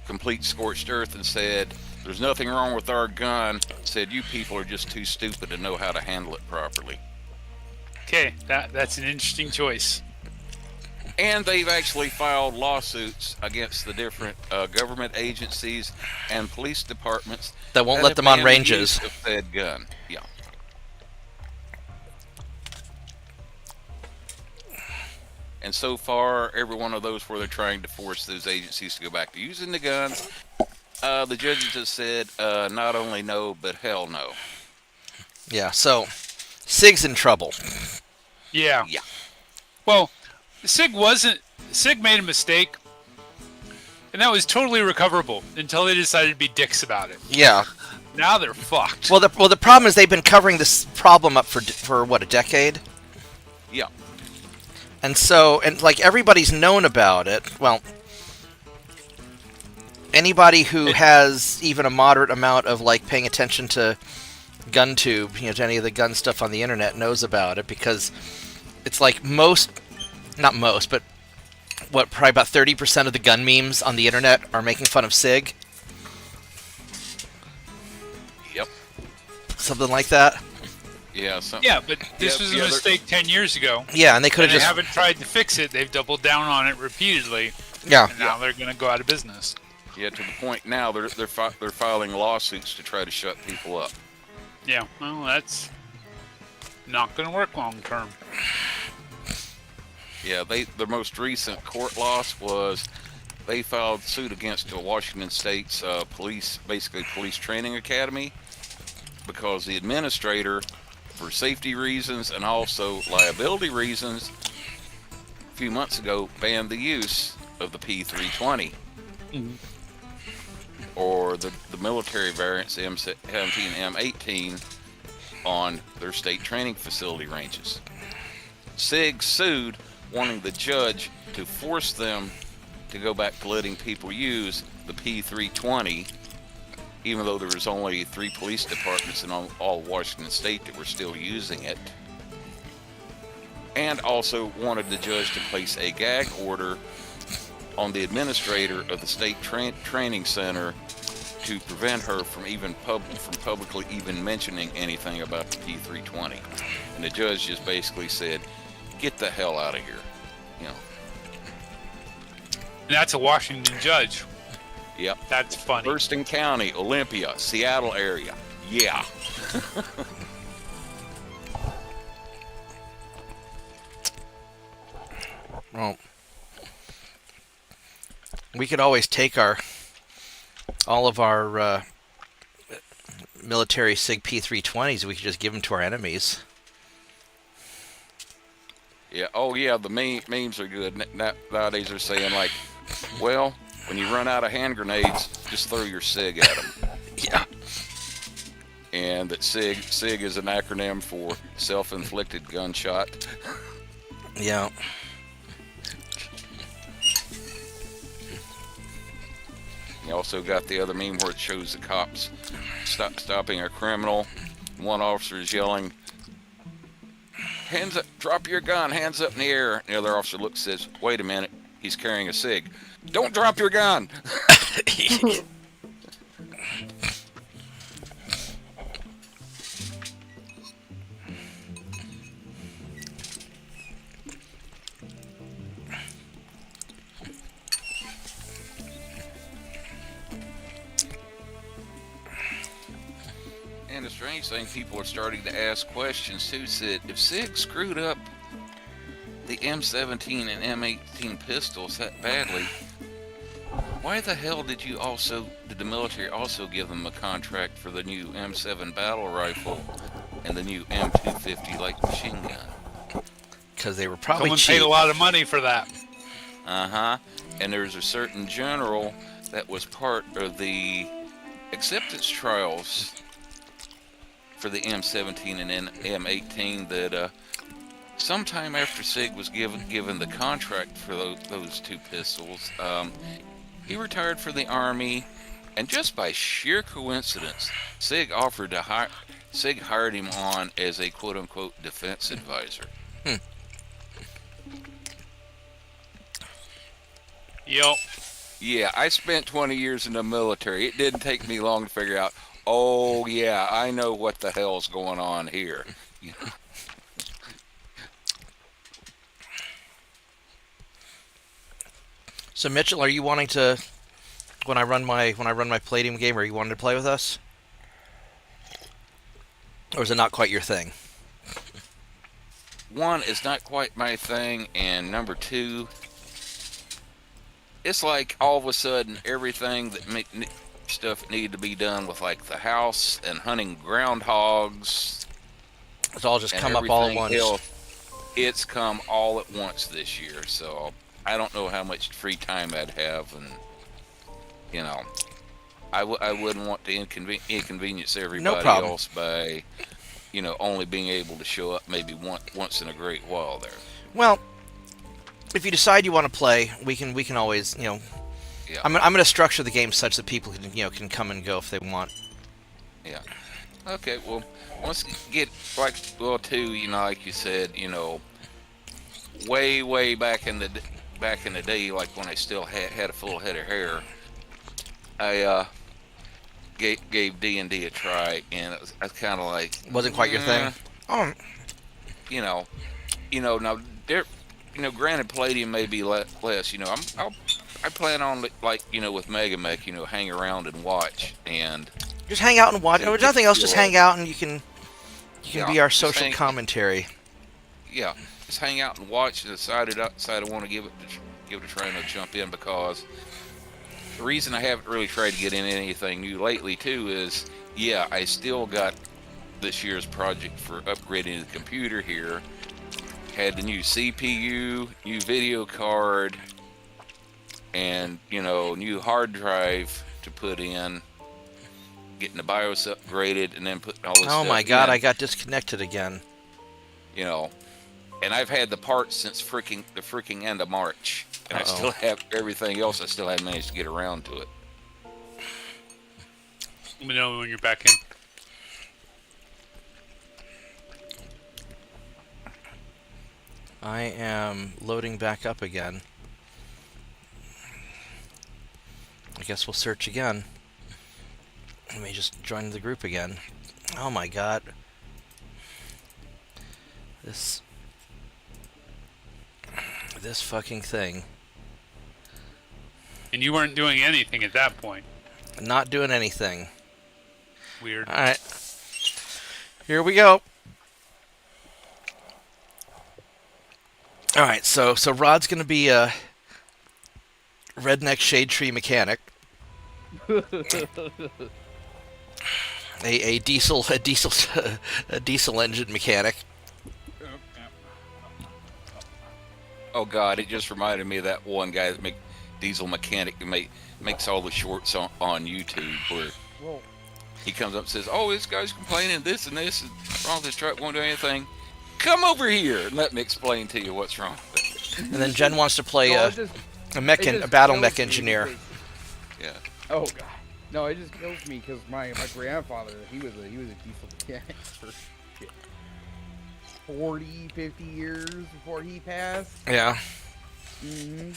complete scorched earth and said, there's nothing wrong with our gun. Said, you people are just too stupid to know how to handle it properly. okay, that's an interesting choice. And they've actually filed lawsuits against the different government agencies and police departments That won't let have them on banned the ranges. use of said gun. Yeah. And so far, every one of those where they're trying to force those agencies to go back to using the guns, the judges have said not only no, but hell no. Yeah, so SIG's in trouble. Yeah. Yeah. Well, SIG made a mistake, and that was totally recoverable until they decided to be dicks about it. Yeah. Now they're fucked. Well, the problem is they've been covering this problem up for what, a decade? Yeah. And so, and like everybody's known about it. Well, anybody who has even a moderate amount of like paying attention to GunTube, to any of the gun stuff on the internet, knows about it, because it's like not most, but probably about 30% of the gun memes on the internet are making fun of SIG. Yep. Something like that. Yeah. Yeah, but this was a mistake 10 years ago. Yeah, and they could have They just haven't tried to fix it. They've doubled down on it repeatedly. Yeah. And now they're going to go out of business. Yeah, to the point now they're filing lawsuits to try to shut people up. Yeah, well, that's not going to work long term. Yeah, the most recent court loss was they filed suit against the Washington State's police training academy, because the administrator, for safety reasons and also liability reasons, a few months ago banned the use of the P320. Mm-hmm. Or the military variants, the M17 and M18, on their state training facility ranges. SIG sued, wanting the judge to force them to go back to letting people use the P320, even though there was only 3 police departments in all Washington State that were still using it. And also wanted the judge to place a gag order on the administrator of the state training center to prevent her from publicly even mentioning anything about the P320. And the judge just basically said, "Get the hell out of here," And that's a Washington judge. Yep. That's funny. Thurston County, Olympia, Seattle area. Yeah. Well, we could always take all of our military SIG P320s. We could just give them to our enemies. Yeah. Oh, yeah. The memes are good. Nowadays they're saying like, well, when you run out of hand grenades, just throw your SIG at them. Yeah. And that SIG is an acronym for self-inflicted gunshot. Yeah. You also got the other meme where it shows the cops stopping a criminal. One officer is yelling, "Hands up, drop your gun, hands up in the air." And the other officer looks and says, "Wait a minute, he's carrying a SIG. Don't drop your gun." strange thing, people are starting to ask questions too. Sid, if Sig screwed up the M17 and M18 pistols that badly, why the hell did the military also give them a contract for the new M7 battle rifle and the new M250 light machine gun? Because they were probably Someone cheap. paid a lot of money for that. Uh-huh. And there's a certain general that was part of the acceptance trials for the M17 and M18 that sometime after Sig was given the contract for those two pistols, he retired from the Army, and just by sheer coincidence, Sig hired him on as a quote-unquote defense advisor. Yup. Yeah, I spent 20 years in the military. It didn't take me long to figure out, oh yeah, I know what the hell's going on here. So Mitchell, are you wanting to, when I run my Palladium game, are you wanting to play with us? Or is it not quite your thing? One, it's not quite my thing, and number two, it's like all of a sudden everything that stuff needed to be done with like the house and hunting groundhogs. It's all just come up all at once. It's come all at once this year, so I don't know how much free time I'd have, and you know, I wouldn't want to inconvenience everybody else by, you know, only being able to show up maybe once in a great while there. Well, if you decide you want to play, we can always, you know. Yeah. I'm going to structure the game such that people can come and go if they want. Yeah. Okay. Well, once you get too, you know, like you said, you know, way back in the day, like when I still had a full head of hair, I gave D&D a try, and I was kind of like, wasn't quite your thing. Oh. You know, now there, you know, granted, Palladium may be less. You know, I plan on, like, you know, with Mega Mech, you know, hang around and watch, and just hang out and watch. If nothing else, just hang out, and you can be our social commentary. Yeah, just hang out and watch, and decide I want to give it a try and I'll jump in, because the reason I haven't really tried to get in anything new lately too is, yeah, I still got this year's project for upgrading the computer here. Had the new CPU, new video card, and, you know, new hard drive to put in, getting the BIOS upgraded, and then putting all this stuff Oh my god, in. I got disconnected again. You know, and I've had the parts since the freaking end of March, and I still have everything else. I still haven't managed to get around to it. Let me know when you're back in. I am loading back up again. I guess we'll search again. Let me just join the group again. Oh my god. This fucking thing. And you weren't doing anything at that point. Not doing anything. Weird. Alright. Here we go. Alright, so Rod's gonna be a redneck shade tree mechanic. a diesel engine mechanic. Oh god, it just reminded me of that one guy that diesel mechanic that makes all the shorts on YouTube where he comes up and says, "Oh, this guy's complaining this and this, and wrong with this truck, won't do anything. Come over here and let me explain to you what's wrong with it." And then Jen wants to play a battle mech engineer. Yeah. Oh god. No, it just kills me because my grandfather, he was a diesel mechanic for 40, 50 years before he passed. Yeah. Mm-hmm.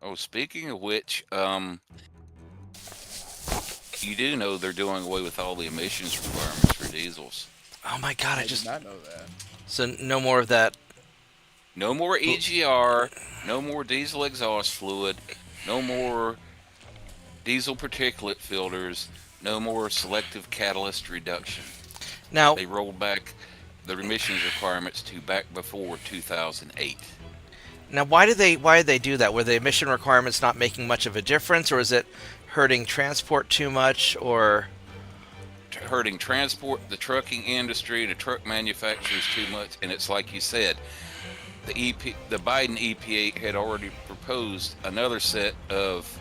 Oh, speaking of which, you do know they're doing away with all the emissions requirements for diesels. Oh my god, I did not know that. So no more of that. No more EGR, no more diesel exhaust fluid, no more diesel particulate filters, no more selective catalyst reduction. Now, They rolled back the emissions requirements to back before 2008. why did they do that? Were the emission requirements not making much of a difference, or is it hurting transport too much, or Hurting transport, the trucking industry, the truck manufacturers too much, and it's like you said, the Biden EPA had already proposed another set of,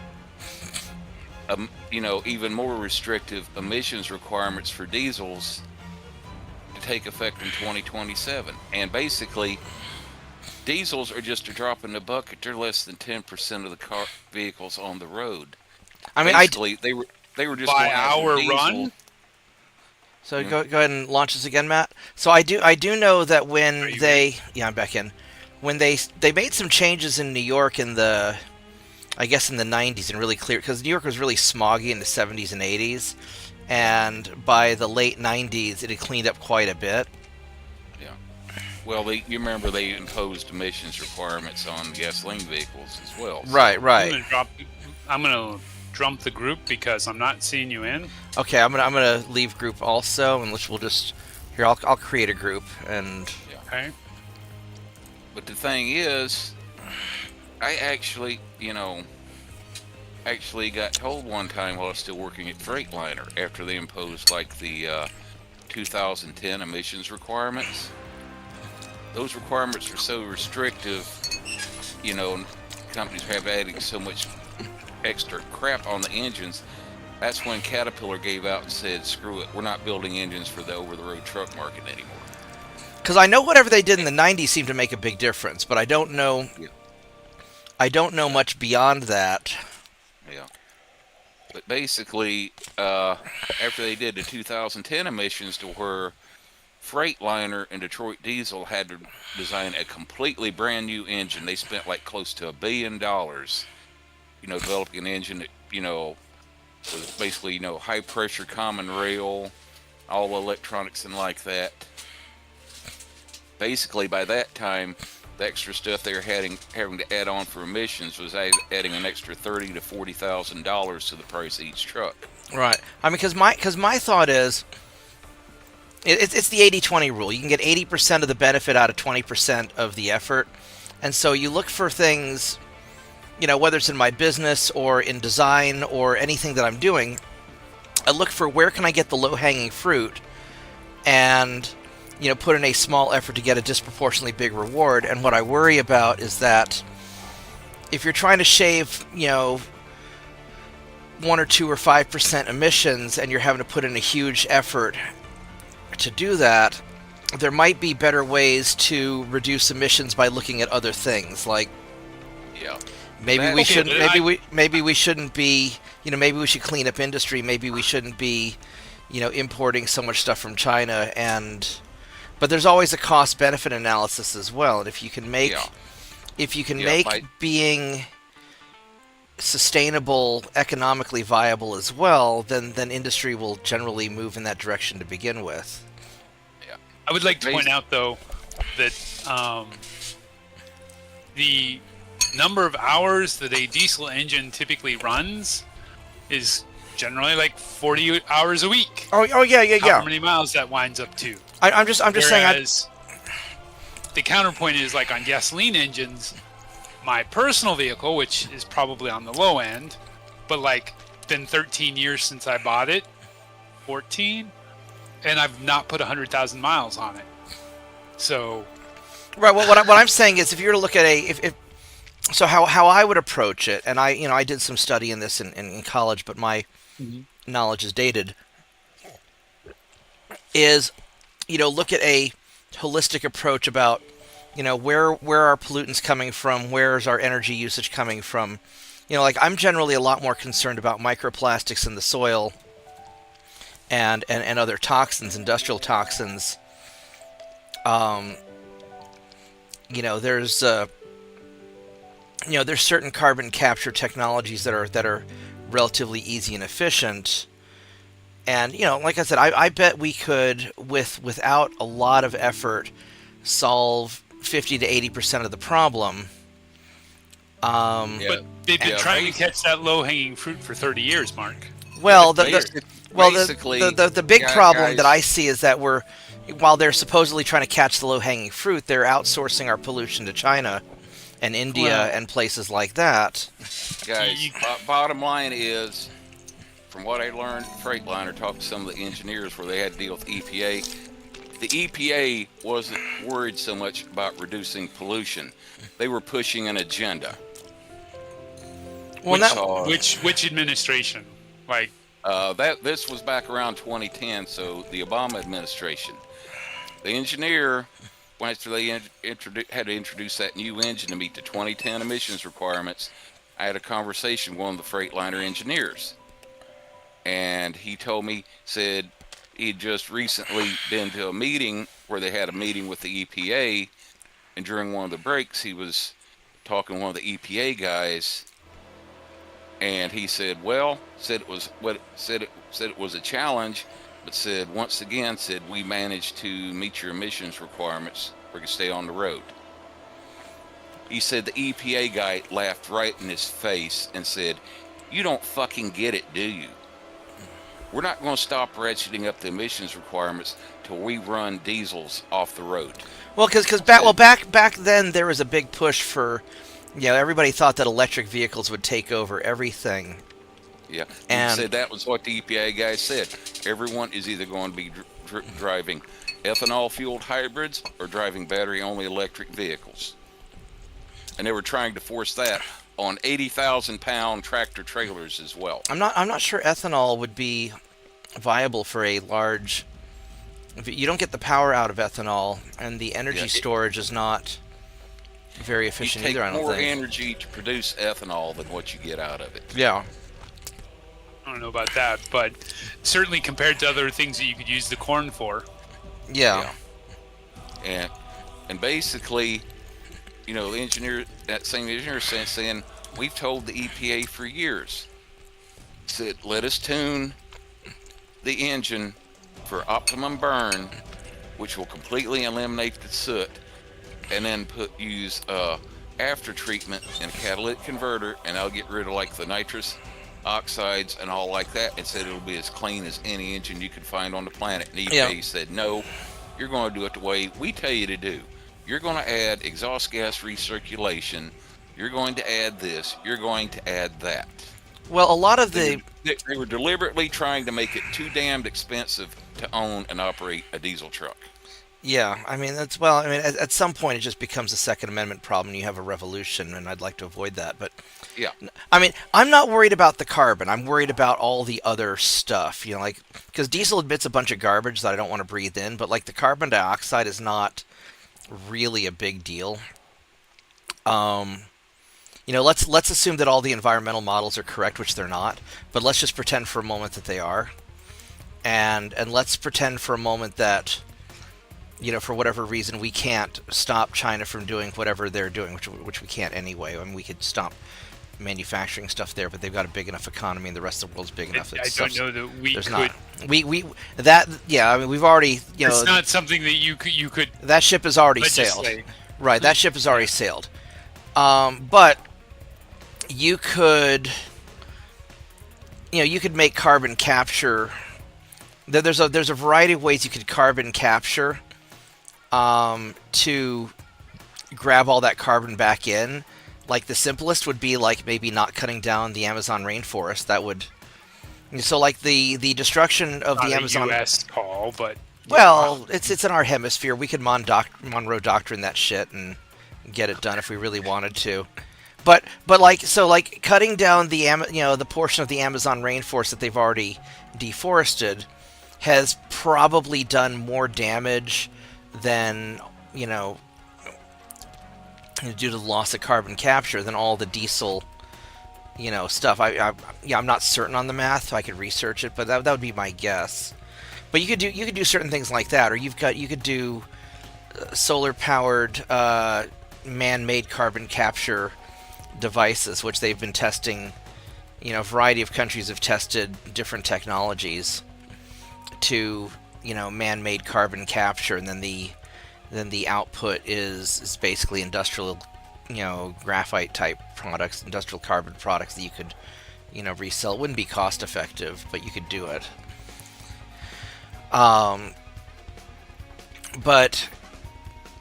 even more restrictive emissions requirements for diesels to take effect in 2027, and basically, diesels are just a drop in the bucket. They're less than 10% of the car vehicles on the road. I mean, basically, they were just By going after hour diesel. run? So go ahead and launch this again, Matt. So I do know that when I'm back in. When they made some changes in New York in the 90s and really clear, because New York was really smoggy in the 70s and 80s, and by the late 90s it had cleaned up quite a bit. Yeah. Well, you remember they imposed emissions requirements on gasoline vehicles as well. So. Right. I'm gonna dump the group because I'm not seeing you in. Okay, I'm gonna leave group also, and we'll just here. I'll create a group and. Yeah. Okay. But the thing is, I actually got told one time while I was still working at Freightliner after they imposed like the 2010 emissions requirements. Those requirements were so restrictive, companies have adding so much extra crap on the engines. That's when Caterpillar gave out and said, screw it, we're not building engines for the over-the-road truck market anymore. Because I know whatever they did in the 90s seemed to make a big difference, but I don't know. Yeah. I don't know much beyond that. Yeah. But basically, after they did the 2010 emissions to where Freightliner and Detroit Diesel had to design a completely brand new engine. They spent like close to $1 billion, developing an engine that, was basically, high pressure common rail, all electronics and like that. Basically, by that time, the extra stuff they were having to add on for emissions was adding an extra $30,000 to $40,000 to the price of each truck. Right. I mean, because my thought is, it's the 80-20 rule. You can get 80% of the benefit out of 20% of the effort, and so you look for things, whether it's in my business or in design or anything that I'm doing. I look for where can I get the low-hanging fruit, and put in a small effort to get a disproportionately big reward. And what I worry about is that if you're trying to shave, 1 or 2 or 5% emissions, and you're having to put in a huge effort to do that, there might be better ways to reduce emissions by looking at other things. Like, maybe we shouldn't be, maybe we should clean up industry. Maybe we shouldn't be, importing so much stuff from China. But there's always a cost-benefit analysis as well, and if you can make being sustainable economically viable as well, then industry will generally move in that direction to begin with. Yeah, I would like to point out though that the number of hours that a diesel engine typically runs is generally like 40 hours a week. Oh yeah. How many miles that winds up to? I'm just saying. The counterpoint is like on gasoline engines, my personal vehicle, which is probably on the low end, but like been 13 years since I bought it, 14, and I've not put 100,000 miles on it. So, right. Well, what I'm saying is, if you were to look at how I would approach it, and I did some study in this in college, but my knowledge is dated. Is look at a holistic approach about where are pollutants coming from, where's our energy usage coming from. Like I'm generally a lot more concerned about microplastics in the soil and other toxins, industrial toxins. There's there's certain carbon capture technologies that are relatively easy and efficient. And, like I said, I bet we could, without a lot of effort, solve 50 to 80% of the problem. But they've been trying to catch that low-hanging fruit for 30 years, Mark. Well, Well, basically, the big problem guys, that I see is that while they're supposedly trying to catch the low-hanging fruit, they're outsourcing our pollution to China and India and places like that. Guys, bottom line is, from what I learned, Freightliner talked to some of the engineers where they had to deal with EPA. The EPA wasn't worried so much about reducing pollution; they were pushing an agenda. Well, which administration? Like this was back around 2010, so the Obama administration. The engineer, after they had to introduce that new engine to meet the 2010 emissions requirements, I had a conversation with one of the Freightliner engineers, and he told me, said he'd just recently been to a meeting where they had a meeting with the EPA, and during one of the breaks, he was talking to one of the EPA guys, and he said, said it was a challenge, but said once again, said we managed to meet your emissions requirements. We can stay on the road. He said the EPA guy laughed right in his face and said, "You don't fucking get it, do you? We're not going to stop ratcheting up the emissions requirements till we run diesels off the road." Well, because back then there was a big push for, everybody thought that electric vehicles would take over everything. Yeah, and he said that was what the EPA guy said. Everyone is either going to be driving ethanol-fueled hybrids or driving battery-only electric vehicles, and they were trying to force that on 80,000-pound tractor trailers as well. I'm not sure ethanol would be viable for a large. You don't get the power out of ethanol, and the energy storage is not very efficient either. I don't think. You take more energy to produce ethanol than what you get out of it. Yeah. I don't know about that, but certainly compared to other things that you could use the corn for. Yeah. And basically, that same engineer saying, we've told the EPA for years, said, let us tune the engine for optimum burn, which will completely eliminate the soot, and then use after treatment and a catalytic converter, and I'll get rid of like the nitrous oxides and all like that, and said it'll be as clean as any engine you can find on the planet. And EPA said, no, you're going to do it the way we tell you to do. You're going to add exhaust gas recirculation. You're going to add this. You're going to add that. Well, a lot of they were deliberately trying to make it too damned expensive to own and operate a diesel truck. Yeah, at some point it just becomes a Second Amendment problem. You have a revolution, and I'd like to avoid that. But yeah, I'm not worried about the carbon. I'm worried about all the other stuff. Because diesel emits a bunch of garbage that I don't want to breathe in. But the carbon dioxide is not really a big deal. Let's assume that all the environmental models are correct, which they're not. But let's just pretend for a moment that they are, and let's pretend for a moment that, for whatever reason, we can't stop China from doing whatever they're doing, which we can't anyway. We could stop manufacturing stuff there, but they've got a big enough economy, and the rest of the world's big enough. I don't know that we could. We've already, It's not something that you could. That ship has already sailed. Right, that ship has already sailed. But you could, you could make carbon capture. There's a variety of ways you could carbon capture to grab all that carbon back in. The simplest would be maybe not cutting down the Amazon rainforest. That would, so the destruction of the Amazon. Not a US call, but well, it's in our hemisphere. We could Monroe Doctrine that shit and get it done if we really wanted to. But cutting down the portion of the Amazon rainforest that they've already deforested has probably done more damage than, due to the loss of carbon capture, than all the diesel, stuff. I'm not certain on the math, so I could research it, but that would be my guess. But you could do certain things like that, or you could do solar powered man-made carbon capture devices, which they've been testing. A variety of countries have tested different technologies to man-made carbon capture, and then the output is basically industrial graphite type products, industrial carbon products that you could resell. It wouldn't be cost effective, but you could do it. But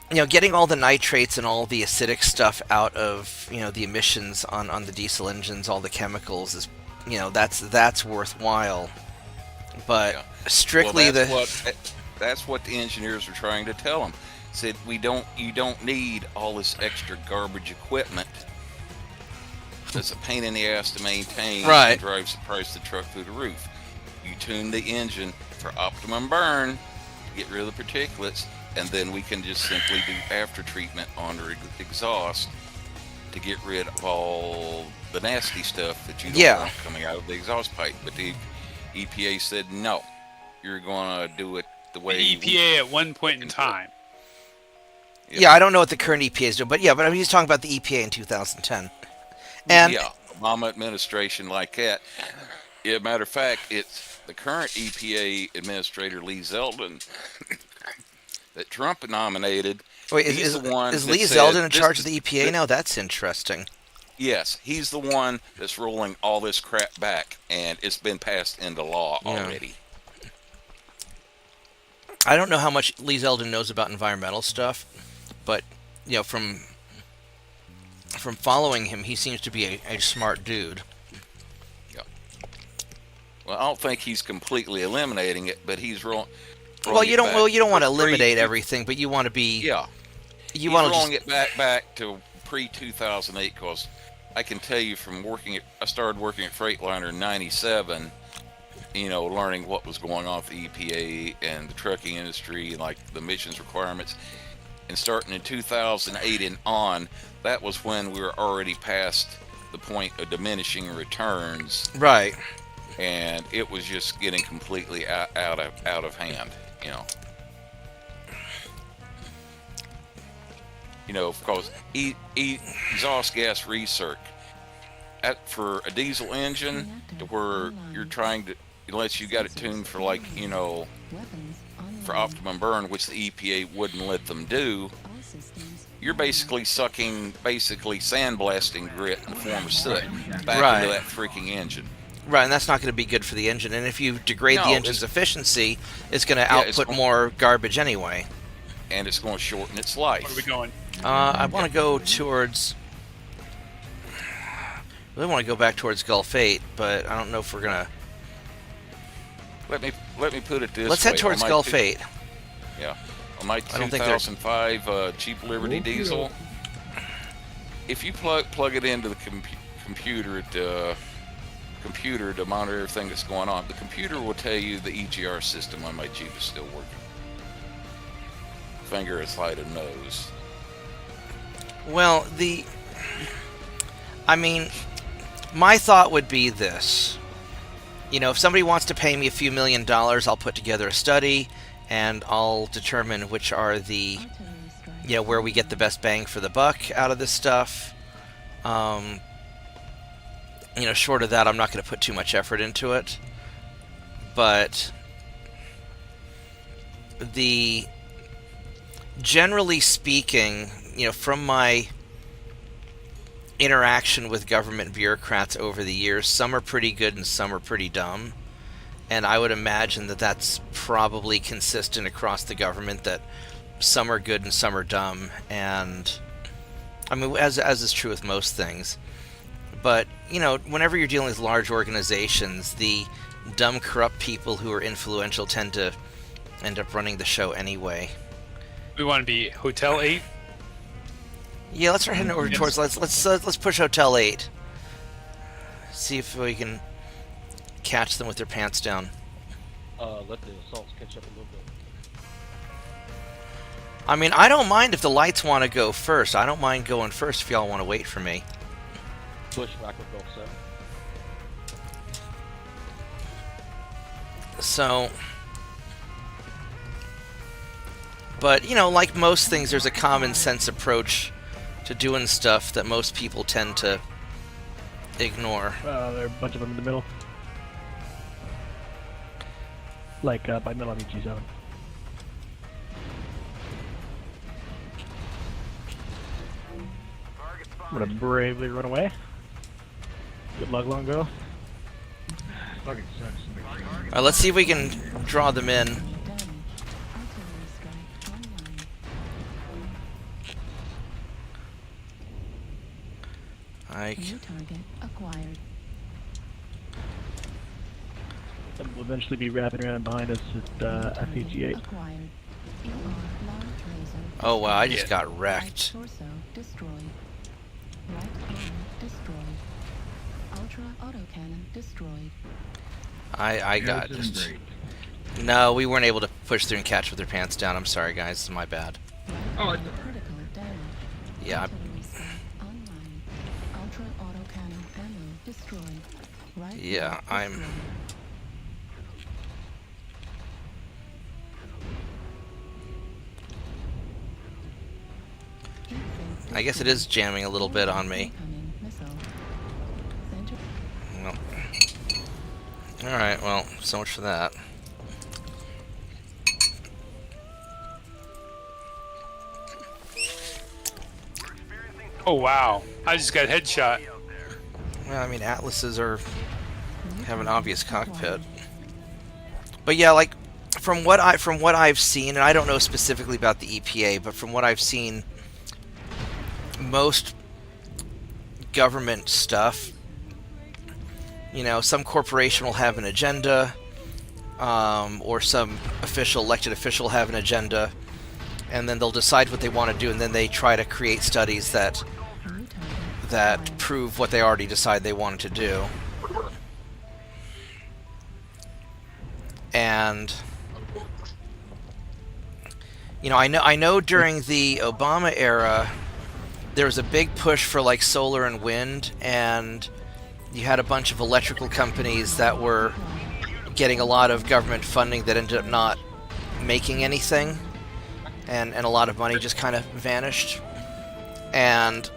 getting all the nitrates and all the acidic stuff out of the emissions on the diesel engines, all the chemicals is that's worthwhile. But Yeah. strictly that's what the engineers are trying to tell them. Said you don't need all this extra garbage equipment. That's a pain in the ass to maintain. Right. And drives the price of the truck through the roof. You tune the engine for optimum burn to get rid of the particulates, and then we can just simply do after treatment on the exhaust to get rid of all the nasty stuff that you don't want coming out of the exhaust pipe. But the EPA said no, you're going to do it the way The EPA at one point in time. Yeah, I don't know what the current EPA is doing, but I mean, he's talking about the EPA in 2010. And yeah, Obama administration like that. Yeah, matter of fact, it's the current EPA administrator Lee Zeldin that Trump nominated. Wait, is the one is that Lee said, Zeldin in charge of the EPA now? That's interesting. Yes, he's the one that's rolling all this crap back, and it's been passed into law already. I don't know how much Lee Zeldin knows about environmental stuff, but from following him, he seems to be a smart dude. Yeah. Well, I don't think he's completely eliminating it, but he's rolling. Well, you don't want to eliminate everything, but you want to be. Yeah. You want to rolling it back to pre-2008, because I can tell you from I started working at Freightliner in '97. Learning what was going on with the EPA and the trucking industry, and like the emissions requirements. And starting in 2008 and on, that was when we were already past the point of diminishing returns. Right. And it was just getting completely out of hand. Because exhaust gas recirc for a diesel engine, to where you're trying to, unless you got it tuned for for optimum burn, which the EPA wouldn't let them do, you're basically sandblasting grit in the form of soot back into that freaking engine. Right, and that's not going to be good for the engine. And if you degrade the engine's efficiency, it's going to output more garbage anyway. And it's going to shorten its life. Where are we going? I want to go towards. I really want to go back towards Gulf 8, but I don't know if we're gonna. Let me put it this way. Let's head towards Gulf 8. Yeah, on my 2005 cheap Liberty diesel, if you plug it into the computer to monitor everything that's going on, the computer will tell you the EGR system on my Jeep is still working. Finger as light as nose. Well, my thought would be this. If somebody wants to pay me a few $1 million, I'll put together a study, and I'll determine which are the, where we get the best bang for the buck out of this stuff. Short of that, I'm not going to put too much effort into it. But generally speaking, from my interaction with government bureaucrats over the years, some are pretty good and some are pretty dumb. And I would imagine that that's probably consistent across the government, that some are good and some are dumb. And as is true with most things. But, whenever you're dealing with large organizations, the dumb, corrupt people who are influential tend to end up running the show anyway. We want to be Hotel 8? Yeah, let's start heading over towards. Let's push Hotel 8. See if we can catch them with their pants down. Let the assaults catch up a little bit. I don't mind if the lights want to go first. I don't mind going first if y'all want to wait for me. Push back with Gulf 7. So, but like most things, there's a common sense approach to doing stuff that most people tend to ignore. There are a bunch of them in the middle. By middle, I mean G7. I'm gonna bravely run away. Good luck, Longo. Alright, let's see if we can draw them in. New target acquired. That will eventually be wrapping around behind us at FPG-8. Acquired. ER large laser. Oh wow, I just Yeah. got Right wrecked. torso destroyed. Right arm destroyed. Ultra autocannon destroyed. I got just... No, we weren't able to push through and catch with their pants down. I'm sorry, guys. It's my bad. Oh, critical damage. Yeah. Artillery scan online. Ultra autocannon ammo destroyed. Right Yeah, arm I'm... destroyed. I guess it is jamming a little bit on me. Incoming missile. Center. Well. Alright, well, so much for that. Oh wow! I just got headshot. Well, I mean, Atlases have an obvious cockpit. But yeah, like from what I've seen, and I don't know specifically about the EPA, but from what I've seen, most government stuff, you know, some corporation will have an agenda, or some elected official have an agenda, and then they'll decide what they want to do, and then they try to create studies that prove what they already decide they wanted to do. And you know, I know during the Obama era there was a big push for like solar and wind, and you had a bunch of electrical companies that were getting a lot of government funding that ended up not making anything, and a lot of money just kind of vanished. And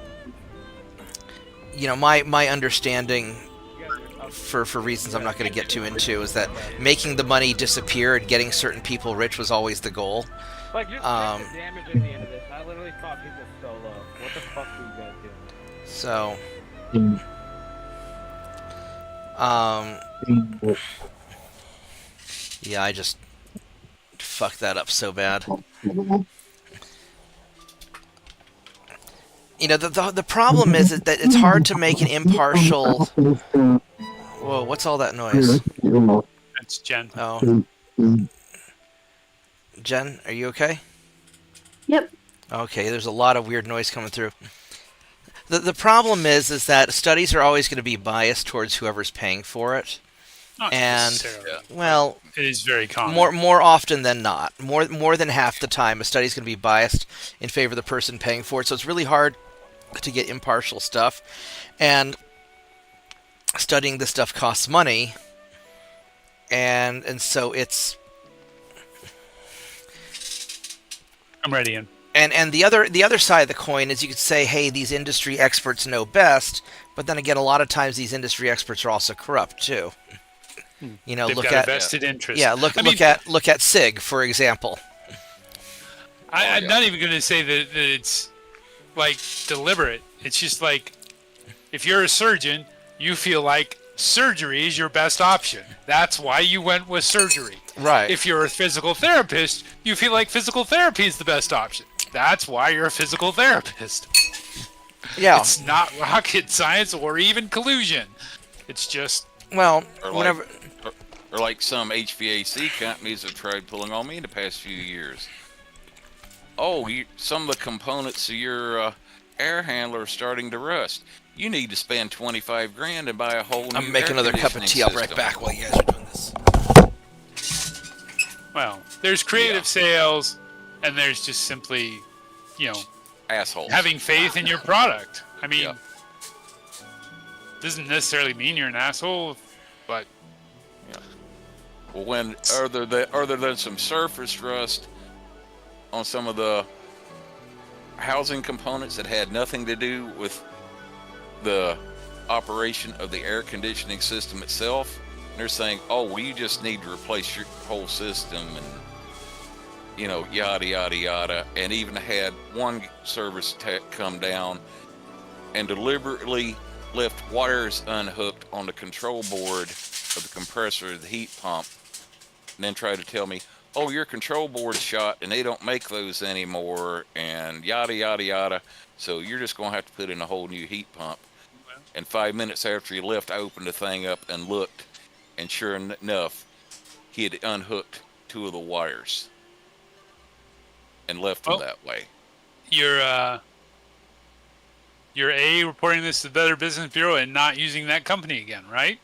you know, my understanding, for reasons I'm not going to get too into, is that making the money disappear and getting certain people rich was always the goal. Like, just check the damage at the end of this. I literally fought people solo. What the fuck are you guys doing? So, yeah, I just fucked that up so bad. You know, the problem is that it's hard to make an impartial... Whoa, what's all that noise? That's Jen. Oh. Jen, are you okay? Yep. Okay, there's a lot of weird noise coming through. The problem is that studies are always going to be biased towards whoever's paying for it. Not And, necessarily. well, It is very common. more often than not. More than half the time, a study's going to be biased in favor of the person paying for it. So it's really hard to get impartial stuff. And studying this stuff costs money. And so it's... I'm ready in. And the other side of the coin is you could say, hey, these industry experts know best, but then again, a lot of times these industry experts are also corrupt too. You know, They've look got at a vested interest. yeah, look at SIG, for example. I'm not even going to say that it's like deliberate. It's just like, if you're a surgeon, you feel like surgery is your best option. That's why you went with surgery. Right. If you're a physical therapist, you feel like physical therapy is the best option. That's why you're a physical therapist. Yeah. It's not rocket science or even collusion. It's just... Well, Or whenever... or like some HVAC companies have tried pulling on me in the past few years. Oh, some of the components of your air handler are starting to rust. You need to spend 25 grand and buy a whole new I'm making another cup of tea. I'll be right back while you guys are doing this. Well, there's creative sales, and there's just simply, you know, assholes having faith in your product. I mean, Yeah. doesn't necessarily mean you're an asshole, but Well, when other than some surface rust on some of the housing components that had nothing to do with the operation of the air conditioning system itself, they're saying, oh, well, you just need to replace your whole system, and you know, yada yada yada. And even had one service tech come down and deliberately left wires unhooked on the control board of the compressor of the heat pump, and then try to tell me, oh, your control board's shot and they don't make those anymore, and yada yada yada, so you're just gonna have to put in a whole new heat pump. And 5 minutes after he left, I opened the thing up and looked, and sure enough, he had unhooked 2 of the wires and left them that way. You're A, reporting this to the Better Business Bureau and not using that company again, right?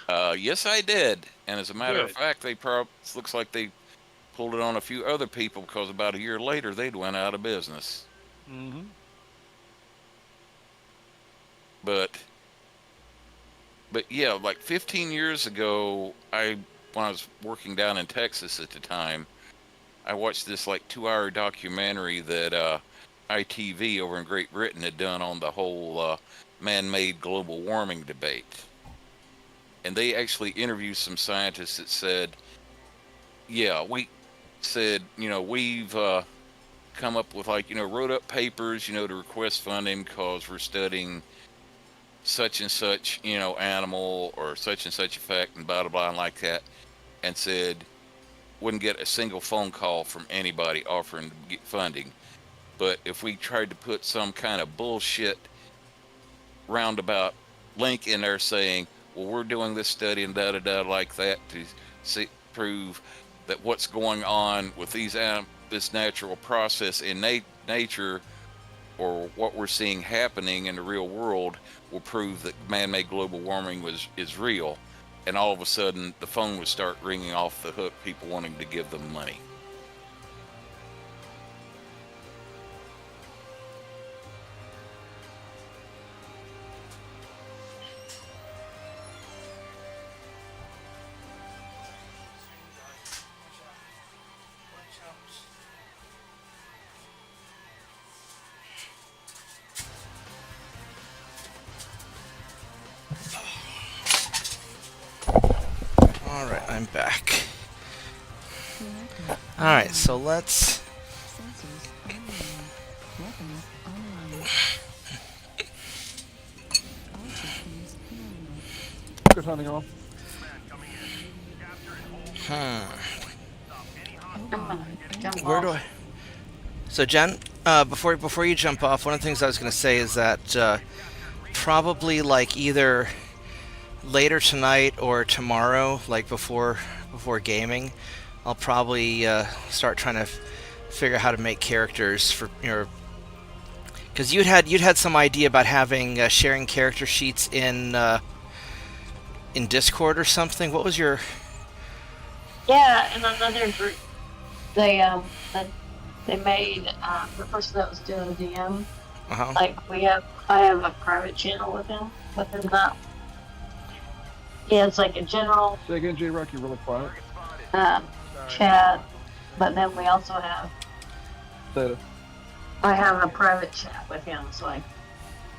Yes, I did. And as a matter of fact, looks like they pulled it on a few other people because about a year later, they'd went out of business. Mm-hmm. But yeah, like 15 years ago, when I was working down in Texas at the time, I watched this like 2-hour documentary that ITV over in Great Britain had done on the whole man-made global warming debate. And they actually interviewed some scientists that said, yeah, we've come up with wrote up papers, to request funding because we're studying such and such, animal or such and such effect and blah, blah, blah, and like that. And said, wouldn't get a single phone call from anybody offering to get funding. But if we tried to put some kind of bullshit roundabout link in there saying, well, we're doing this study and da-da-da like that to prove that what's going on with this natural process in nature or what we're seeing happening in the real world will prove that man-made global warming is real. And all of a sudden, the phone would start ringing off the hook, people wanting to give them money. Alright, I'm back. Alright, so let's... Good hunting all. Where do I... So Jen, before you jump off, one of the things I was going to say is that probably like either later tonight or tomorrow, like before gaming, I'll probably start trying to figure out how to make characters for because you'd had some idea about having sharing character sheets in Discord or something. What was your... Yeah, in another group, they made the person that was doing DM. Like I have a private channel with him within that. Yeah, it's like a general. Say again, J-Rock, you're really quiet. Chat, but then we also have. Later. I have a private chat with him, so I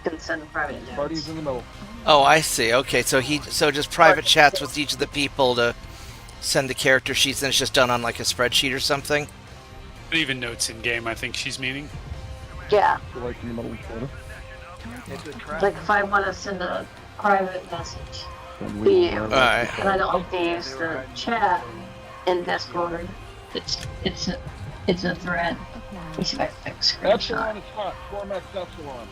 can send private notes. Party's in the middle. Oh, I see. Okay, so just private chats with each of the people to send the character sheets, and it's just done on like a spreadsheet or something. But even notes in game, I think she's meaning. Yeah. So like in the middle of Like if I want to send a private message to you, Alright. and I don't have to use the chat in Discord. It's a thread. Let me see if I fix screenshot. Epsilon is hot. 4max Epsilon.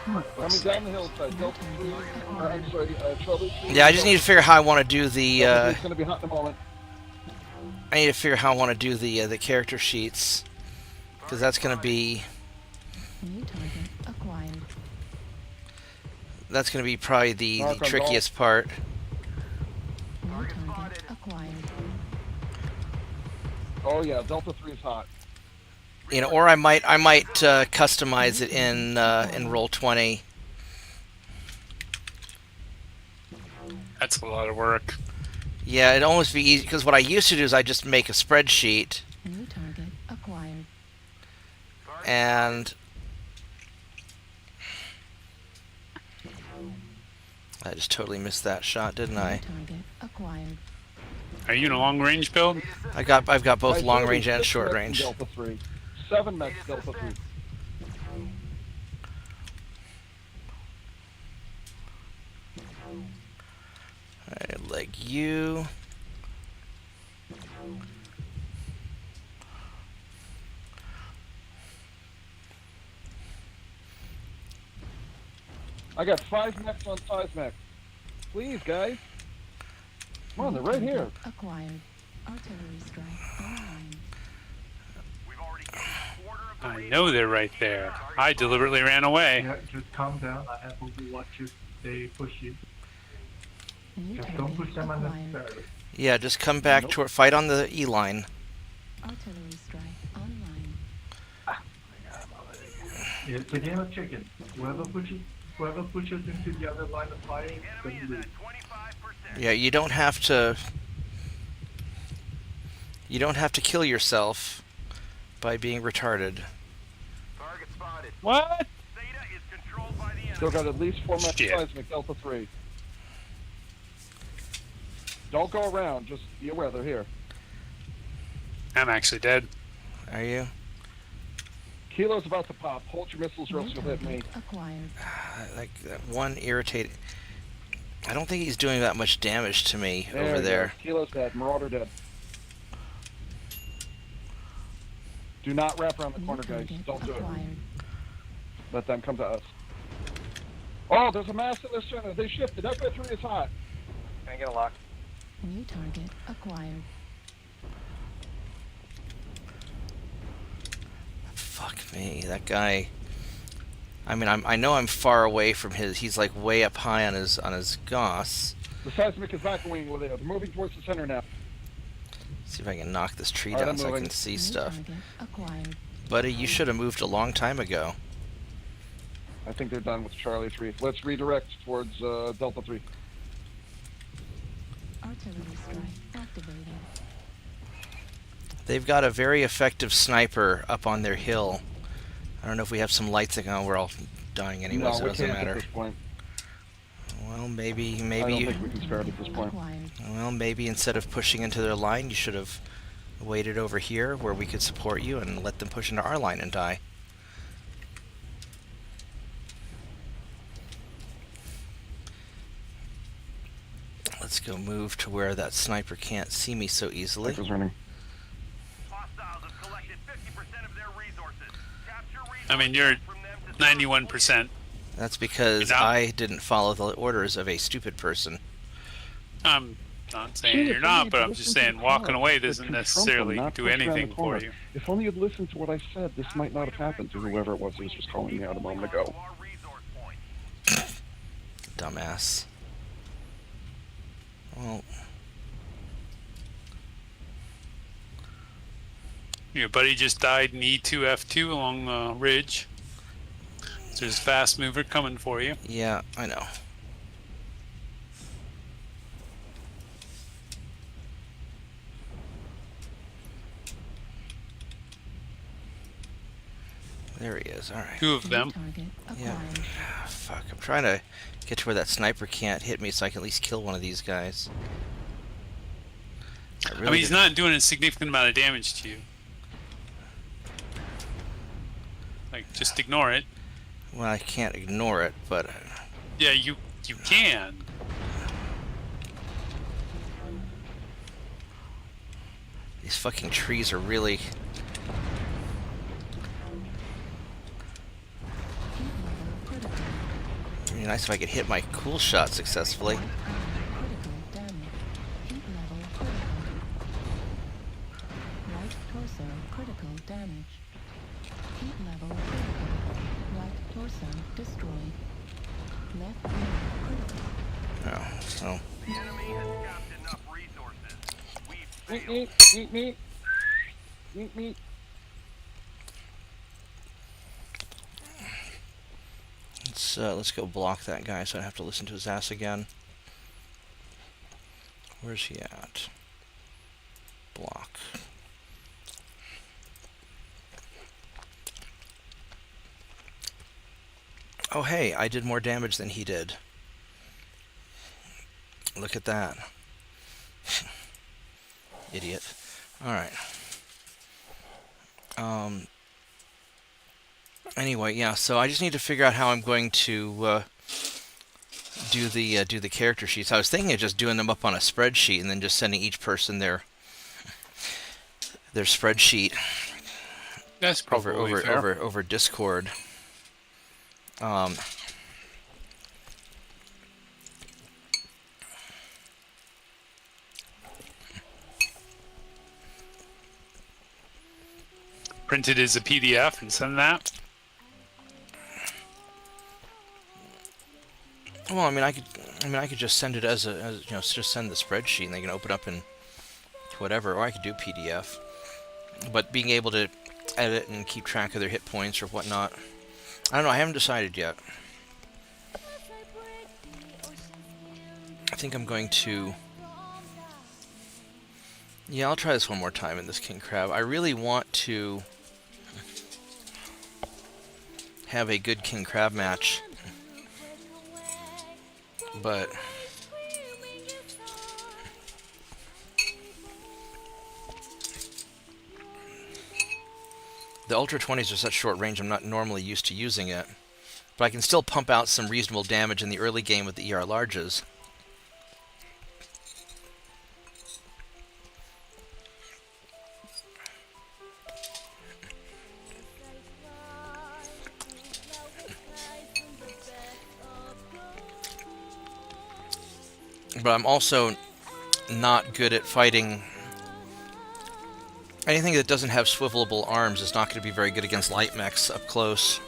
Coming down the hillside. Delta 3, I'm sorry, Trouble 3. Yeah, I just need to figure out how I want to do the. It's gonna be hot in a moment. I need to figure out how I want to do the character sheets, because that's going to be. New target acquired. That's going to be probably the trickiest part. New target acquired. Oh yeah, Delta 3 is hot. Or I might customize it in Roll20. That's a lot of work. Yeah, it'd almost be easy, because what I used to do is I just make a spreadsheet. New target acquired. And I just totally missed that shot, didn't I? Target acquired. Are you in a long range build? I've got both long range and short range. Delta 3. 7 max Delta 3. Alright, like you. I got 5 mechs on 5 mechs. Please, guys. Come on, they're right here. Acquired. Artillery strike online. I know they're right there. I deliberately ran away. Yeah, just calm down. I have overwatch if they push you. New Just don't push them acquired. unnecessarily. Yeah, just come back to fight on the E line. Artillery strike online. It's a game of chicken. Whoever pushes into the other line of firing, then lose. Yeah, you don't have to. You don't have to kill yourself by being retarded. Target spotted. What? Theta is controlled by the enemy. Still got at least 4 mech Shit. seismic Delta 3. Don't go around. Just be aware they're here. I'm actually dead. Are you? Kilo's about to pop. Hold your missiles or else you'll hit me. Acquired. Like that one irritated. I don't think he's doing that much damage to me There over you there. go. Kilo's dead. Marauder dead. Do not wrap around the corner, guys. Don't do it. Acquired. Let them come to us. Oh, there's a mass in the center. They shifted. FA3 is hot. Can I get a lock? New target acquired. Fuck me, that guy. I mean, I know I'm far away from his. He's like way up high on his Goss. The seismic is not going over there. They're moving towards the center now. See if I can knock this tree Alright, down I'm so I moving. can see New stuff. target acquired. Buddy, you should have moved a long time ago. I think they're done with Charlie 3. Let's redirect towards Delta 3. Artillery strike activated. They've got a very effective sniper up on their hill. I don't know if we have some lights that go. We're all dying anyway, No, so it we doesn't can't at matter. this point. Well, maybe I don't you. think we can spare it at this point. Acquired. Well, maybe instead of pushing into their line, you should have waited over here where we could support you and let them push into our line and die. Let's go move to where that sniper can't see me so easily. Sniper's running. Hostiles have collected 50% of their resources. Capture I mean, you're resources from them to 91%. That's because You're not- I didn't follow the orders of a stupid person. I'm not saying Shit, you're if not, only but you'd I'm just listened to saying the walking call. away They'd doesn't confront them, necessarily not do push around anything the for corner. you. If only you'd listened to what I said, this might not have happened to whoever it was that was just calling me out a moment ago. our resource point. Dumbass. Well, Your buddy just died in E2F2 along the ridge. So there's a fast mover coming for you. yeah, I know. There he is. All right. 2 of New them. target Yeah. acquired. Ah, fuck. I'm trying to get to where that sniper can't hit me so I can at least kill one of these guys. I mean, he's not doing a significant amount of damage to you. Like, just ignore it. Well, I can't ignore it, but Yeah, you can. these fucking trees are really. Heat level critical. It'd be nice if I could hit my cool shot successfully. Critical damage. Heat level critical. Right torso critical damage. Heat level critical. Right torso destroyed. Left wing critical. Oh, so The enemy has capped enough resources. We've Meet, failed. meet. Meet, meet. let's go block that guy so I don't have to listen to his ass again. Where's he at? Block. Oh hey, I did more damage than he did. Look at that. Idiot. Alright. Anyway, yeah, so I just need to figure out how I'm going to do the character sheets. I was thinking of just doing them up on a spreadsheet and then just sending each person their spreadsheet That's probably fair. over Discord. print it as a PDF and send that? Well, I mean, I could just send it as just send the spreadsheet, and they can open up in whatever, or I could do PDF. But being able to edit and keep track of their hit points or whatnot, I don't know. I haven't decided yet. I think I'm going to. Yeah, I'll try this one more time in this King Crab. I really want to have a good King Crab match, but the Ultra 20s are such short range, I'm not normally used to using it. But I can still pump out some reasonable damage in the early game with the ER larges. But I'm also not good at fighting. Anything that doesn't have swivelable arms is not going to be very good against light mechs up close.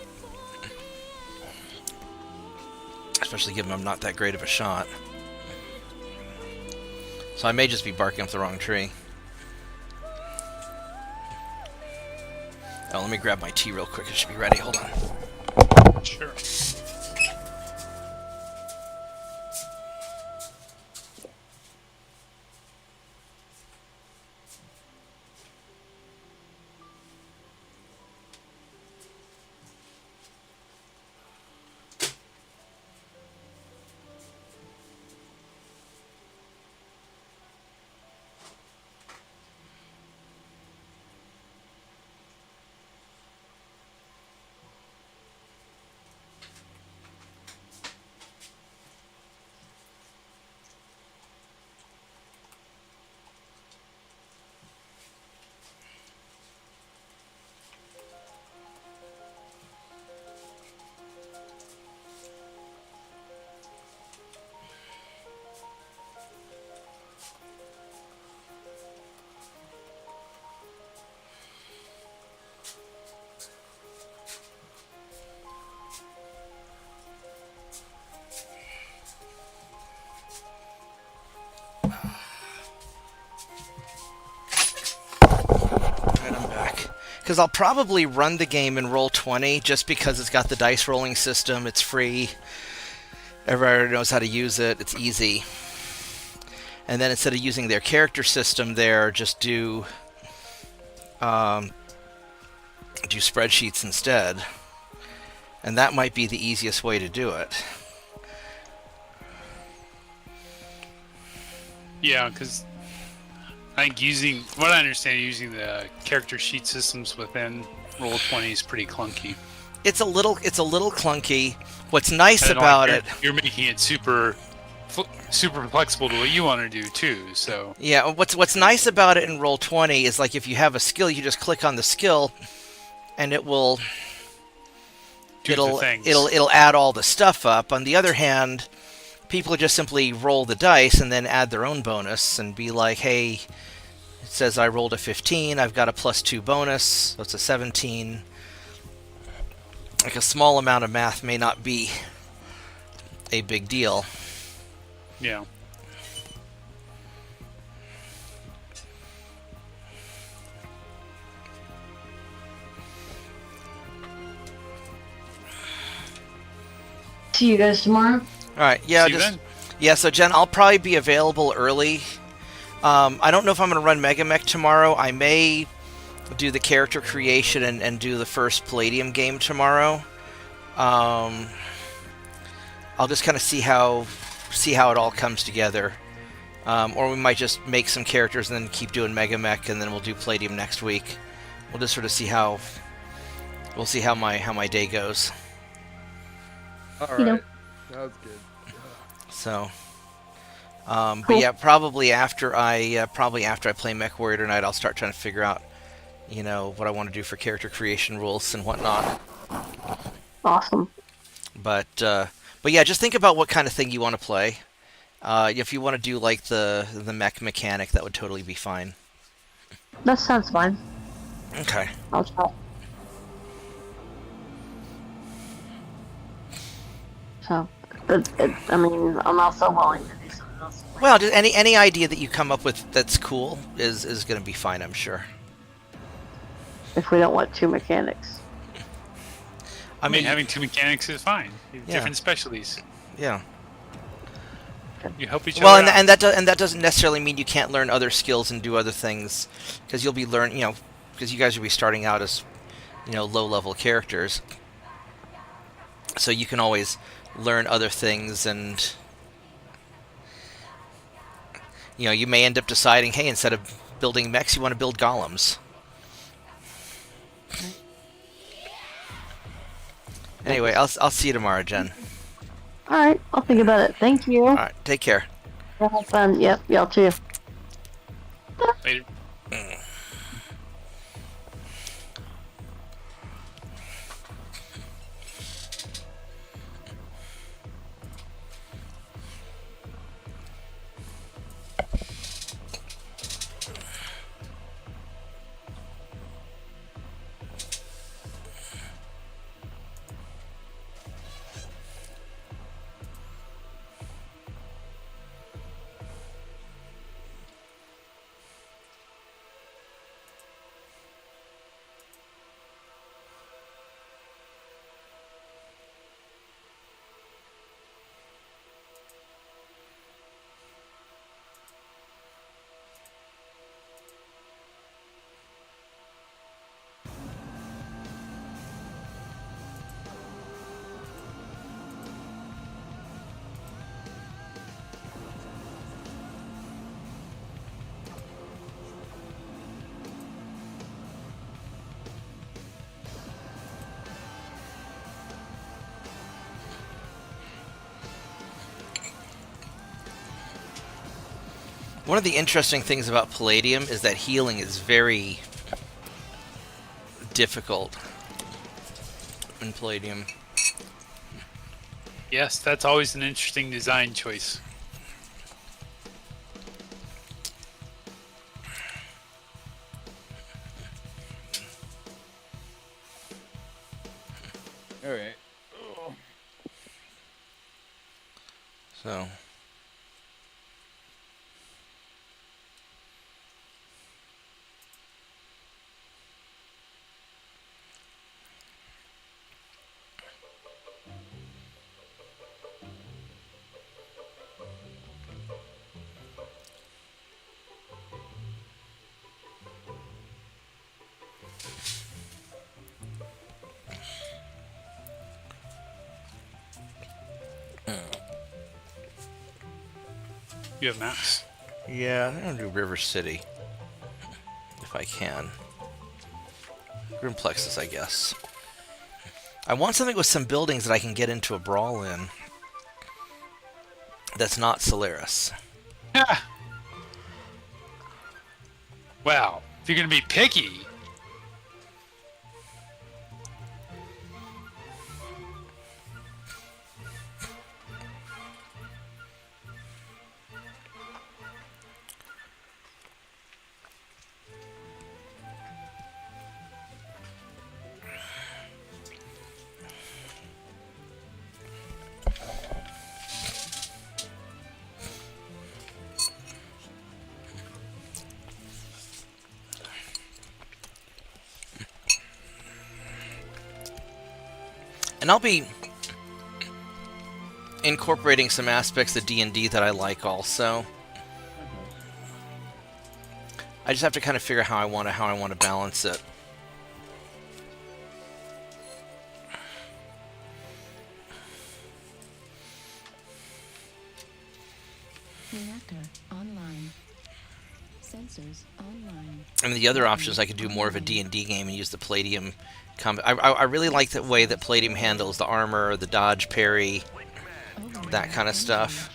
Especially given I'm not that great of a shot. So I may just be barking up the wrong tree. Oh, let me grab my tea real quick. It should be ready. Hold on. Sure. Because I'll probably run the game in Roll20 just because it's got the dice rolling system. It's free. Everybody knows how to use it. It's easy. And then instead of using their character system there, just do spreadsheets instead. And that might be the easiest way to do it. Yeah, because I think what I understand, using the character sheet systems within Roll20 is pretty clunky. It's a little clunky. What's nice about it, you're making it super flexible to what you want to do too. So yeah, what's nice about it in Roll20 is like if you have a skill, you just click on the skill, and it'll add all the stuff up. On the other hand, people just simply roll the dice and then add their own bonus and be like, hey, it says I rolled a 15, I've got a +2 bonus, so it's a 17. Like a small amount of math may not be a big deal. Yeah. See you guys tomorrow. Alright, yeah, so Jen, I'll probably be available early. I don't know if I'm going to run Mega Mech tomorrow. I may do the character creation and do the first Palladium game tomorrow. I'll just kind of see how it all comes together. Or we might just make some characters and then keep doing Mega Mech, and then we'll do Palladium next week. We'll just sort of see how my day goes. All right. Sounds good. So, but yeah, probably after I play Mechwarrior tonight, I'll start trying to figure out, what I want to do for character creation rules and whatnot. Awesome. But yeah, just think about what kind of thing you want to play. If you want to do like the mech mechanic, that would totally be fine. That sounds fine. Okay. I'll try. So, but I mean, I'm also willing to do something else. Well, just any idea that you come up with that's cool is going to be fine, I'm sure. If we don't want 2 mechanics. I mean, having 2 mechanics is fine. Yeah. Different specialties. Yeah. You help each Well, other out. and that doesn't necessarily mean you can't learn other skills and do other things, because you'll be because you guys will be starting out as, low-level characters. So you can always learn other things, and you may end up deciding, hey, instead of building mechs, you want to build golems. Anyway, I'll see you tomorrow, Jen. All right, I'll think about it. Thank you. All right, take care. Have fun. Yep, y'all too. Later. One of the interesting things about Palladium is that healing is very difficult in Palladium. Yes, that's always an interesting design choice. All right. So. You have maps? Yeah, I'm gonna do River City if I can. Grim Plexus, I guess. I want something with some buildings that I can get into a brawl in. That's not Solaris. Yeah. Well, if you're gonna be picky. And I'll be incorporating some aspects of D&D that I like also. I just have to kind of figure how I want to balance it. Reactor online. Sensors online. I mean, the other option is I could do more of a D&D game and use the Palladium. I really like the way that Palladium handles the armor, the dodge, parry, that kind of stuff.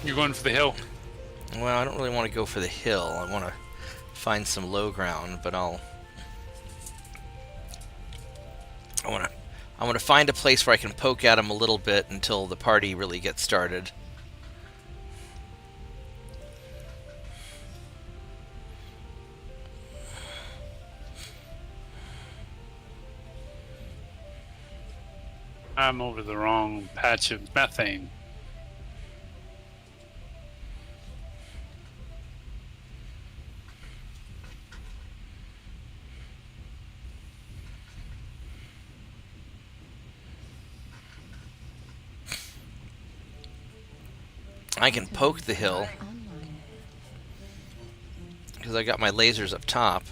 You're going for the hill? Well, I don't really want to go for the hill. I want to find some low ground, but I I'm going to find a place where I can poke at them a little bit until the party really gets started. I'm over the wrong patch of methane. I can poke the hill because I got my lasers up top.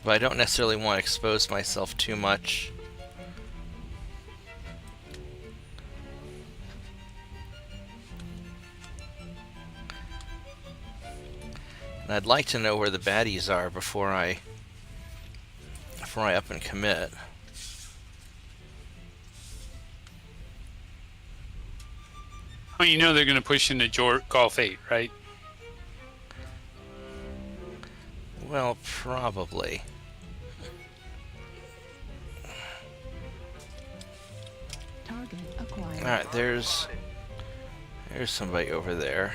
But I don't necessarily want to expose myself too much. And I'd like to know where the baddies are before I up and commit. Oh, you know they're going to push into Golf 8, right? Well, probably. Target acquired. Alright, there's somebody over there.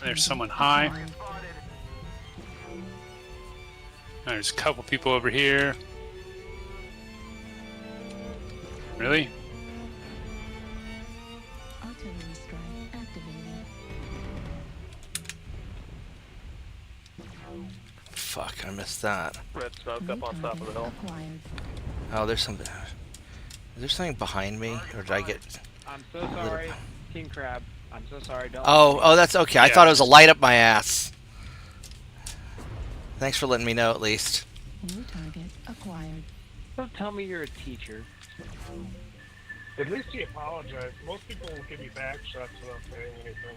There's someone high. There's a couple people over here. Really? Artillery strike activated. Fuck, I missed that. Red smoke up on top of the hill. Acquired. Oh, there's something. Is there something behind me, or did I get? I'm so sorry, King Crab. I'm so sorry. Don't. Oh, that's okay. I Yeah. thought it was a light up my ass. Thanks for letting me know, at least. New target acquired. Don't tell me you're a teacher. At least he apologized. Most people will give you back shots without saying anything.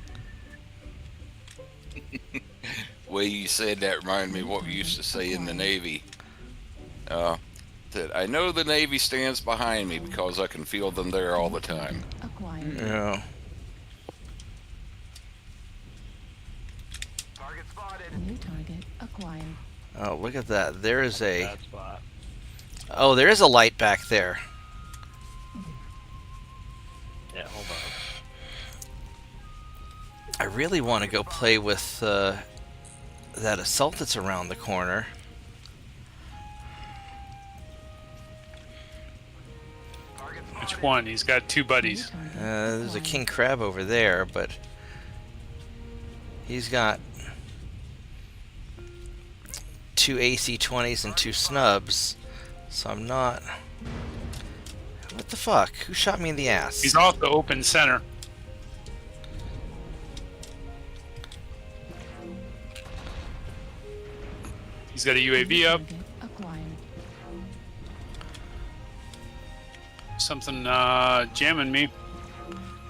The way you said that reminded me of what we used to say in the Navy. That I know the Navy stands behind me because I can feel them there all the time. Acquired. Yeah. Target spotted. New target acquired. Oh, look at that. There is a. Bad spot. Oh, there is a light back there. Yeah, hold on. I really want to go play with that assault that's around the corner. Which one? He's got two buddies. There's a king crab over there, but he's got 2 AC-20s and 2 snubs, so I'm not. What the fuck? Who shot me in the ass? He's off the open center. He's got a UAV up. Acquired. Something jamming me.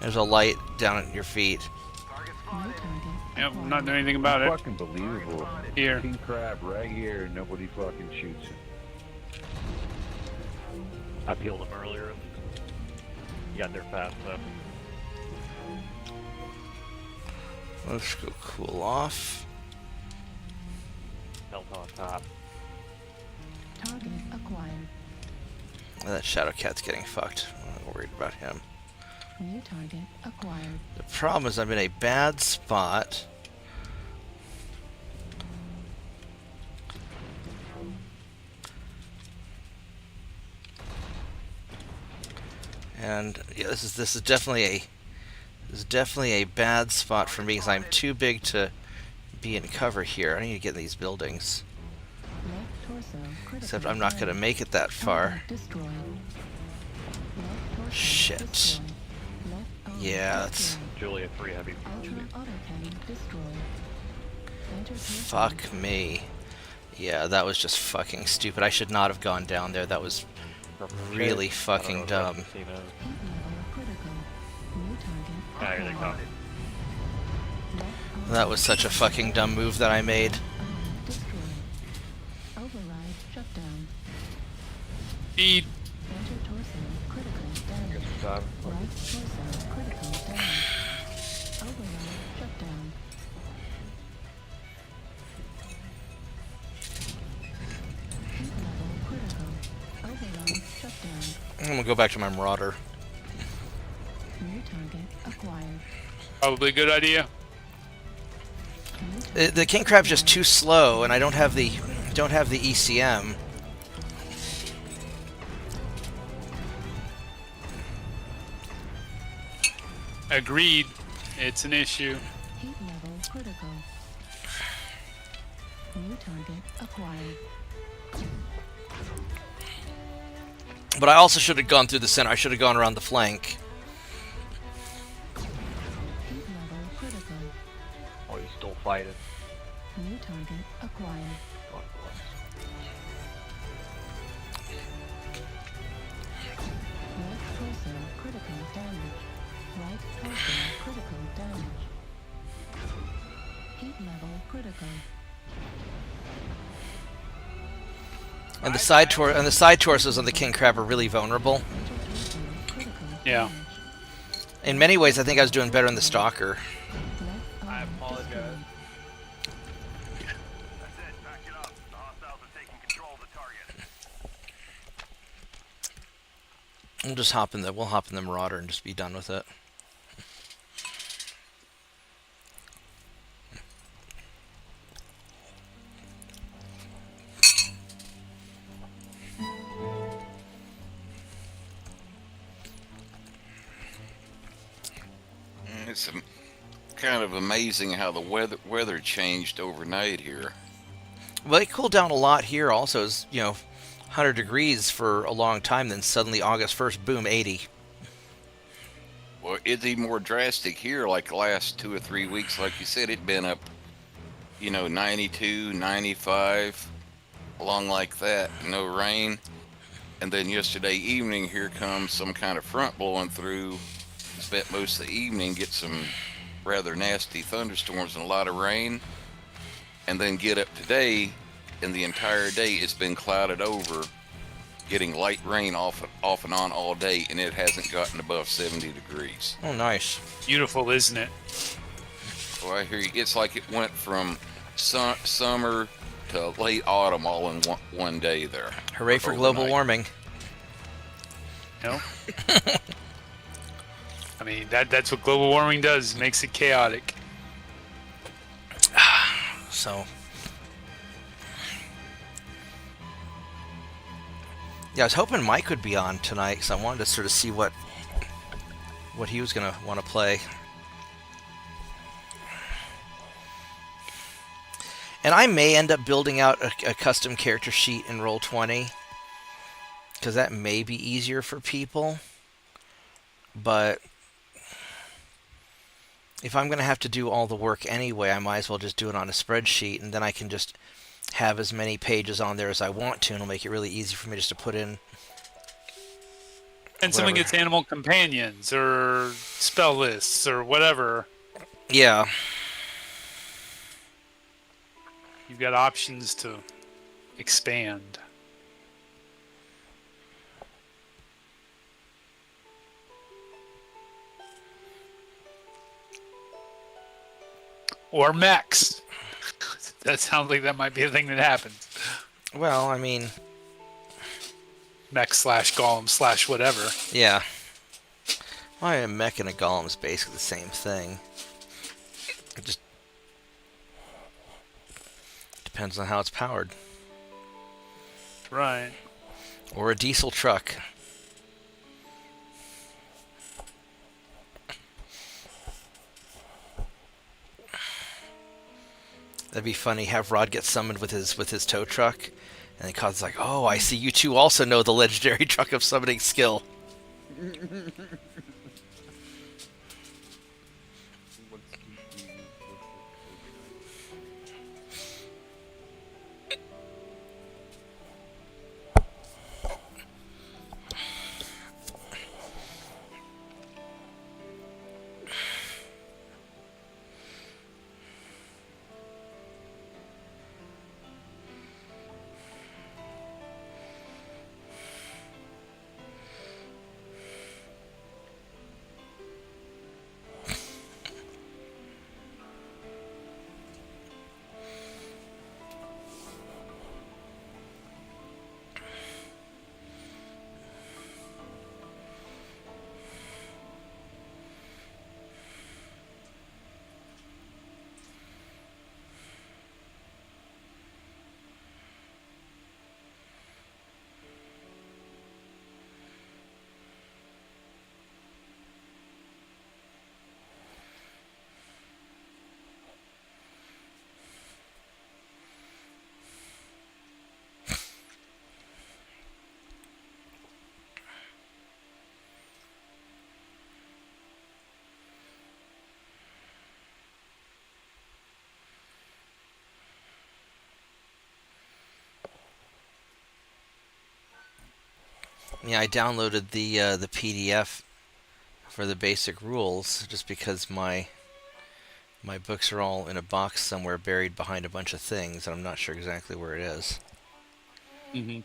There's a light down at your feet. Target New spotted. target. Yep, I'm not doing anything about it. Fucking believable. Here. King Crab right here, nobody fucking shoots him. I peeled him earlier. He got there fast though. Let's go cool off. Held on top. Target acquired. That shadow cat's getting fucked. I'm not worried about him. New target acquired. The problem is I'm in a bad spot. And yeah, this is definitely a bad spot for me because I'm too big to be in cover here. I need to get in these buildings. Left torso critical. Except I'm not gonna make it that far. Destroyed. Left torso Shit. destroyed. Left arm Yeah, that's destroyed. Julia 3 heavy. Ultra autocannon destroyed. Center torso. fuck me. Yeah, that was just fucking stupid. I should not have gone down there. That was Really fucking dumb. Heat level critical. New target. Ah, here they come. That was such a fucking dumb move that I made. Destroyed. Override shutdown. Speed. Center torso critical damage. Right torso critical damage. Override shutdown. Heat level critical. Override shutdown. I'm gonna go back to my Marauder. New target acquired. Probably a good idea. The king crab's just too slow, and I don't have the ECM. Agreed. It's an issue. Heat level critical. New target acquired. But I also should have gone through the center. I should have gone around the flank. Heat level critical. Oh, he's still fighting. New target acquired. Right torso critical damage. Right torso critical damage. Heat level critical. And the side torsos on the king crab are really vulnerable. Yeah. In many ways, I think I was doing better in the stalker. I apologize. That's it. Pack it up. The hostiles are taking control of the target. We'll hop in the Marauder and just be done with it. It's kind of amazing how the weather changed overnight here. Well, it cooled down a lot here also. It's, 100 degrees for a long time, then suddenly August 1st, boom, 80. Well, it's even more drastic here, like the last 2 or 3 weeks. Like you said, it'd been up, 92, 95, along like that, no rain. And then yesterday evening, here comes some kind of front blowing through. Spent most of the evening, get some rather nasty thunderstorms and a lot of rain. And then get up today, and the entire day it's been clouded over, getting light rain off and on all day, and it hasn't gotten above 70 degrees. Oh, nice. Beautiful, isn't it? Well, I hear you. It's like it went from summer to late autumn all in one day there. Hooray for global warming. No. I mean, that's what global warming does. Makes it chaotic. So, yeah, I was hoping Mike would be on tonight because I wanted to sort of see what he was gonna want to play. And I may end up building out a custom character sheet in Roll20 because that may be easier for people. But if I'm going to have to do all the work anyway, I might as well just do it on a spreadsheet, and then I can just have as many pages on there as I want to, and it'll make it really easy for me just to put in. And someone gets animal companions or spell lists or whatever. Yeah. You've got options to expand. Or mechs. That sounds like that might be a thing that happens. Well, I mean... Mech / golem / whatever. Yeah. Well, a mech and a golem is basically the same thing. It just depends on how it's powered. Right. Or a diesel truck. That'd be funny. Have Rod get summoned with his tow truck, and then Cod's like, "Oh, I see. You two also know the legendary truck of summoning skill." Yeah, I downloaded the PDF for the basic rules just because my books are all in a box somewhere buried behind a bunch of things, and I'm not sure exactly where it is. Mm-hmm.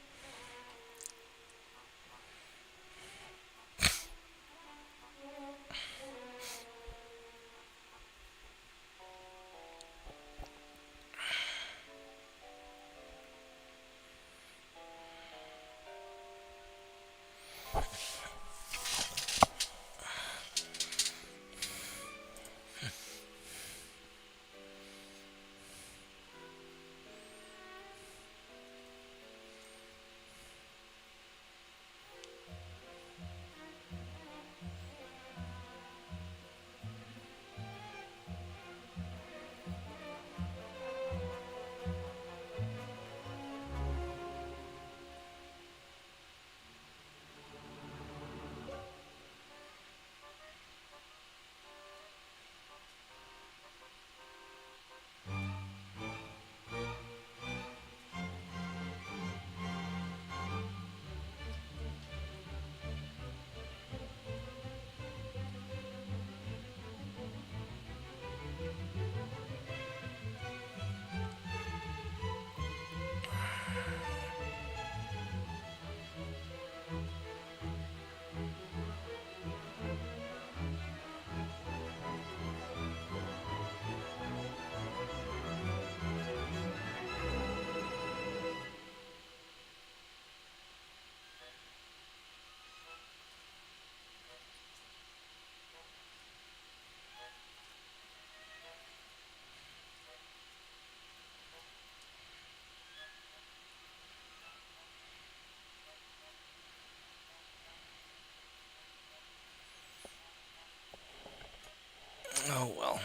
Oh well.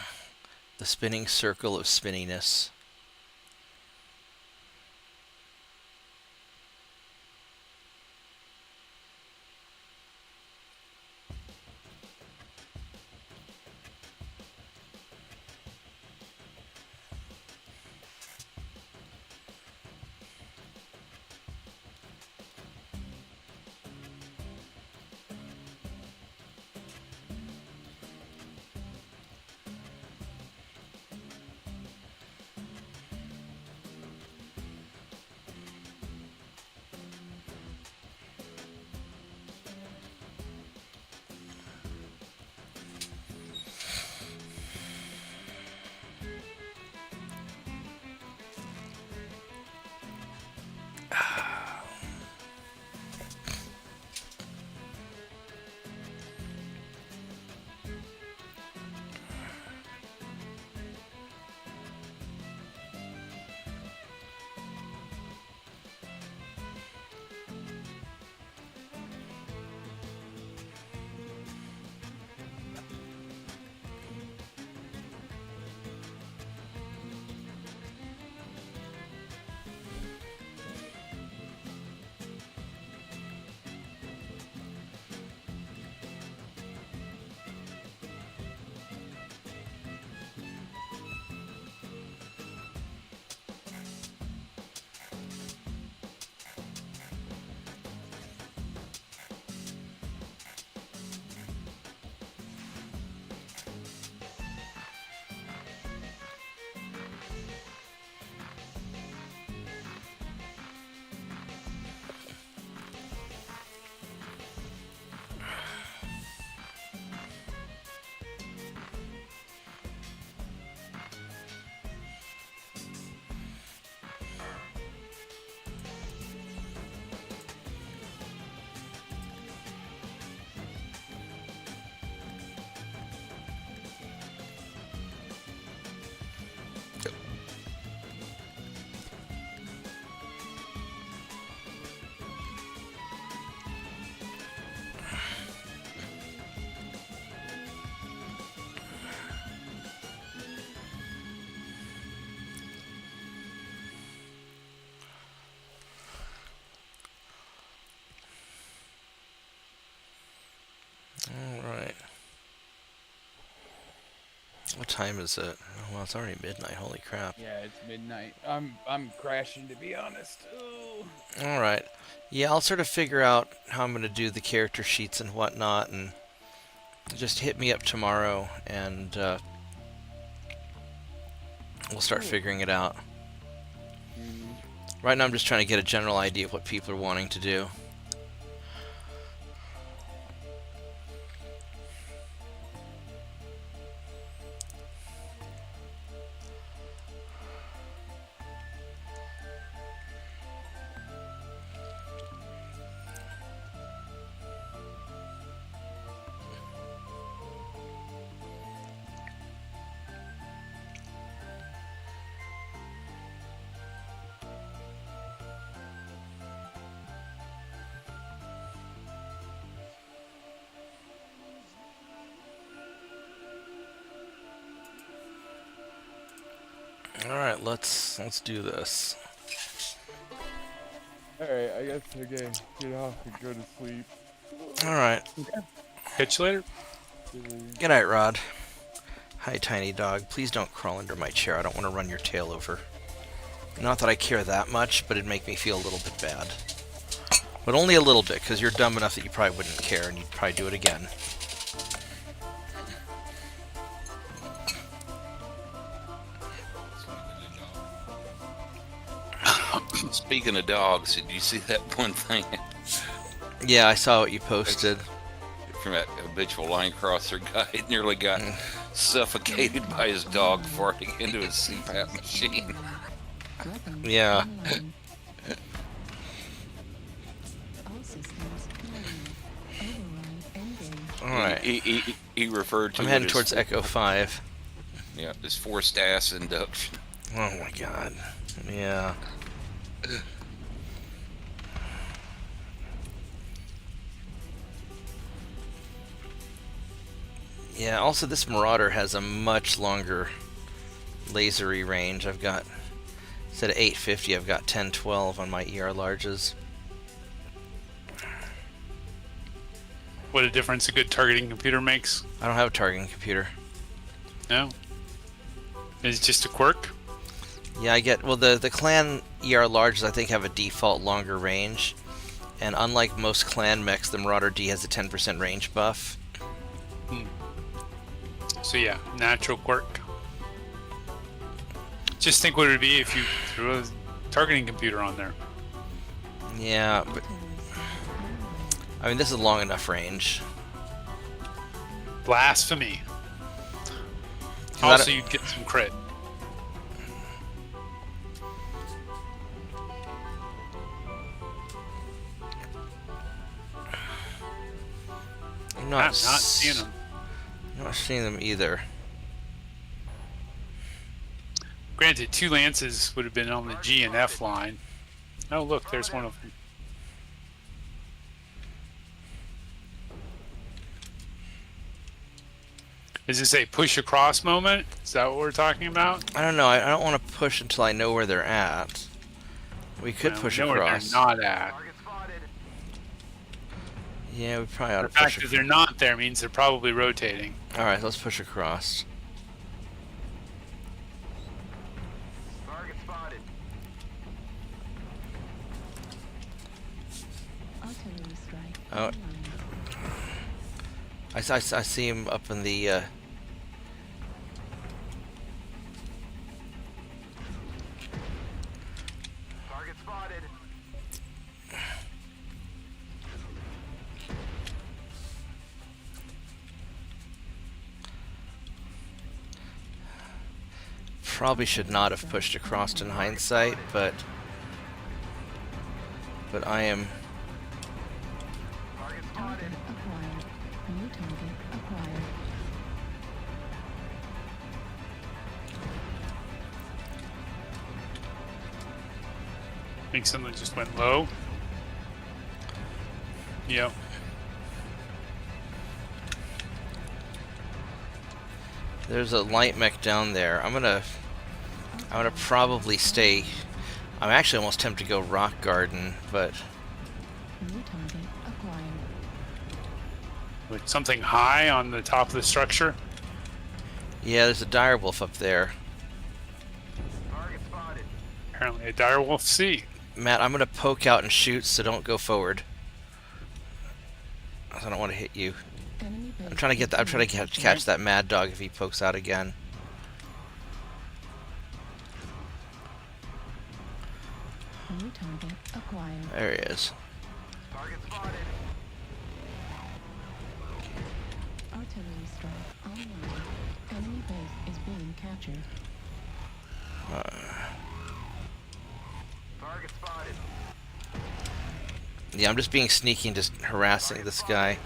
The spinning circle of spinniness. Alright. What time is it? Oh, well, it's already midnight. Holy crap. Yeah, it's midnight. I'm crashing, to be honest. Ooh. Alright. Yeah, I'll sort of figure out how I'm going to do the character sheets and whatnot, and just hit me up tomorrow, and we'll start figuring it out. Right now I'm just trying to get a general idea of what people are wanting to do. Alright, let's do this. Alright, I guess I gotta get off and go to sleep. Alright. Catch you later. Good night, Rod. Hi, tiny dog. Please don't crawl under my chair. I don't want to run your tail over. Not that I care that much, but it'd make me feel a little bit bad. But only a little bit, because you're dumb enough that you probably wouldn't care, and you'd probably do it again. Speaking of dogs, did you see that one thing? Yeah, I saw what you posted. From that habitual line crosser guy, nearly got suffocated by his dog farting into his CPAP machine. Yeah. Alright. He referred to I'm it heading as towards Echo 5. Yeah, this forced ass induction. Oh my god. Yeah. Yeah, also this Marauder has a much longer lasery range. I've got, instead of 850, I've got 1012 on my ER larges. What a difference a good targeting computer makes. I don't have a targeting computer. No? It's just a quirk? Yeah, I get, well, the clan ER larges I think have a default longer range, and unlike most clan mechs, the Marauder D has a 10% range buff. So yeah, natural quirk. Just think what it would be if you threw a targeting computer on there. Yeah, but I mean, this is long enough range. Blasphemy. Also, you'd get some crit. I'm not seeing them. I'm not seeing them either. Granted, 2 lances would have been on the G and F line. Oh, look, there's one of them. Is this a push across moment? Is that what we're talking about? I don't know. I don't want to push until I know where they're at. We could push we know across. Where they're not at. Yeah, we probably ought to The push fact that they're not there means they're probably rotating. Alright, let's push across. Target spotted. Artillery strike. Oh. I see him up in the Target spotted. probably should not have pushed across in hindsight, but I am. Target acquired. New target acquired. I think someone just went low. Yep. There's a light mech down there. I'm gonna probably stay. I'm actually almost tempted to go rock garden, but New target acquired. With something high on the top of the structure. yeah, there's a direwolf up there. Target spotted. Apparently a direwolf C. Matt, I'm gonna poke out and shoot, so don't go forward. I don't want to hit you. I'm trying to get that. I'm trying to catch that mad dog if he pokes out again. New target acquired. There he is. Target spotted. Artillery strike online. Enemy base is being captured. Target spotted. Yeah, I'm just being sneaky and just harassing this guy.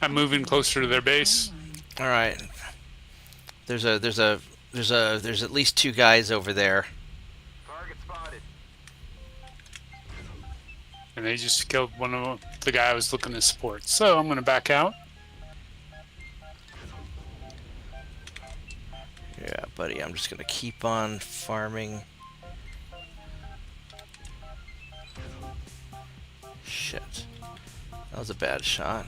I'm moving closer to their base. All right. There's at least 2 guys over there. Target spotted. And they just killed one of the guy I was looking to support. So I'm going to back out. Yeah, buddy, I'm just gonna keep on farming. Shit. That was a bad shot.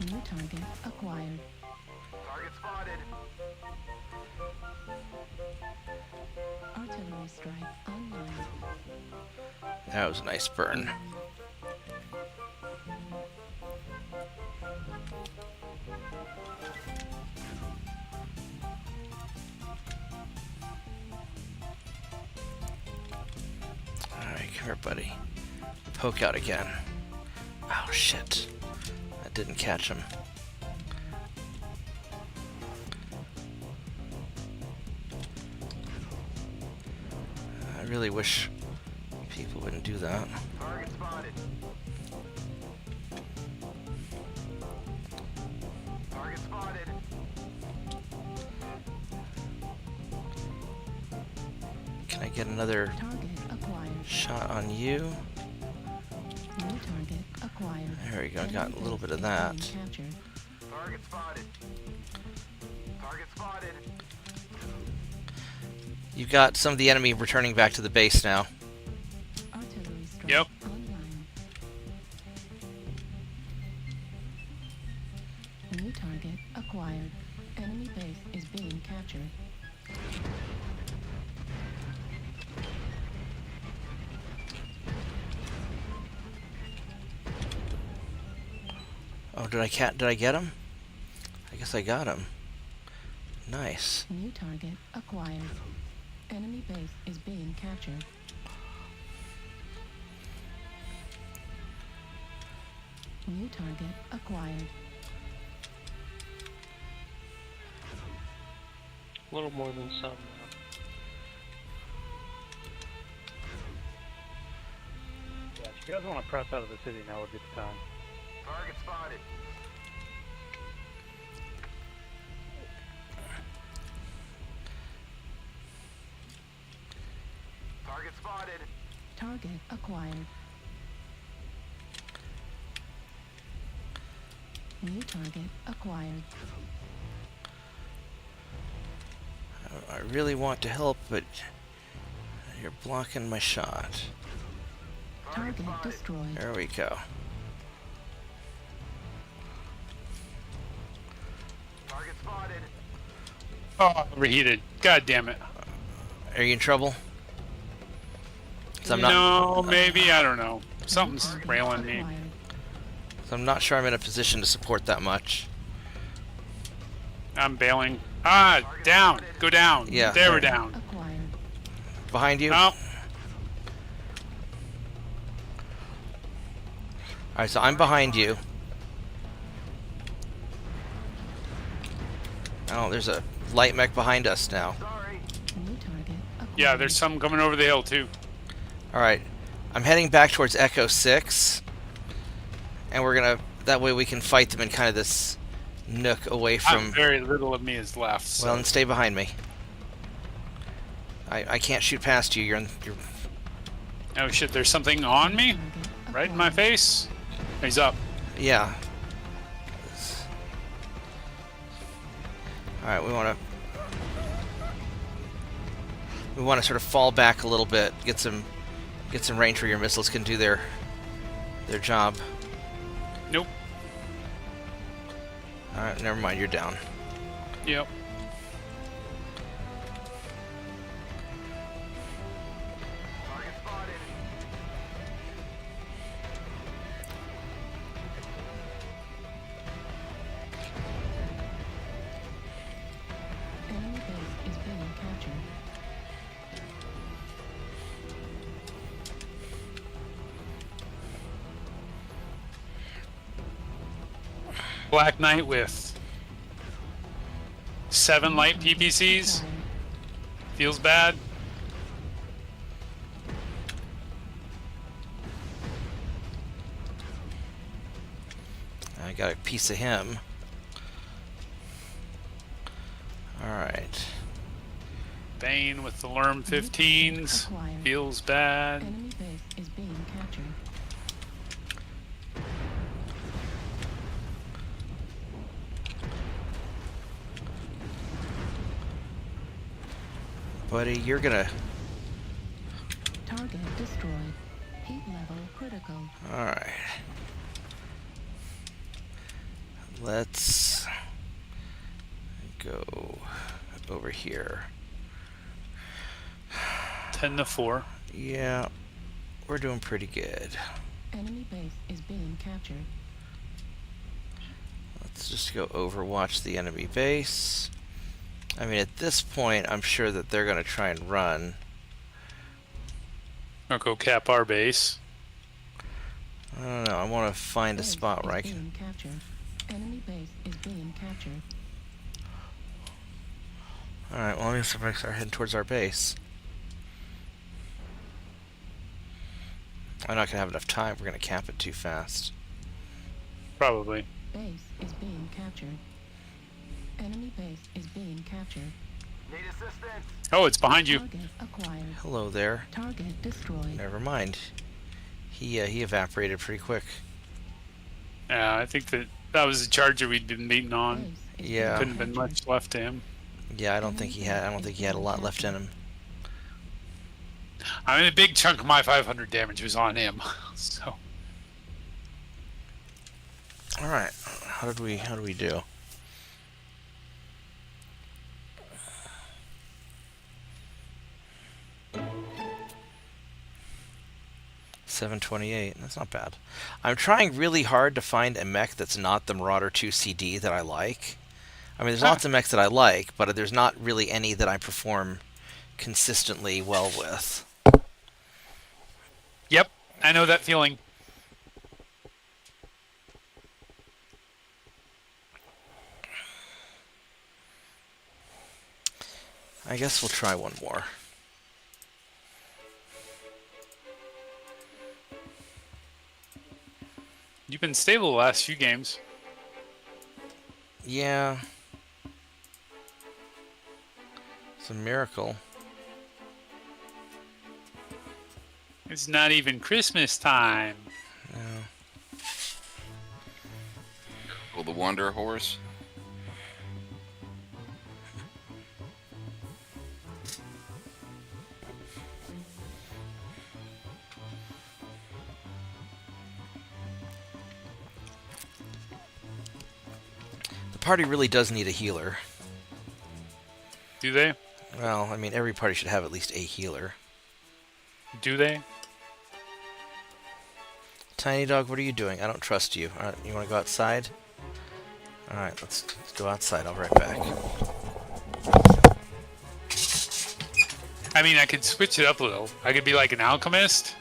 New target acquired. Target spotted. Artillery strike online. That was a nice burn. Alright, come here, buddy. Poke out again. Oh, shit. That didn't catch him. I really wish people wouldn't do that. Target spotted. Target spotted. Can I get another Target acquired. shot on you? New target acquired. There we go, Enemy got a little base bit of is that. being captured. Target spotted. Target spotted. You've got some of the enemy returning back to the base now. Artillery strike Yep. online. New target acquired. Enemy base is being captured. Oh, did I get him? I guess I got him. Nice. New target acquired. Enemy base is being captured. New target acquired. A little more than some now. Yeah, if you guys want to press out of the city, now would be the time. Target spotted. Target spotted. Target acquired. New target acquired. I really want to help, but you're blocking my shot. Target destroyed. There we go. Target spotted. Oh, overheated. God damn it. Are you in trouble? 'Cause I'm No, maybe. I don't know. Something's railing me. So I'm not sure I'm in a position to support that much. I'm bailing. Ah, down. Go down. Yeah. There we're down. Acquired. Behind you? Oh. Alright, so I'm behind you. Oh, there's a light mech behind us now. New target acquired. Yeah, there's some coming over the hill too. Alright, I'm heading back towards Echo 6. And we're gonna, that way we can fight them in kind of this nook away from... Very little of me is left. So. Well, then stay behind me. I can't shoot past you, you're Oh shit, there's something on me? Right in my face? He's up. Yeah. Alright, we wanna... We want to sort of fall back a little bit, get some range where your missiles can do their job. Nope. All right, never mind. You're down. Yep. Enemy base is being captured. Black Knight with 7 light PPCs. Feels bad. I got a piece of him. Alright. Bane with the Lerm 15s. Feels bad. Enemy base is being captured. Buddy, you're gonna... Target destroyed. Heat level critical. Alright. Let's go over here. 10-4. Yeah, we're doing pretty good. Enemy base is being captured. Let's just go overwatch the enemy base. I mean, at this point, I'm sure that they're going to try and run. I'll go cap our base. I don't know. I want to find a spot where I can... Being captured. Enemy base is being captured. Alright, well, let me start heading towards our base. I'm not going to have enough time. We're going to cap it too fast. Probably. Base is being captured. Enemy base is being captured. Need assistance. Oh, it's behind you. Target acquired. Hello there. Target destroyed. Never mind. He evaporated pretty quick. Yeah, I think that was the charger we'd been beating on. Yeah. Couldn't have been much left to him. Yeah, I don't think he had a lot left in him. I mean, a big chunk of my 500 damage was on him. So. All right. How do we do? $728. That's not bad. I'm trying really hard to find a mech that's not the Marauder 2 CD that I like. I mean, there's lots of mechs that I like, but there's not really any that I perform consistently well with. Yep, I know that feeling. I guess we'll try one more. You've been stable the last few games. Yeah. It's a miracle. It's not even Christmas time. No. Well, the Wonder Horse. The party really does need a healer. Do they? Well, I mean, every party should have at least a healer. Do they? Tiny Dog, what are you doing? I don't trust you. You want to go outside? Alright, let's go outside. I'll be right back. I mean, I could switch it up a little. I could be like an alchemist.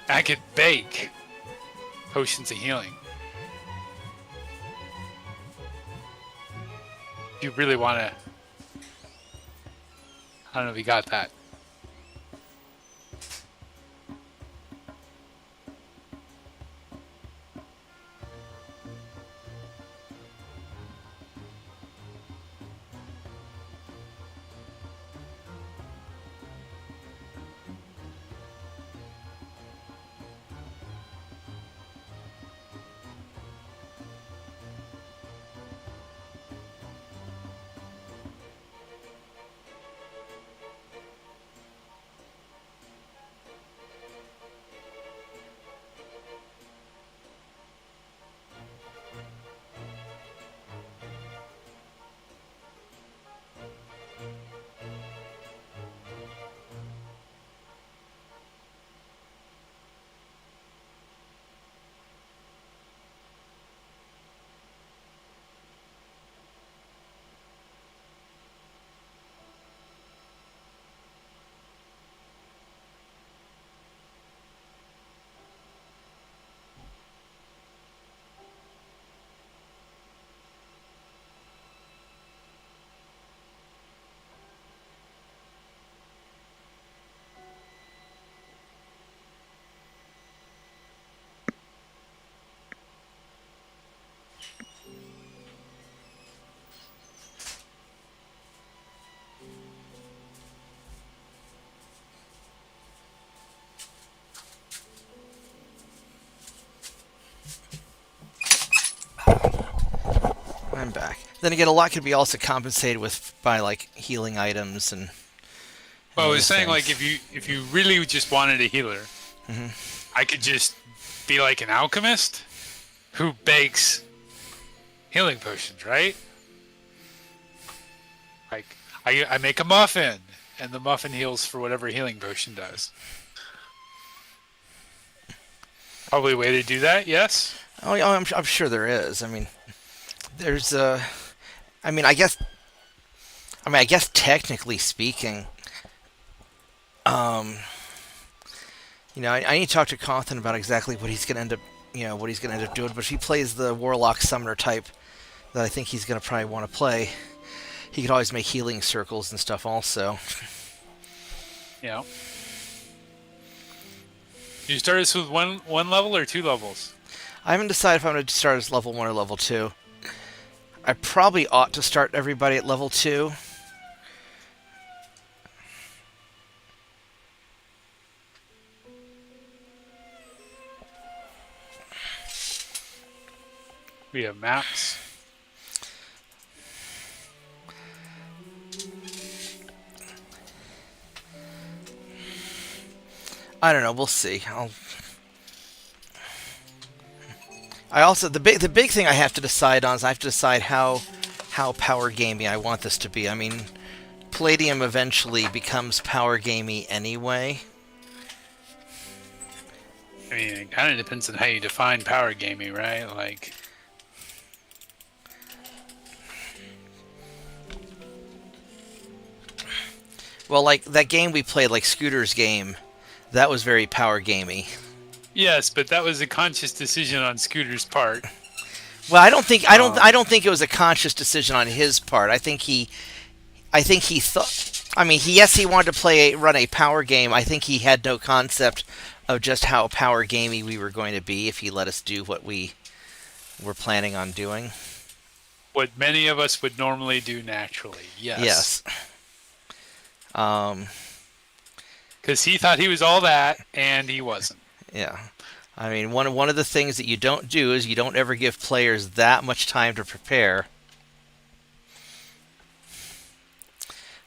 I could bake potions of healing. If you really want to... I don't know if you got that. I'm back. Then again, a lot could be also compensated with by like healing items and. Well, I other was saying, things. like, if you really just wanted a healer, I could just be like an alchemist who bakes healing potions, right? Like, I make a muffin, and the muffin heals for whatever healing potion does. Probably a way to do that, yes? Oh, yeah, I'm sure there is. I mean, there's I guess technically speaking, I need to talk to Cawthon about exactly what he's going to end up, doing. But if he plays the Warlock Summoner type that I think he's going to probably want to play, he could always make healing circles and stuff also. Yeah. You start us with one level or 2 levels? I haven't decided if I'm going to start as level 1 or level 2. I probably ought to start everybody at level 2. We have maps. I don't know. We'll see. I also the big thing I have to decide on is I have to decide how power gamey I want this to be. I mean, Palladium eventually becomes power gamey anyway. I mean, it kind of depends on how you define power gaming, right? Like, well, like that game we played, like Scooter's game, that was very power gamey. yes, but that was a conscious decision on Scooter's part. Well, I don't think it was a conscious decision on his part. I think he thought. I mean, he wanted to run a power game. I think he had no concept of just how power gamey we were going to be if he let us do what we were planning on doing. What many of us would normally do naturally. Yes. Because he thought he was all that, and he wasn't. Yeah. I mean, one of the things that you don't do is you don't ever give players that much time to prepare.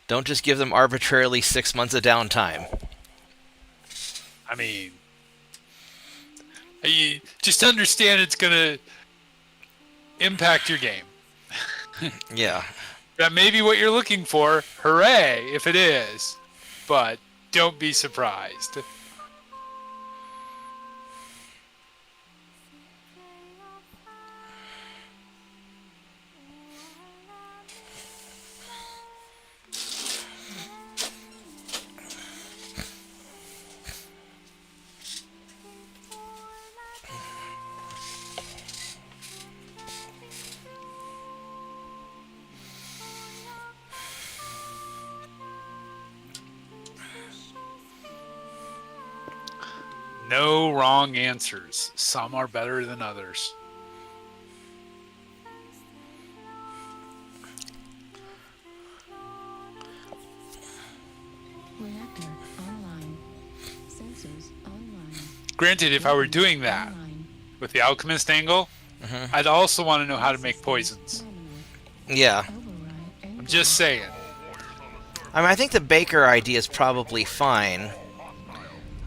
Don't just give them arbitrarily 6 months of downtime. I mean, you just understand it's going to impact your game. Yeah. That may be what you're looking for. Hooray, if it is. But don't be surprised. No wrong answers. Some are better than others. Reactor online. Sensors online. Granted, if I were doing that with the alchemist angle, I'd also want to know how to make poisons. Yeah. I'm just saying. I mean, I think the baker idea is probably fine.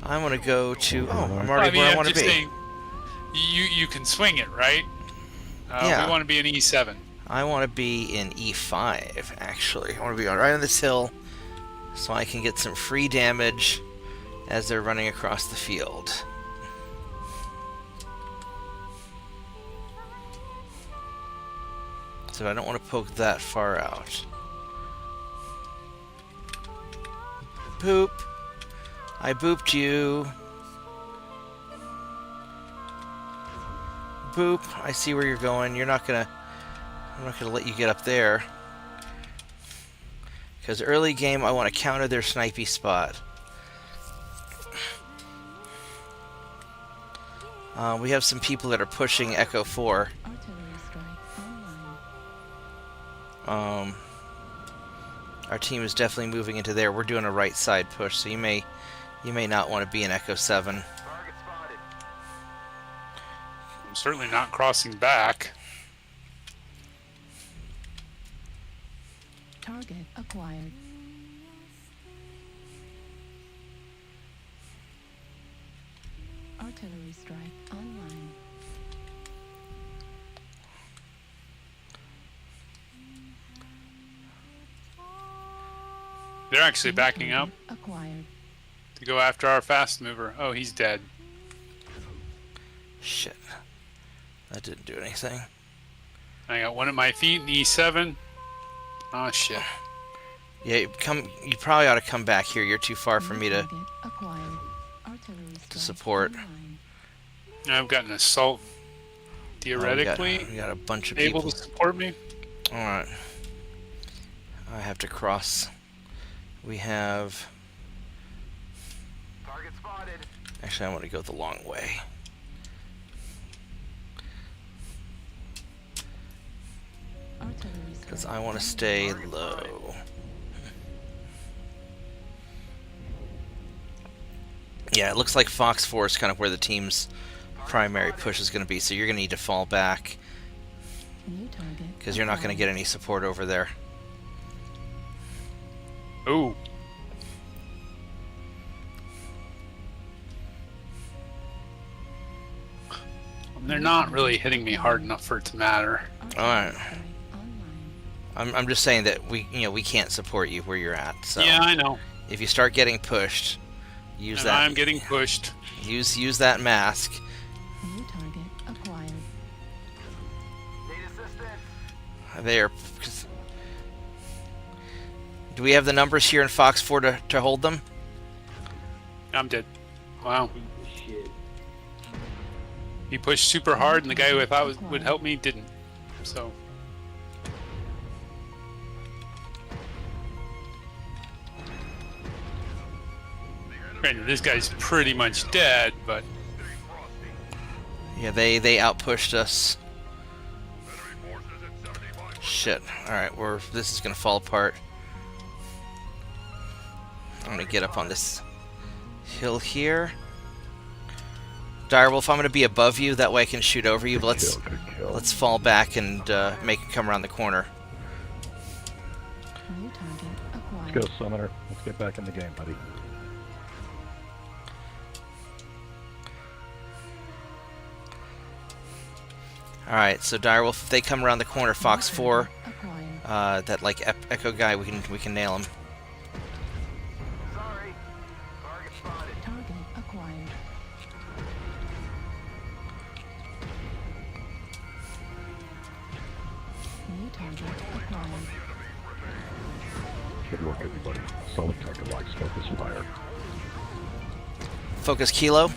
I want to go to... Oh, I'm already where I want to be. Saying, you can swing it, right? Yeah. We want to be in E7. I want to be in E5, actually. I want to be right on this hill so I can get some free damage as they're running across the field. So I don't want to poke that far out. Boop. I booped you. Boop. I see where you're going. I'm not gonna let you get up there. Because early game, I want to counter their snipey spot. We have some people that are pushing Echo 4. Our team is definitely moving into there. We're doing a right side push, so you may not want to be in Echo 7. I'm certainly not crossing back. Target acquired. Artillery strike online. They're actually backing up Acquired. to go after our fast mover. Oh, he's dead. Shit. That didn't do anything. I got one at my feet in E7. Oh shit. Yeah, you probably ought to come back here. You're too far for me to support. I've got an assault. Theoretically, we got a bunch of able people to support me. All right. I have to cross. We have. Target spotted. Actually, I want to go the long way. Because I want to stay low. Yeah, it looks like Fox 4 is kind of where the team's primary push is going to be, so you're going to need to fall back. Because you're not going to get any support over there. Ooh. They're not really hitting me hard enough for it to matter. Alright. I'm just saying that we can't support you where you're at. So yeah, I know. If you start getting pushed, use and that. I'm getting pushed. Use that mask. New target acquired. Need assistance. There. Do we have the numbers here in Fox 4 to hold them? I'm dead. Wow. He pushed super hard, and the guy who I thought would help me didn't. So. Granted, this guy's pretty much dead, but. Yeah, they outpushed us. Shit. Alright, this is gonna fall apart. I'm gonna get up on this hill here. Direwolf, I'm gonna be above you, that way I can shoot over you, but let's fall back and make it come around the corner. Let's go, Summoner. Let's get back in the game, buddy. Alright, so Direwolf, if they come around the corner, Fox 4, that like Echo guy, we can nail him. Sorry. Target spotted. Target acquired. New target acquired. Good work, everybody. Solid target locks. Focus fire. Focus Kilo.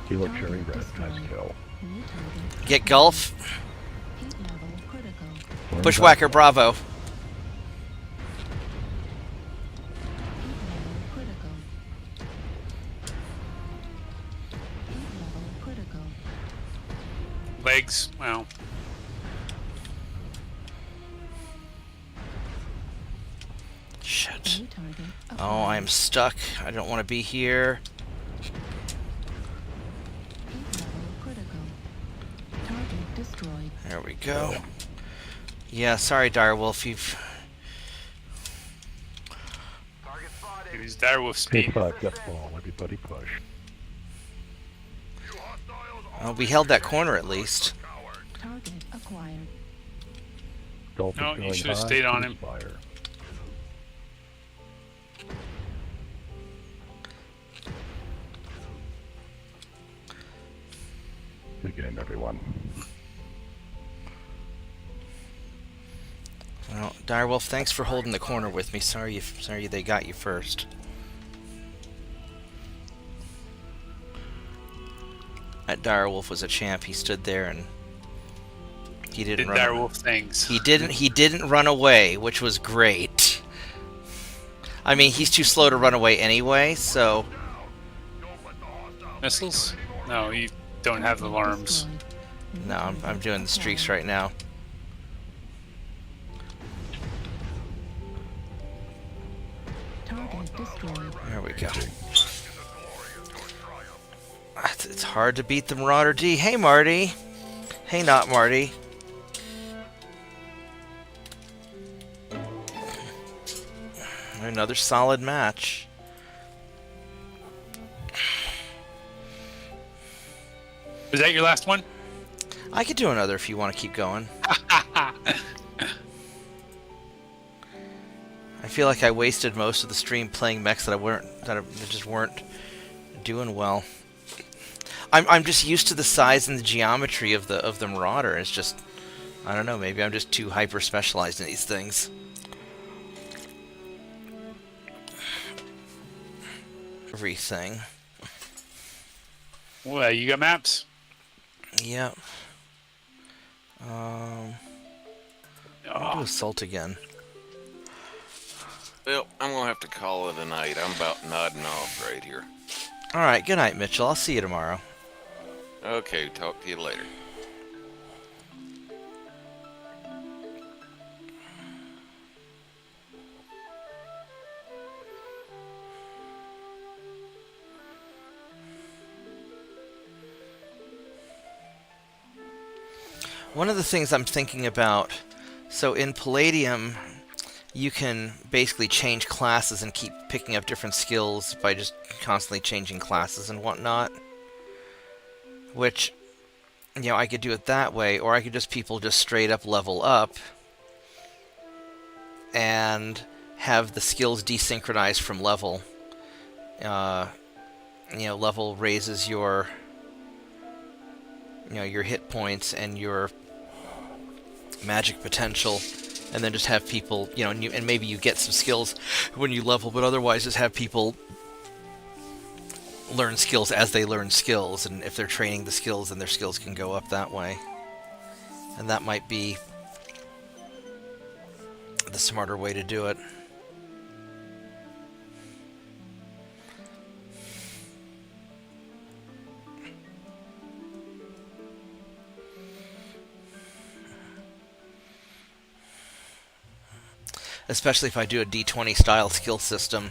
Kilo Cherry Red. Nice kill. Get Gulf. Bushwhacker Bravo. Legs. Wow. Shit. Oh, I am stuck. I don't want to be here. There we go. Yeah, sorry, Direwolf. Use Direwolf speed. Get ball. Everybody push. We held that corner at least. Target acquired. No, you should have stayed on him. Fire. Good game, everyone. Well, Direwolf, thanks for holding the corner with me. Sorry they got you first. That Direwolf was a champ. He stood there and he didn't run. Direwolf things. He didn't run away, which was great. I mean, he's too slow to run away anyway, so. Missiles? No, you don't have alarms. No, I'm doing the streaks right now. Target destroyed. There we go. It's hard to beat the Marauder D. Hey, Marty. Hey, not Marty. Another solid match. Was that your last one? I could do another if you want to keep going. I feel like I wasted most of the stream playing mechs that just weren't doing well. I'm just used to the size and the geometry of the Marauder. It's just, I don't know, maybe I'm just too hyper specialized in these things. Everything. Well, you got maps? Yep. I'll do assault again. Well, I'm gonna have to call it a night. I'm about nodding off right here. Alright, good night, Mitchell. I'll see you tomorrow. Okay, talk to you later. One of the things I'm thinking about, so in Palladium, you can basically change classes and keep picking up different skills by just constantly changing classes and whatnot. Which, you know, I could do it that way, or I could people just straight up level up and have the skills desynchronized from level. You know, level raises your, you know, your hit points and your magic potential, and then just have people, you know, and maybe you get some skills when you level, but otherwise just have people learn skills as they learn skills, and if they're training the skills, then their skills can go up that way. And that might be the smarter way to do it. Especially if I do a D20 style skill system.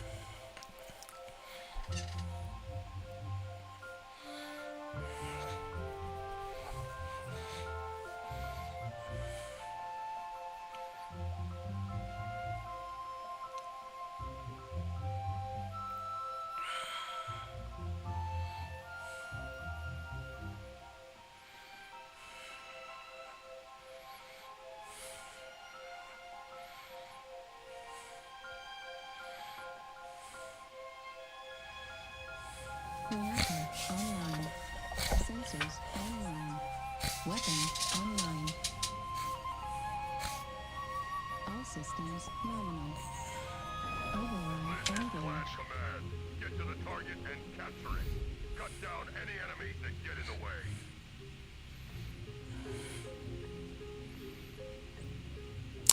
Reactor online. Sensors online. Weapon online. All systems nominal. Override engaged. Command. Get to the target and capture it. Cut down any enemies that get in the way.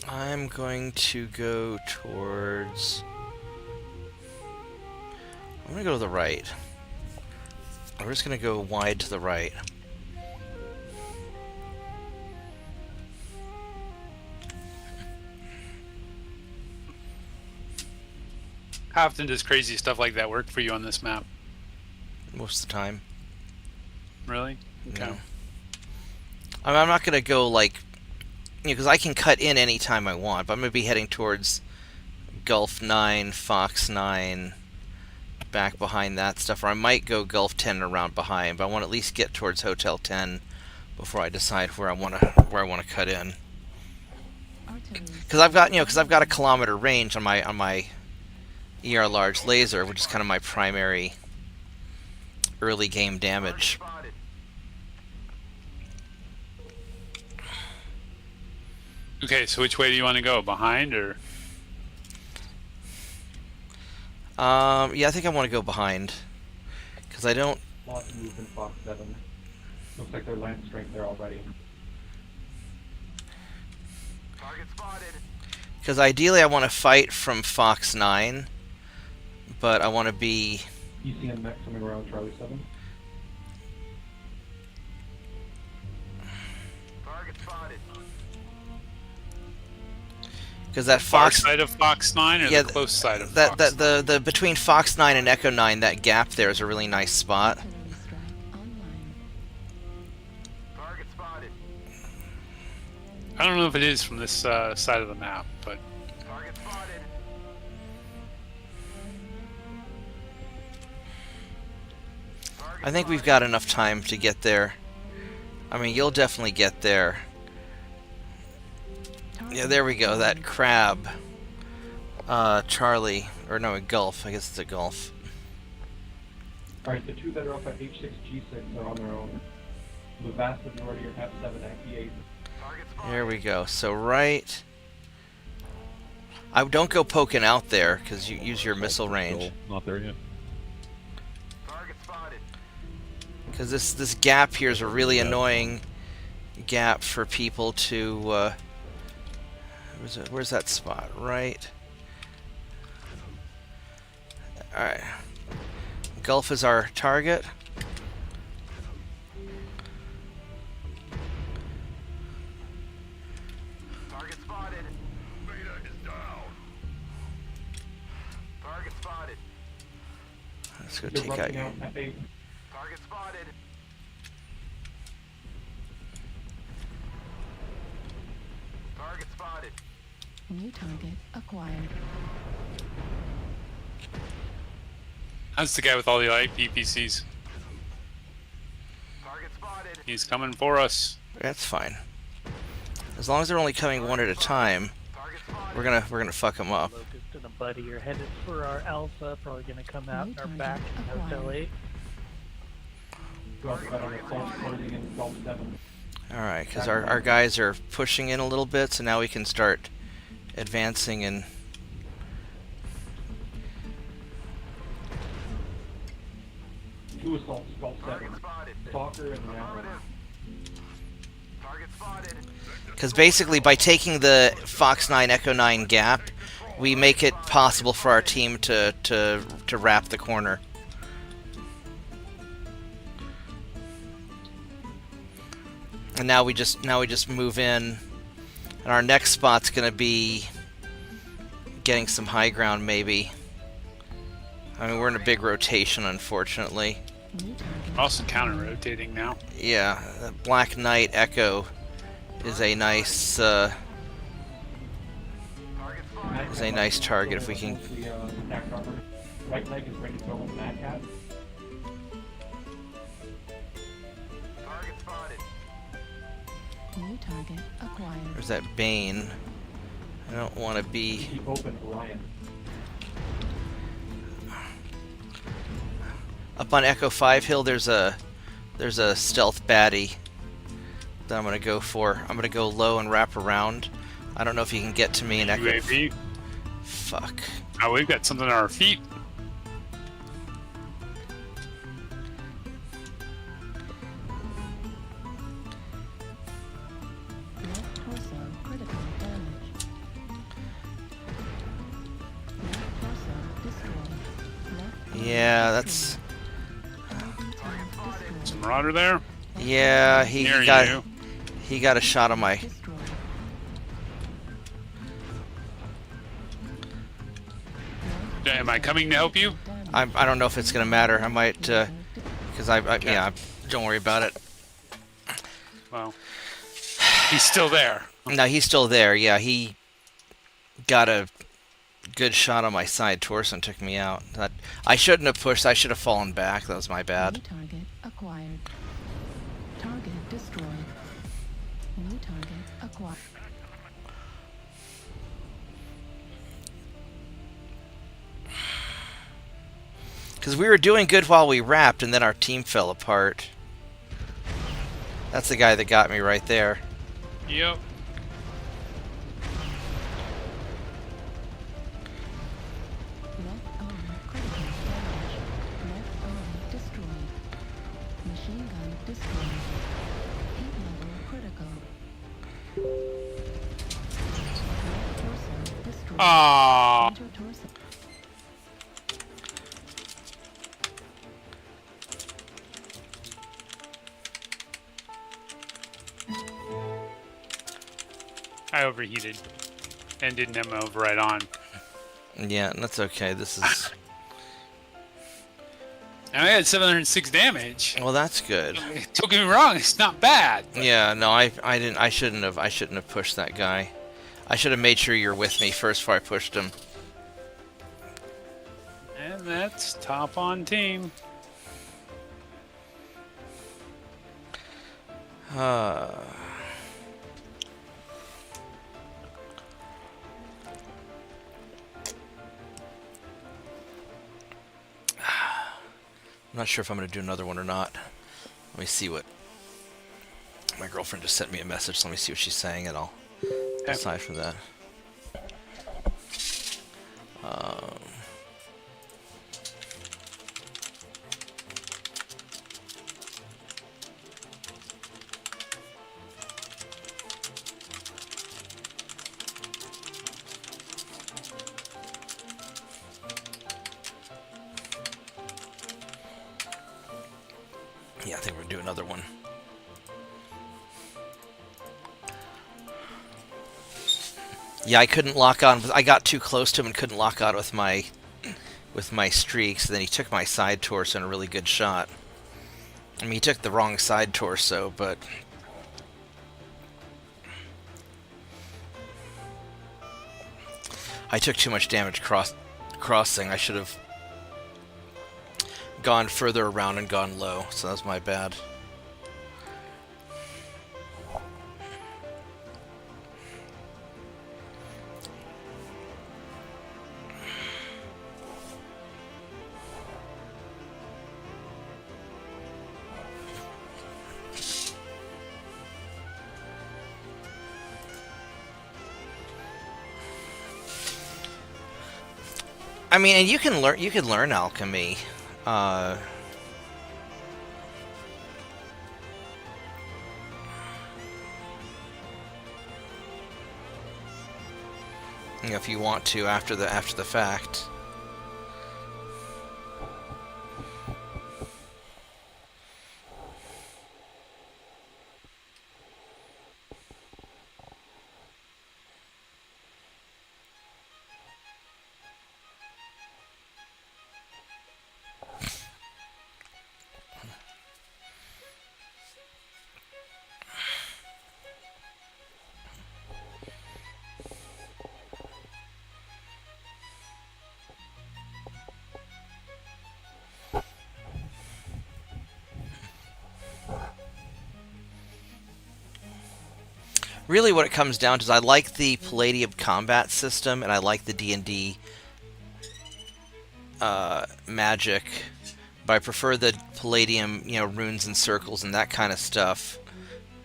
I'm going to go towards... I'm going to go to the right. We're just going to go wide to the right. How often does crazy stuff like that work for you on this map? Most of the time. Really? Okay. No. I'm not going to go like... You know, because I can cut in any time I want, but I'm going to be heading towards Gulf 9, Fox 9... back behind that stuff, or I might go Gulf 10 around behind, but I want to at least get towards Hotel 10 before I decide where I want to cut in. Because I've got a kilometer range on my ER large laser, which is kind of my primary early game damage. Okay, so which way do you want to go? Behind or? Yeah, I think I want to go behind. Because I don't... Lots of move in Fox 7. Looks like they're land strength there already. Target spotted. Because ideally I want to fight from Fox 9, but I want to be... You see a mech coming around Charlie 7? Target spotted. Because that Far Fox... side of Fox 9 or yeah, the close side of that, Fox 9? the between Fox 9 and Echo 9, that gap there is a really nice spot. Target spotted. I don't know if it is from this side of the map, but Target spotted. I think we've got enough time to get there. I mean, you'll definitely get there. Yeah, there we go. That crab. Charlie. Or no, a Gulf. I guess it's a Gulf. Alright, the two that are up at H6G6 are on their own. The vast majority are F7 F8. There we go. So right... don't go poking out there, because you use your missile range. Not there yet. Target spotted. Because this gap here is a really annoying gap for people to... where's that spot? Right. Alright. Gulf is our target. Target spotted. Beta is down. Target spotted. Let's go take out your... Target spotted. Target spotted. New target acquired. that's the guy with all the light PPCs. Target spotted. He's coming for us. That's fine. As long as they're only coming one at a time, we're gonna fuck them up. Locust and a buddy are headed for our alpha. Probably gonna come out in our back in Hotel 8. Alright, because our guys are pushing in a little bit, so now we can start advancing and... Two assaults, Gulf 7. Stalker and Marauders. Target spotted. Because basically, by taking the Fox 9 Echo 9 gap, we make it possible for our team to wrap the corner. And now we just move in, and our next spot's gonna be getting some high ground, maybe. I mean, we're in a big rotation, unfortunately. We're also counter-rotating now. Yeah, Black Knight Echo is a nice target if we can. Right leg is ready to go with Mad Cat. Target spotted. New target acquired. There's that Bane. I don't want to be. Keep open, Ryan. Up on Echo 5 Hill, there's a stealth baddie that I'm gonna go for. I'm gonna go low and wrap around. I don't know if you can get to me in Echo. UAV. Fuck. Oh, we've got something on our feet. Left torso critical damage. Left torso destroyed. Left Yeah, that's. Is a Marauder there? Yeah, he Near got you. he got a shot on my. Am I coming to help you? I don't know if it's gonna matter. I might, because yeah. Don't worry about it. Well, he's still there. No, he's still there. Yeah, he got a good shot on my side torso and took me out. I shouldn't have pushed. I should have fallen back. That was my bad. New target acquired. Target destroyed. New target acquired. Because we were doing good while we wrapped, and then our team fell apart. That's the guy that got me right there. Yep. Left arm critical damage. Left arm destroyed. Machine gun destroyed. Heat level critical. Left torso destroyed. Aww. Center torso. I overheated and didn't have my override on. Yeah, that's okay. This is. And I had 706 damage. Well, that's good. Don't get me wrong, it's not bad. Yeah, no, I didn't. I shouldn't have pushed that guy. I should have made sure you're with me first before I pushed him. And that's top on team. I'm not sure if I'm going to do another one or not. Let me see what... My girlfriend just sent me a message, so let me see what she's saying, and I'll decide for that. Yeah, I think we're going to do another one. Yeah, I couldn't lock on. I got too close to him and couldn't lock on with my streaks. Then he took my side torso and a really good shot. I mean, he took the wrong side torso, but I took too much damage crossing. I should have gone further around and gone low, so that was my bad. I mean, and you can learn alchemy. You know, if you want to after the fact. Really what it comes down to is I like the Palladium combat system, and I like the D&D magic, but I prefer the Palladium, you know, runes and circles and that kind of stuff,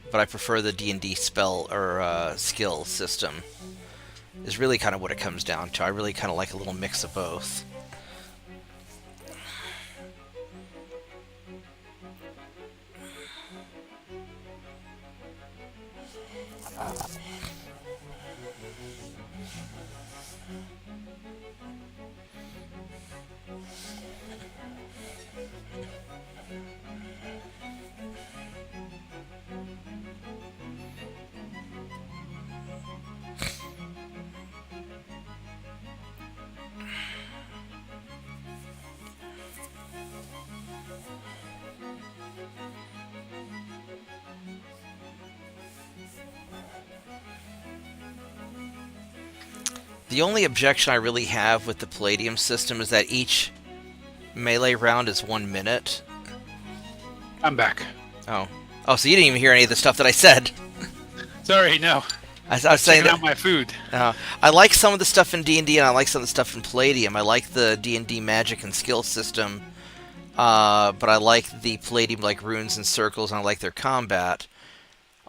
but I prefer the D&D spell or skill system, is really kind of what it comes down to. I really kind of like a little mix of both. The only objection I really have with the Palladium system is that each melee round is 1 minute. I'm back. Oh, so you didn't even hear any of the stuff that I said. Sorry, no. I was saying that out my food. I like some of the stuff in D&D, and I like some of the stuff in Palladium. I like the D&D magic and skill system, but I like the Palladium, like runes and circles, and I like their combat.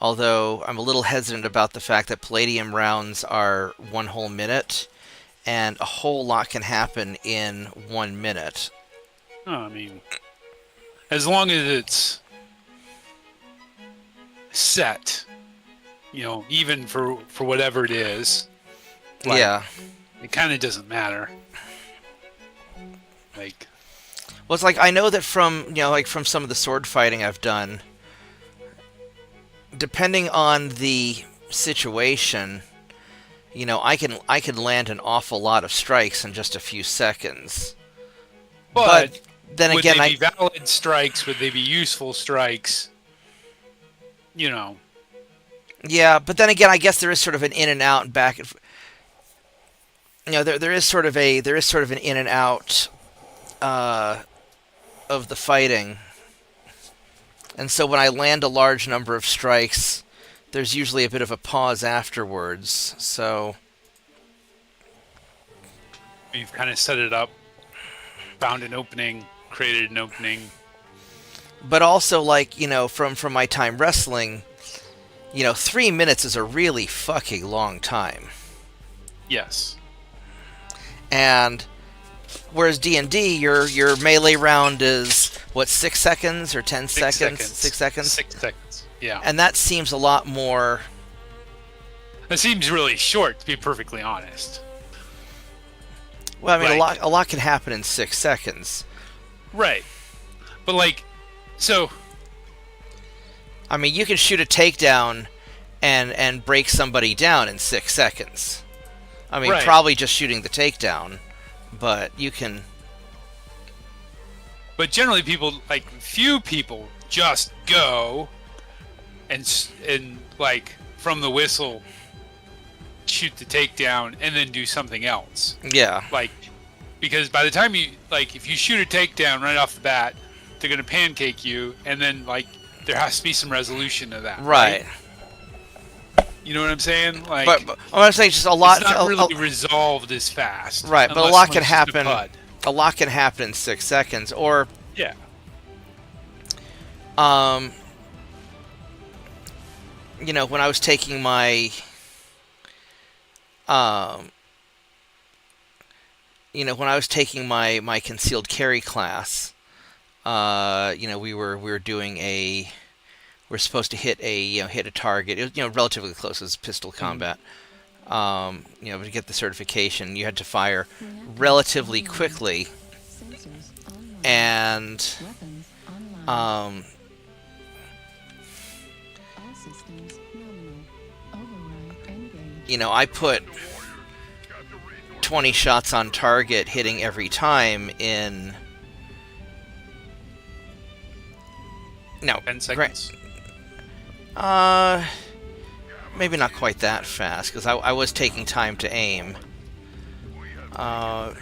Although I'm a little hesitant about the fact that Palladium rounds are 1 whole minute, and a whole lot can happen in 1 minute. Oh, I mean, as long as it's set, you know, even for whatever it is. Like, yeah. It kind of doesn't matter. Like, well, it's like I know that from, you know, like from some of the sword fighting I've done, depending on the situation, you know, I can land an awful lot of strikes in just a few seconds. But then would again, they be valid strikes? Would they be useful strikes? You know. Yeah, but then again, I guess there is sort of an in and out and back. You know, there is sort of an in and out of the fighting, and so when I land a large number of strikes, there's usually a bit of a pause afterwards. So You've kind of set it up, found an opening, created an opening. But also, like, you know, from my time wrestling, you know, 3 minutes is a really fucking long time. Yes. And whereas D&D, your melee round is, what, 6 seconds or 10 seconds? 6 seconds? 6 seconds, yeah. And that seems a lot more... That seems really short, to be perfectly honest. Well, I mean, Like, a lot can happen in 6 seconds. Right. But, like, so... I mean, you can shoot a takedown and break somebody down in 6 seconds. I mean, Right. probably just shooting the takedown, but you can... But generally people, like, few people just go and like, from the whistle, shoot the takedown and then do something else. Yeah. Like, because by the time you, like, if you shoot a takedown right off the bat, they're going to pancake you, and then, like, there has to be some resolution to that. Right. You know what I'm saying? Like, but I'm going to say just a lot... It's not really resolved as fast. Right, but a unless lot can someone's just a happen. bud. A lot can happen in 6 seconds, or Yeah. You know, when I was taking my you know, when I was taking my concealed carry class, you know, we were doing we're supposed to hit a target. It was, you know, relatively close. It was pistol combat. You know, to get the certification, you had to fire relatively quickly, and you know, I put 20 shots on target, hitting every time in 10 seconds. Maybe not quite that fast, because I was taking time to aim. Oh,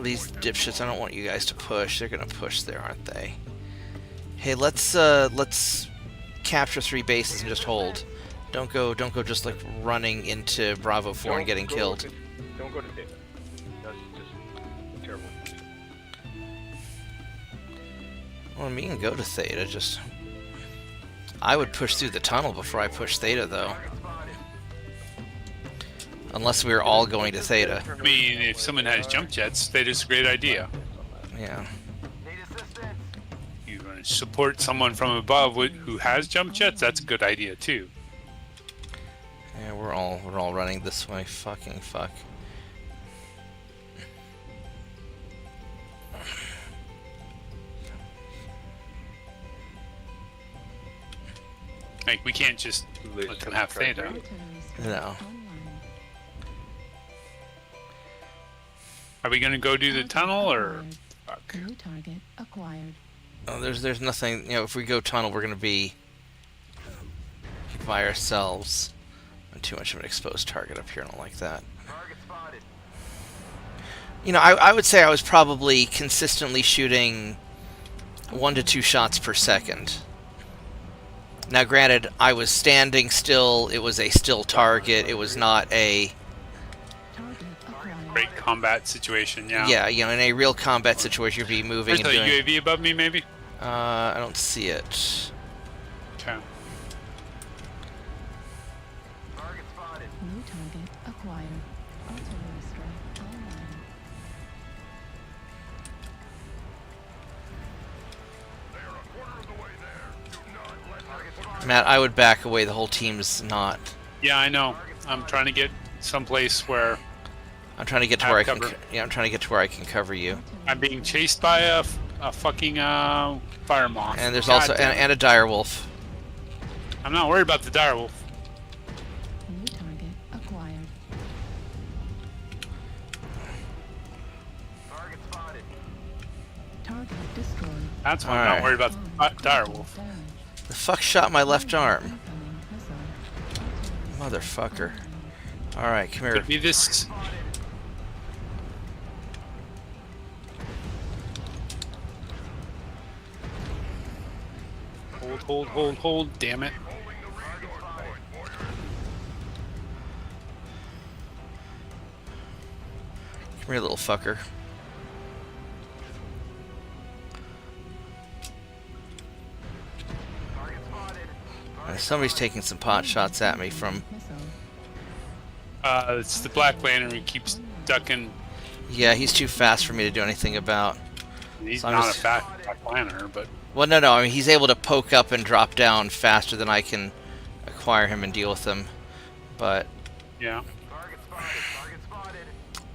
these dipshits! I don't want you guys to push. They're gonna push there, aren't they? Hey, let's capture 3 bases and just hold. Don't go just like running into Bravo 4 and getting killed. Don't go to Theta. That's just terrible. Well, I mean, you can go to Theta, just... I would push through the tunnel before I push Theta, though. Unless we were all going to Theta. I mean, if someone has jump jets, Theta's a great idea. Yeah. You want to support someone from above who has jump jets, that's a good idea, too. Yeah, we're all running this way. Fucking fuck. Like, we can't just let them have Theta. No. Are we gonna go do the tunnel, or fuck? New target acquired. Oh, there's nothing. You know, if we go tunnel, we're gonna be by ourselves. Too much of an exposed target up here. I don't like that. You know, I would say I was probably consistently shooting 1 to 2 shots per second. Now, granted, I was standing still. It was a still target. It was not a Great combat situation, yeah. Yeah, you know, in a real combat situation, you'd be moving There's and a doing... UAV above me, maybe? I don't see it. Okay. New target acquired. Artillery strike online. Matt, I would back away. The whole team's not... Yeah, I know. I'm trying to get someplace where... I'm trying to get to where I can... Yeah, I'm trying to get to where I can cover you. I'm being chased by a fucking fire moth. And there's God also... damn it. And a direwolf. I'm not worried about the direwolf. New target acquired. That's why I'm Alright. not worried about the dire wolf. The fuck shot my left arm? Motherfucker. Alright, come here. Could be this. Hold. Damn it. Come here, little fucker. Somebody's taking some pot shots at me from... It's the Black Lantern who keeps ducking. Yeah, he's too fast for me to do anything about. He's So I'm not just- a fast Black Lantern, but... Well, no, I mean, he's able to poke up and drop down faster than I can acquire him and deal with him. But... Yeah.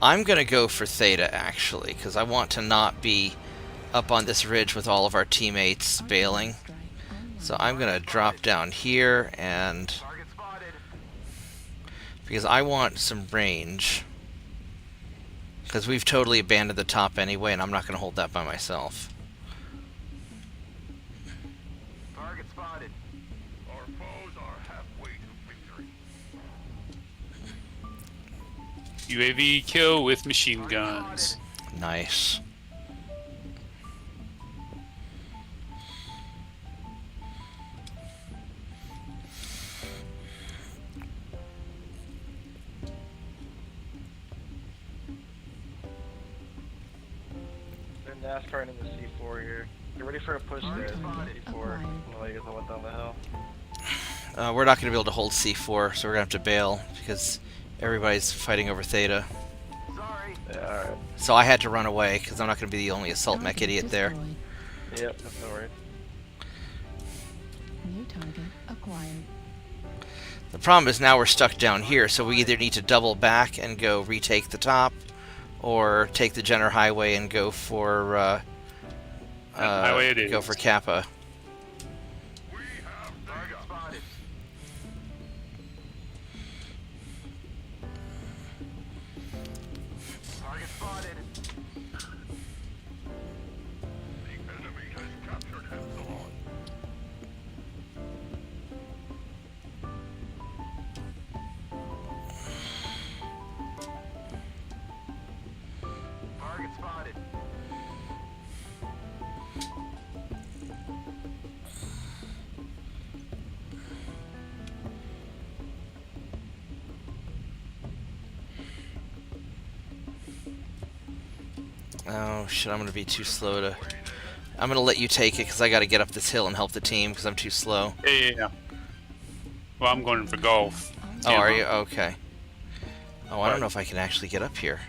I'm going to go for Theta, actually, because I want to not be up on this ridge with all of our teammates bailing. So I'm going to drop down here, and... because I want some range. Because we've totally abandoned the top anyway, and I'm not going to hold that by myself. Target spotted. Our foes are halfway to victory. UAV kill with machine guns. Nice. They're NASCAR into the C4 here. Get ready for a push there. C4. Like it's all down the hill. We're not going to be able to hold C4, so we're going to have to bail, because everybody's fighting over Theta. Yeah, alright. So I had to run away, because I'm not going to be the only assault mech idiot there. Yep, that's no worries. New target acquired. The problem is now we're stuck down here, so we either need to double back and go retake the top, or take the Jenner Highway and go for Highway it go is. for Kappa. Target spotted. Oh shit, I'm going to be too slow to... I'm going to let you take it, because I got to get up this hill and help the team, because I'm too slow. Yeah. Well, I'm going for golf. Oh, are you? Okay. Oh, I don't know if I can actually get up here.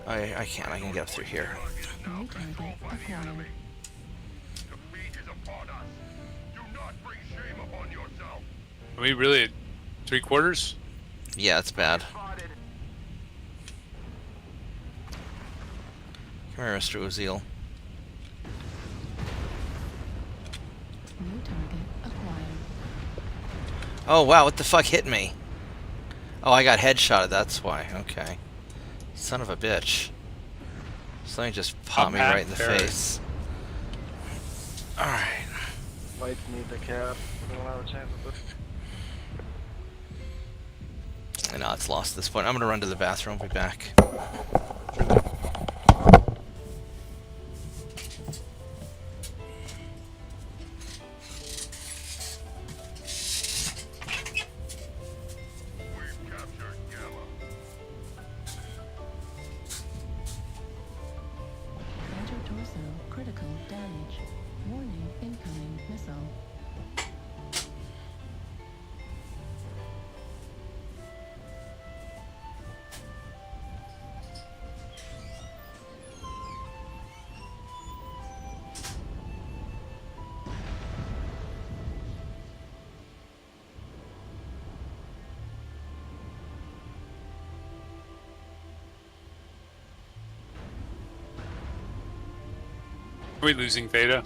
I can. I can get up through here. New target acquired. Are we really at 3/4? Yeah, it's bad. Come here, Mr. Uziel. New target acquired. Oh, wow, what the fuck hit me? Oh, I got headshotted, that's why. Okay. Son of a bitch. Something just popped me right in the face. Alright. Lights need the cap. We don't have a chance with this. And now it's lost at this point. I'm gonna run to the bathroom, be back. Center torso critical damage. Warning incoming missile. Are we losing Theta?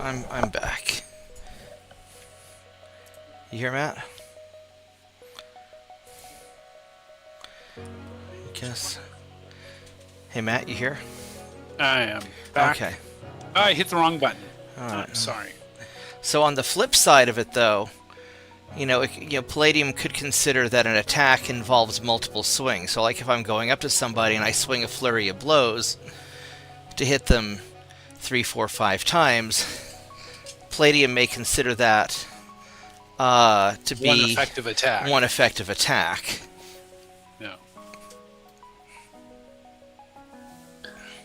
I'm back. You hear Matt? I guess. Hey Matt, you here? I am back. Okay. I hit the wrong button. Alright. I'm sorry. So on the flip side of it, though, Palladium could consider that an attack involves multiple swings. So, like if I'm going up to somebody and I swing a flurry of blows to hit them 3, 4, 5 times, Palladium may consider that to be one effective attack. One effective attack. No.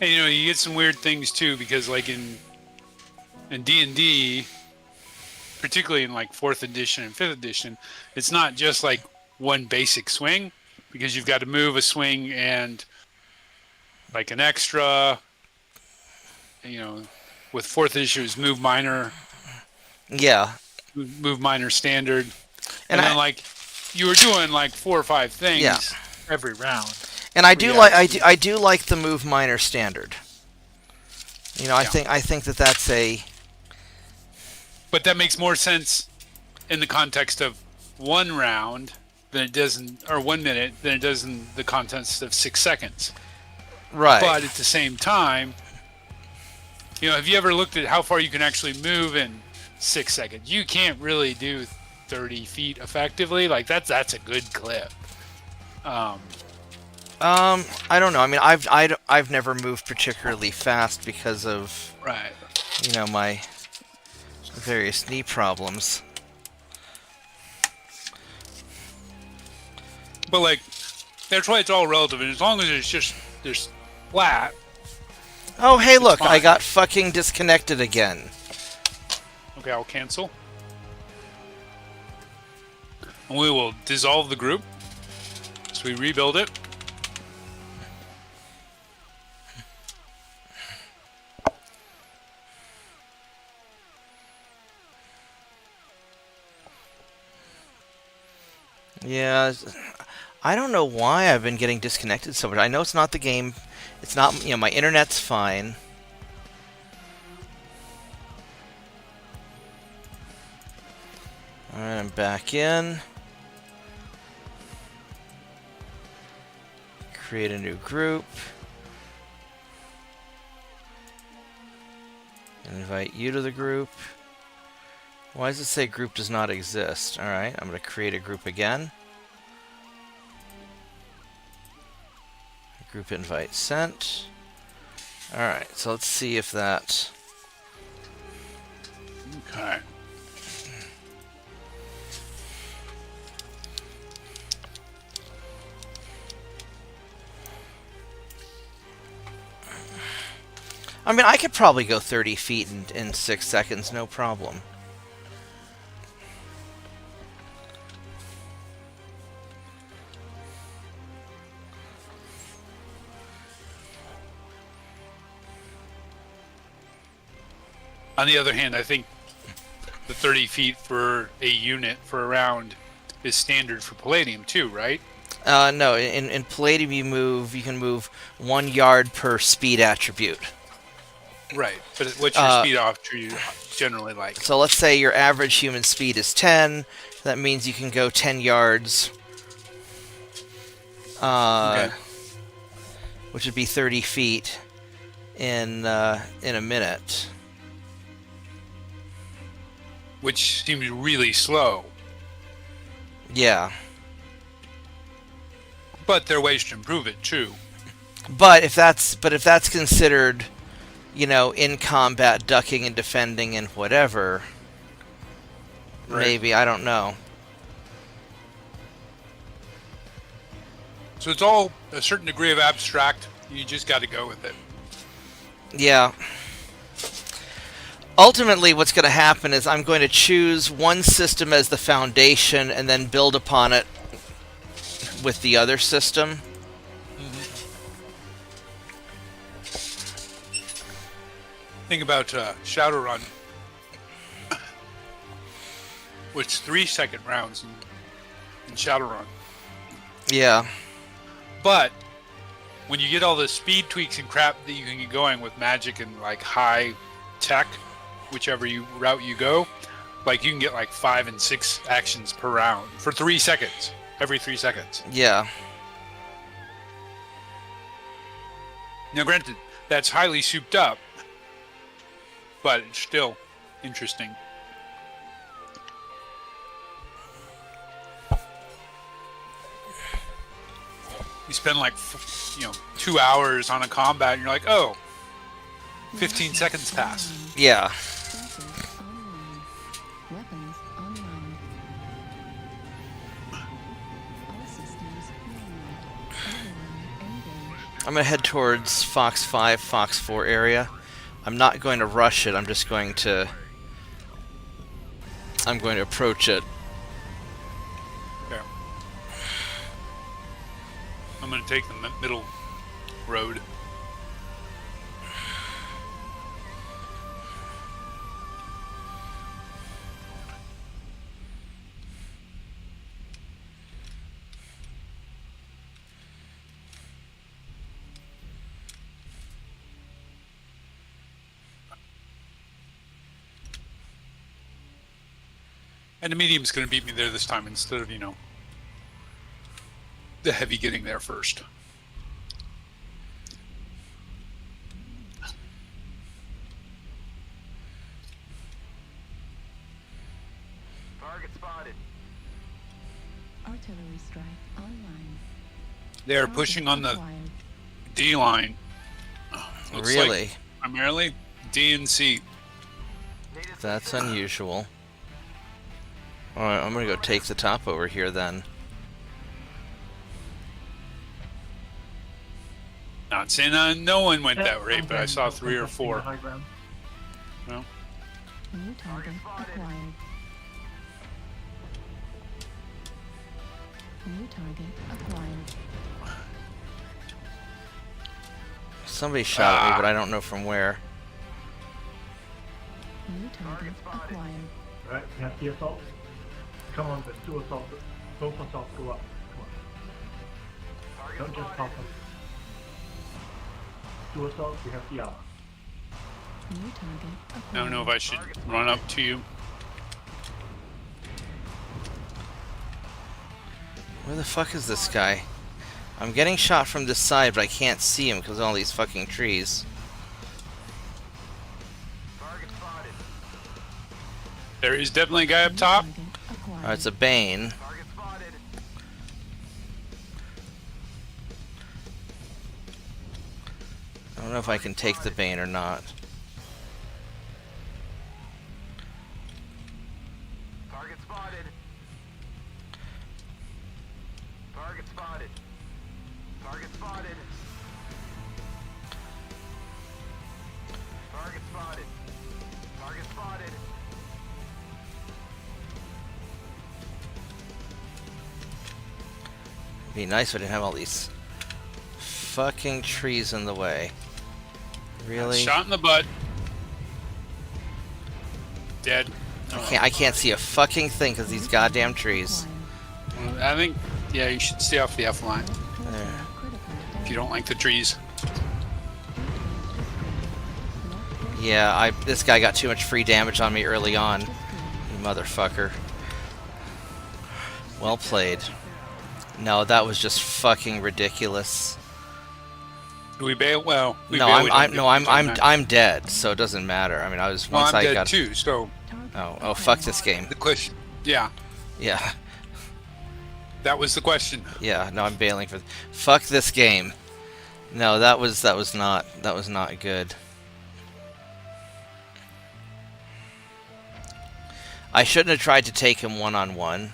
And you get some weird things too, because like in D&D, particularly in like 4th edition and 5th edition, it's not just like one basic swing, because you've got to move a swing and like an extra, with 4th edition is move minor. Yeah. Move minor standard. And then like you were doing like 4 or 5 things every round. And I do like the move minor standard. I think that's a. But that makes more sense in the context of 1 round than it does or 1 minute than it does in the context of 6 seconds. Right. But at the same time, have you ever looked at how far you can actually move in 6 seconds? You can't really do 30 feet effectively. Like that's a good clip. I don't know. I mean, I've never moved particularly fast because of my various knee problems. But like, that's why it's all relative. And as long as there's flat. Oh, hey, look! I got fucking disconnected again. Okay, I'll cancel. And we will dissolve the group. So we rebuild it. Yeah, I don't know why I've been getting disconnected so much. I know it's not the game. It's not, my internet's fine. Alright, I'm back in. Create a new group. Invite you to the group. Why does it say group does not exist? Alright, I'm going to create a group again. Group invite sent. Alright, so let's see if that... Okay. I mean, I could probably go 30 feet in 6 seconds, no problem. On the other hand, I think the 30 feet for a unit for a round is standard for Palladium too, right? No, in Palladium you can move 1 yard per speed attribute. Right, but what's your speed attribute generally like? So let's say your average human speed is 10. That means you can go 10 yards. Okay. Which would be 30 feet in a minute. Which seems really slow. Yeah. But there are ways to improve it too. But if that's considered, in combat ducking and defending and whatever, maybe, I don't know. So it's all a certain degree of abstract. You just got to go with it. Yeah. Ultimately, what's going to happen is I'm going to choose one system as the foundation and then build upon it with the other system. Think about Shadowrun, which 3-second rounds in Shadowrun. Yeah. But when you get all the speed tweaks and crap that you can get going with magic and like high tech, whichever route you go, like you can get like 5 and 6 actions per round for 3 seconds. Every 3 seconds. Yeah. Now, granted, that's highly souped up, but it's still interesting. You spend like, 2 hours on a combat, and you're like, oh, 15 seconds pass. Yeah. Weapons online. All systems normal. Override engaged. I'm gonna head towards Fox 5, Fox 4 area. I'm not going to rush it. I'm going to approach it. Okay. I'm going to take the middle road. And the medium's going to beat me there this time instead of, the heavy getting there first. Target spotted. Artillery strike online. They are pushing on the D line. Looks Really? like primarily D and C. That's unusual. Alright, I'm gonna go take the top over here then. Not saying no one went that rate, but I saw 3 or 4. No. New target acquired. New target acquired. Somebody shot at me, but I don't know from where. New target acquired. Right, we have the assault. Come on, the 2 assault. Both assaults go up. Come on. Don't just pop them. 2 assaults, we have the hour. New target acquired. I don't know if I should run up to you. Where the fuck is this guy? I'm getting shot from this side, but I can't see him because of all these fucking trees. There is definitely a guy up top. Oh, it's a Bane. I don't know if I can take the Bane or not. Target spotted. Target spotted. Target spotted. Target spotted. Target spotted. It'd be nice if I didn't have all these fucking trees in the way. Really? Shot in the butt. Dead. I can't see a fucking thing because these goddamn trees. I think, yeah, you should stay off the F line There. if you don't like the trees. Yeah, this guy got too much free damage on me early on. You motherfucker. Well played. No, that was just fucking ridiculous. Do we bail? Well, we No, bail, I'm dead, so it doesn't matter. I mean, I was Well, once I'm I dead got too, so Oh, fuck this game. the question, yeah, Yeah. that was the question. Yeah, no, I'm bailing for fuck this game. No, that was not good. I shouldn't have tried to take him one-on-one.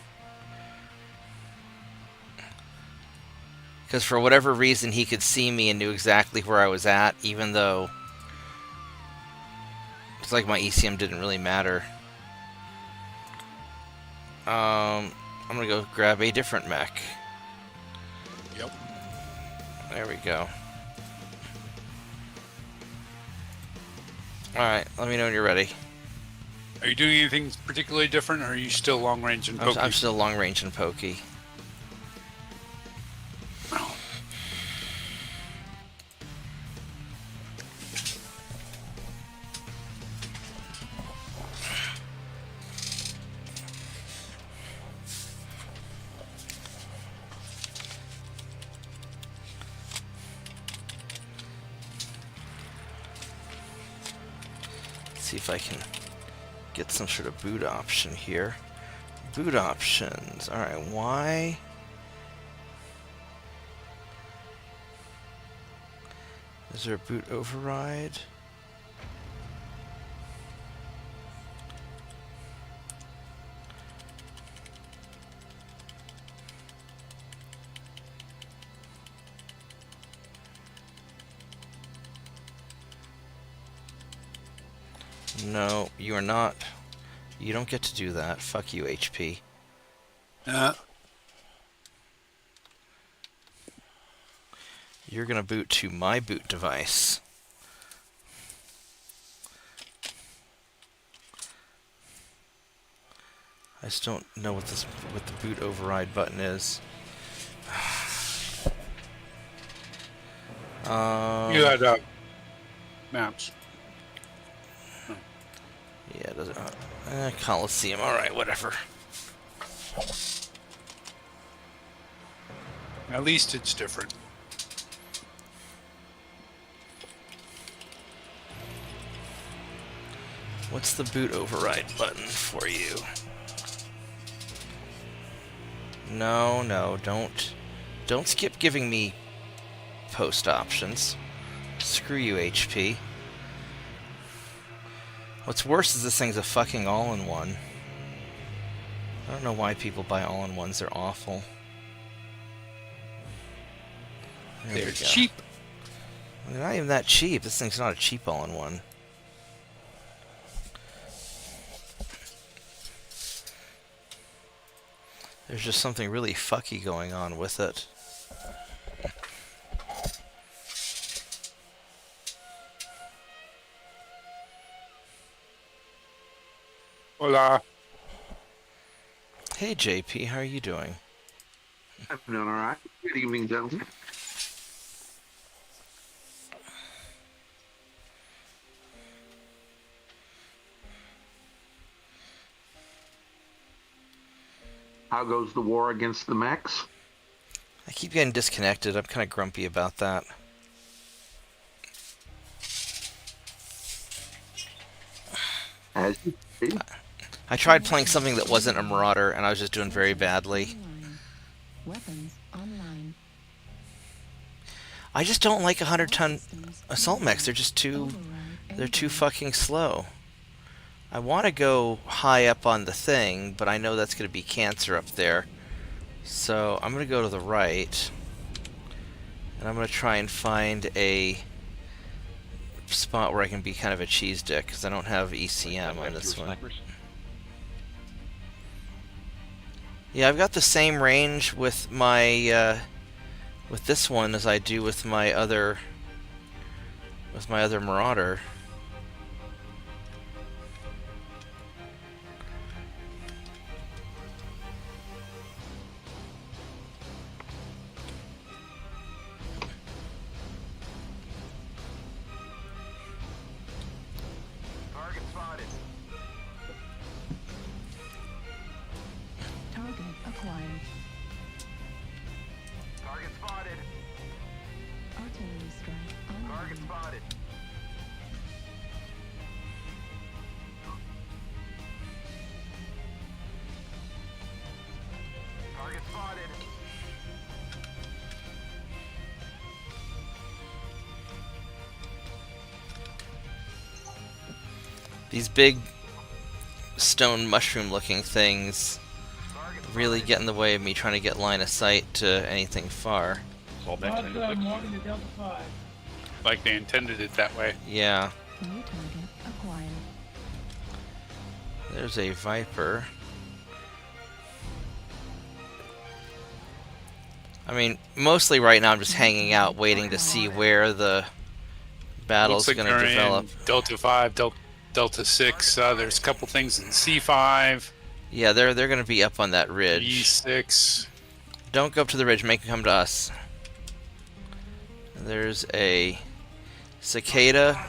Because for whatever reason he could see me and knew exactly where I was at, even though it's like my ECM didn't really matter. I'm gonna go grab a different mech. Yep. There we go. Alright, let me know when you're ready. Are you doing anything particularly different, or are you still long range and pokey? I'm still long range and pokey. see if I can get some sort of boot option here. Boot options. Alright, why? Is there a boot override? No, you are not. You don't get to do that. Fuck you, HP. You're gonna boot to my boot device. I just don't know what the boot override button is. You had maps. Yeah, it doesn't. Coliseum. All right, whatever. At least it's different. What's the boot override button for you? No, no, don't skip giving me post options. Screw you, HP. What's worse is this thing's a fucking all-in-one. I don't know why people buy all-in-ones. They're awful. They're cheap. They're not even that cheap. This thing's not a cheap all-in-one. There's just something really fucky going on with it. Hola. Hey JP, how are you doing? I'm doing alright. Good evening, gentlemen. How goes the war against the mechs? I keep getting disconnected. I'm kind of grumpy about that. As you see. I tried playing something that wasn't a Marauder, and I was just doing very badly. Weapons online. I just don't like 100-ton assault mechs. They're just too fucking slow. I want to go high up on the thing, but I know that's going to be cancer up there. So I'm going to go to the right, and I'm going to try and find a spot where I can be kind of a cheese dick, because I don't have ECM on this one. Yeah, I've got the same range with my with this one as I do with my other Marauder. Target spotted. Target acquired. Target spotted. Artillery strike online. Target spotted. Target spotted. These big stone mushroom looking things really get in the way of me trying to get line of sight to anything far. It's all back like they intended it that way. Yeah. New target acquired. There's a Viper. I mean, mostly right now I'm just hanging out waiting to see where the battle's Looks like going to they're in develop. Delta 5, Delta 6. There's a couple things in C5. Yeah, they're going to be up on that ridge. E6. Don't go up to the ridge. Make them come to us. There's a cicada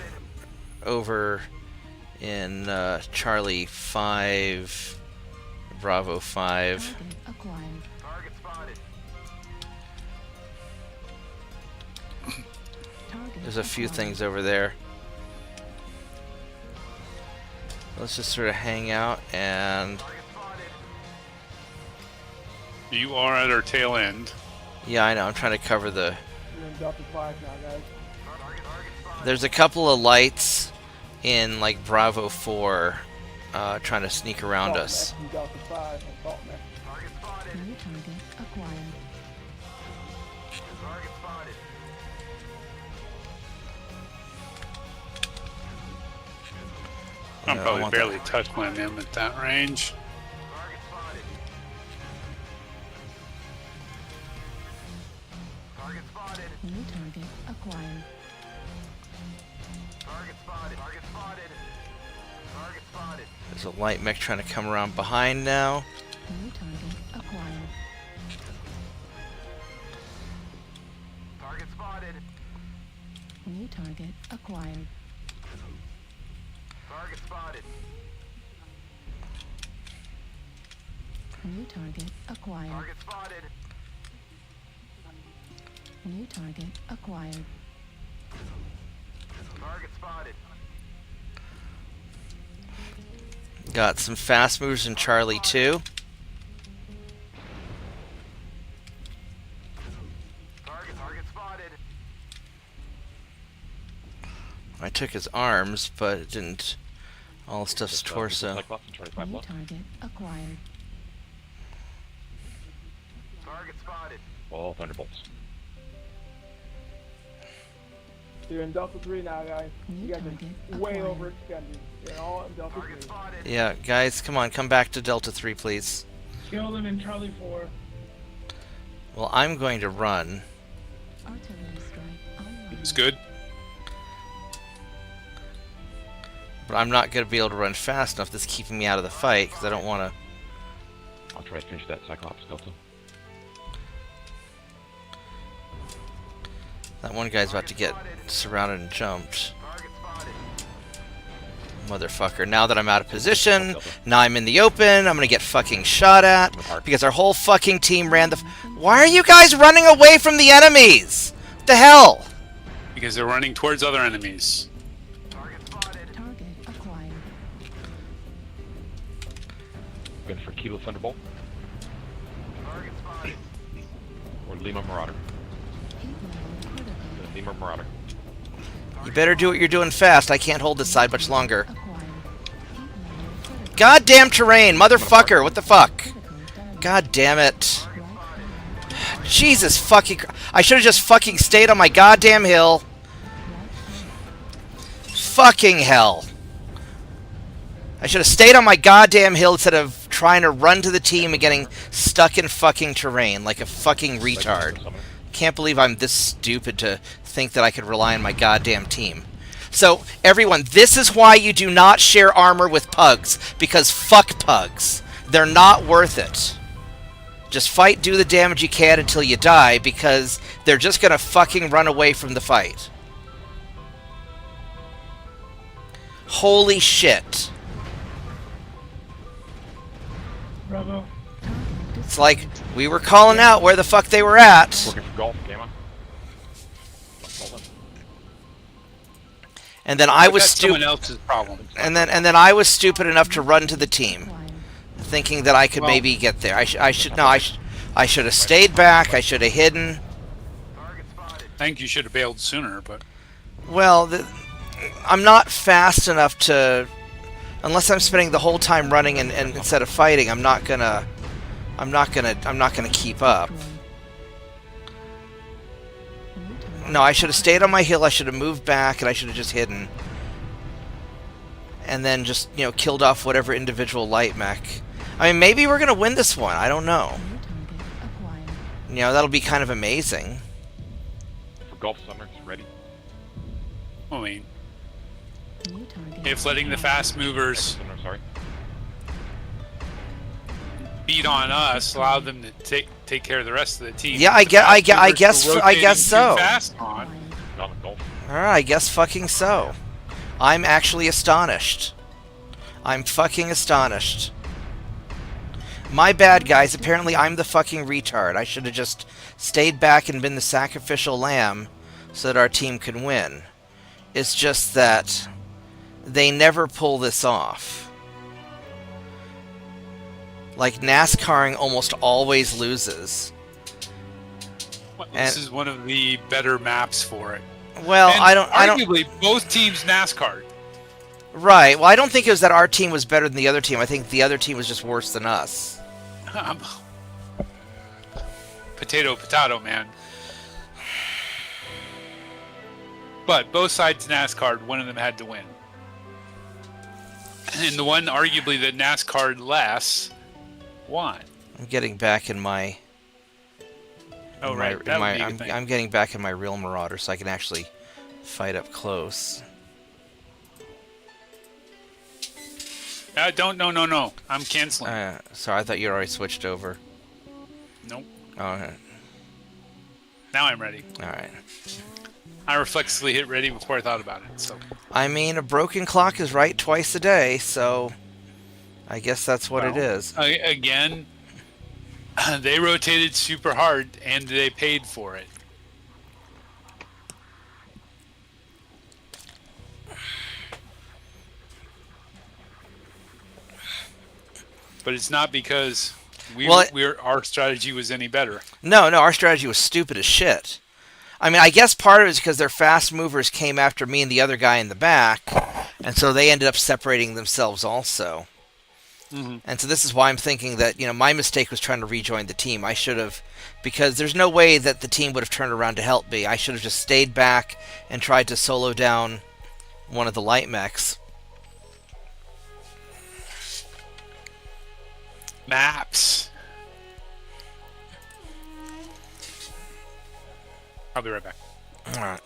over in Charlie 5, Bravo 5. Target acquired. Target spotted. Target There's a few acquired. things over there. Let's just sort of hang out and... You are at our tail end. Yeah, I know. I'm trying to cover the... You're in Delta 5 now, guys. There's a couple of lights in, like, Bravo 4 trying to sneak around us. Delta 5 and Salt Mech. New target acquired. I'm I probably want barely touching him at that range. New target acquired. There's a light mech trying to come around behind now. New target acquired. New target acquired. New target acquired. New target acquired. Got some fast movers in Charlie 2. I took his arms, but it didn't. All the stuff's torso. New target acquired. All thunderbolts. You're in Delta 3 now, guys. You guys are way overextended. You're all in Delta 3. Yeah, guys, come on, come back to Delta 3, please. Kill them in Charlie 4. Well, I'm going to run. Artillery strike online. It's good. But I'm not going to be able to run fast enough. That's keeping me out of the fight, because I don't want to... I'll try to finish that Cyclops Delta. That one guy's about to get surrounded and jumped. Motherfucker. Now that I'm out of position, now I'm in the open, I'm gonna get fucking shot at, because our whole fucking team ran the... Why are you guys running away from the enemies? What the hell? Because they're running towards other enemies. Target acquired. Going for Kilo Thunderbolt. Or Lima Marauder. Lima Marauder. You better do what you're doing fast. I can't hold this side much longer. Goddamn terrain, motherfucker! What the fuck? God damn it. Jesus fucking... I should have just fucking stayed on my goddamn hill. Fucking hell. I should have stayed on my goddamn hill instead of trying to run to the team and getting stuck in fucking terrain like a fucking retard. Can't believe I'm this stupid to think that I could rely on my goddamn team. So, everyone, this is why you do not share armor with pugs. Because fuck pugs. They're not worth it. Just fight, do the damage you can until you die, because they're just gonna fucking run away from the fight. Holy shit. Bravo. It's like, we were calling out where the fuck they were at. Working for golf, Gamma. And then I was someone else's problem. And then I was stupid enough to run to the team, thinking that I could maybe get there. I should have stayed back. I should have hidden. I think you should have bailed sooner, but... Well, I'm not fast enough to... Unless I'm spending the whole time running and instead of fighting, I'm not gonna keep up. No, I should have stayed on my hill, I should have moved back, and I should have just hidden. And then just, you know, killed off whatever individual light mech. I mean, maybe we're gonna win this one, I don't know. You know, that'll be kind of amazing. For Golf Summer, it's ready. I mean, if letting the fast movers beat on us allowed them to take care of the rest of the team. Yeah, I guess so. On. Alright, I guess fucking so. I'm actually astonished. I'm fucking astonished. My bad, guys. Apparently I'm the fucking retard. I should have just stayed back and been the sacrificial lamb so that our team could win. It's just that they never pull this off. Like, NASCARing almost always loses. Well, this is one of the better maps for it. Well, and I don't. Arguably, both teams NASCAR. Right. Well, I don't think it was that our team was better than the other team. I think the other team was just worse than us. Potato, potato, man. But both sides NASCAR, one of them had to win. And the one, arguably, that NASCAR less won. I'm getting back in my... Oh, right. That would be a good thing. I'm getting back in my real Marauder so I can actually fight up close. No. I'm canceling. Sorry, I thought you already switched over. Nope. Oh, okay. Now I'm ready. Alright. I reflexively hit ready before I thought about it, so... I mean, a broken clock is right twice a day, so... I guess that's what it is. Again, they rotated super hard, and they paid for it. But it's not because our strategy was any better. No, our strategy was stupid as shit. I mean, I guess part of it is because their fast movers came after me and the other guy in the back, and so they ended up separating themselves also. Mm-hmm. And so this is why I'm thinking that, my mistake was trying to rejoin the team. I should have, because there's no way that the team would have turned around to help me. I should have just stayed back and tried to solo down one of the light mechs. Maps. I'll be right back. Alright.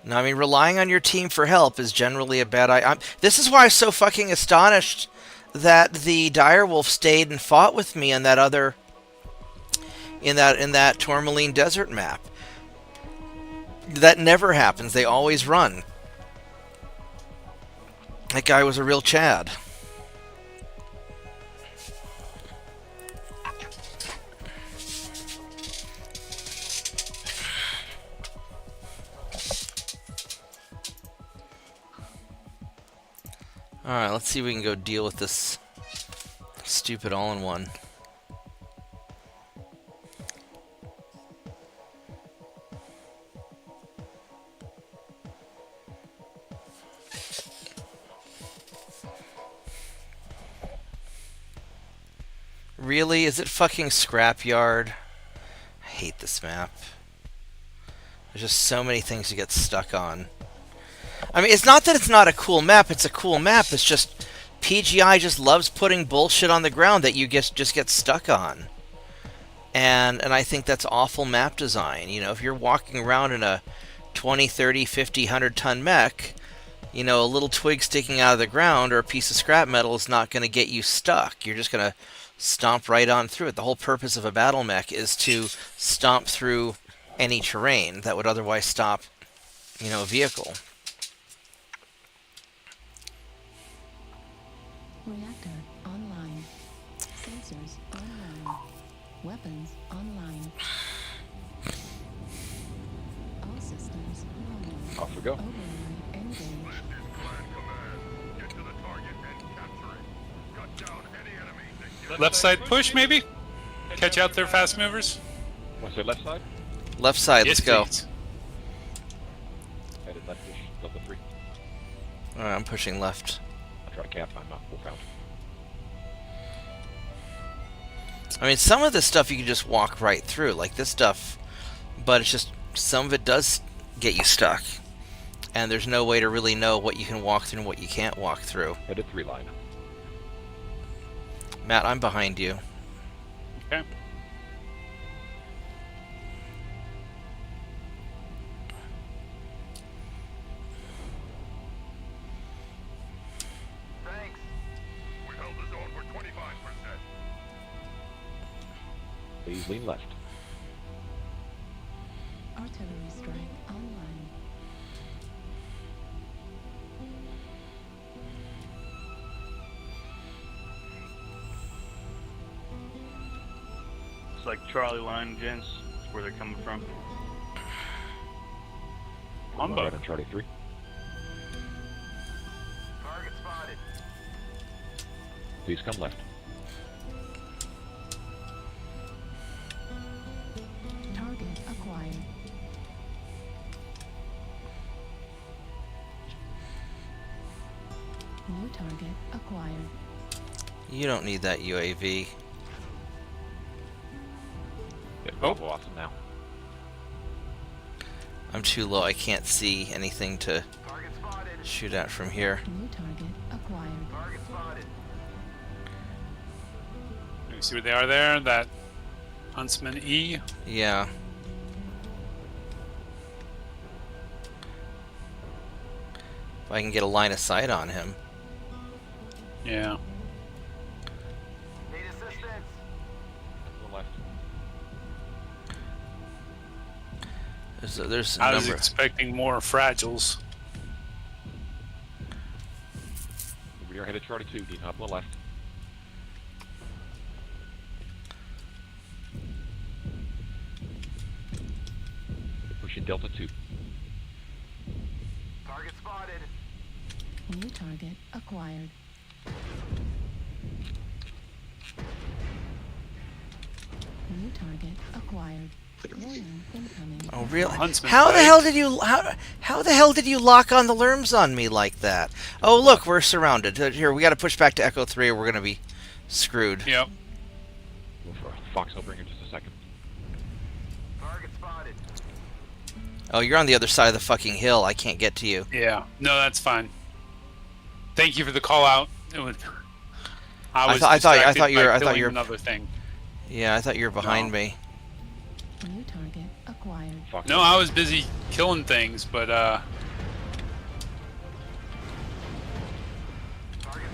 No, I mean, relying on your team for help is generally a bad idea. This is why I'm so fucking astonished that the direwolf stayed and fought with me on that other... in that Tourmaline Desert map. That never happens. They always run. That guy was a real Chad. Alright, let's see if we can go deal with this stupid all-in-one. Really? Is it fucking Scrapyard? I hate this map. There's just so many things to get stuck on. I mean, it's not that it's not a cool map. It's a cool map. It's just PGI just loves putting bullshit on the ground that you just get stuck on. And I think that's awful map design. If you're walking around in a 20, 30, 50, 100-ton mech, a little twig sticking out of the ground or a piece of scrap metal is not going to get you stuck. You're just going to stomp right on through it. The whole purpose of a battle mech is to stomp through any terrain that would otherwise stop, a vehicle. Reactor online. Sensors online. Weapons online. All systems normal. Off we go. Override engaged. Left side push, maybe? Catch out their fast movers? What's their left side? Left side, Yes, let's go. please. Headed left-ish, Delta 3. Alright, I'm pushing left. I'll try to cap, I'm not full count. I mean, some of this stuff you can just walk right through, like this stuff, but it's just, some of it does get you stuck. And there's no way to really know what you can walk through and what you can't walk through. Headed 3 line. Matt, I'm behind you. Okay. Thanks. We held the zone for 25%. Please lean left. Artillery strike online. It's like Charlie line, gents. That's where they're coming from. On right on Charlie 3. Target spotted. Please come left. New target acquired. You don't need that UAV. Oh, awesome now. I'm too low. I can't see anything to shoot at from here. New target acquired. Target spotted. You see where they are there? That Huntsman E. Yeah. If I can get a line of sight on him. Yeah. Need assistance. To the left. There's a I was number. expecting more fragiles. We are headed Charlie 2, Dean, up on the left. Pushing Delta 2. Target spotted. New target acquired. New target acquired. Warning incoming. Oh really? Huntsman How the fight. hell did you how the hell did you lock on the lerms on me like that? Oh look, we're surrounded. Here, we got to push back to Echo 3 or we're gonna be screwed. Yep. Go for Fox, I'll bring in just a second. Target spotted. Oh, you're on the other side of the fucking hill. I can't get to you. Yeah. No, that's fine. Thank you for the call out. It was, I was I thought you distracted by were killing another thing. Yeah, I thought you were behind me. New target acquired. Fox, No, I was busy killing things, but Target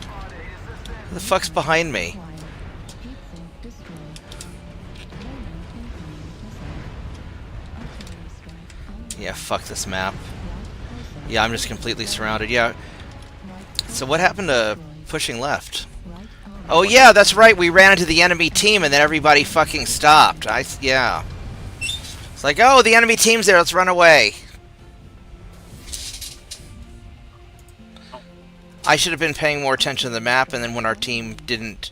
spotted. Need assistance. Who the fuck's behind me? Acquired. Heat sink destroyed. Warning incoming missile. Artillery strike online. Yeah, fuck this map. Right torso. Yeah, I'm just completely surrounded. Yeah. Right So what happened to destroyed. pushing left? Right arm. Oh yeah, that's right. We ran into the enemy team and then everybody fucking stopped. Yeah. It's like, oh, the enemy team's there. Let's run away. I should have been paying more attention to the map, and then when our team didn't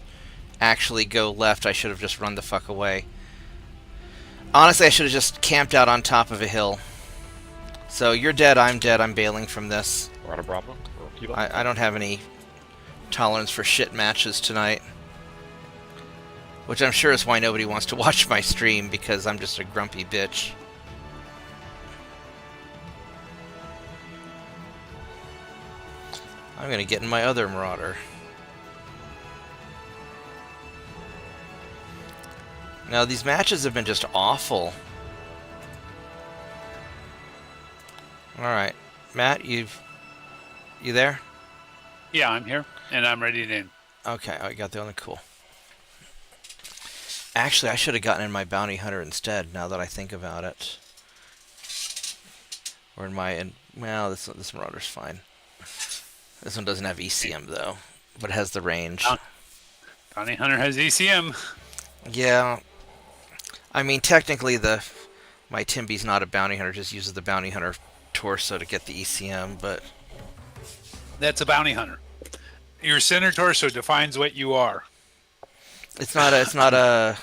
actually go left, I should have just run the fuck away. Honestly, I should have just camped out on top of a hill. So you're dead, I'm dead, I'm bailing from this. We're out of Bravo. Or Kilo. I don't have any tolerance for shit matches tonight. Which I'm sure is why nobody wants to watch my stream, because I'm just a grumpy bitch. I'm gonna get in my other Marauder. Now, these matches have been just awful. Alright. Matt, you there? yeah, I'm here and I'm ready to in. Okay, I got the only cool. Actually, I should have gotten in my bounty hunter instead, now that I think about it. Or in my... well, this Marauder's fine. This one doesn't have ECM, though. But it has the range. Bounty Hunter has ECM. Yeah. I mean, technically, my Timby's not a bounty hunter, just uses the bounty hunter torso to get the ECM, but... That's a bounty hunter. Your center torso defines what you are. It's not a...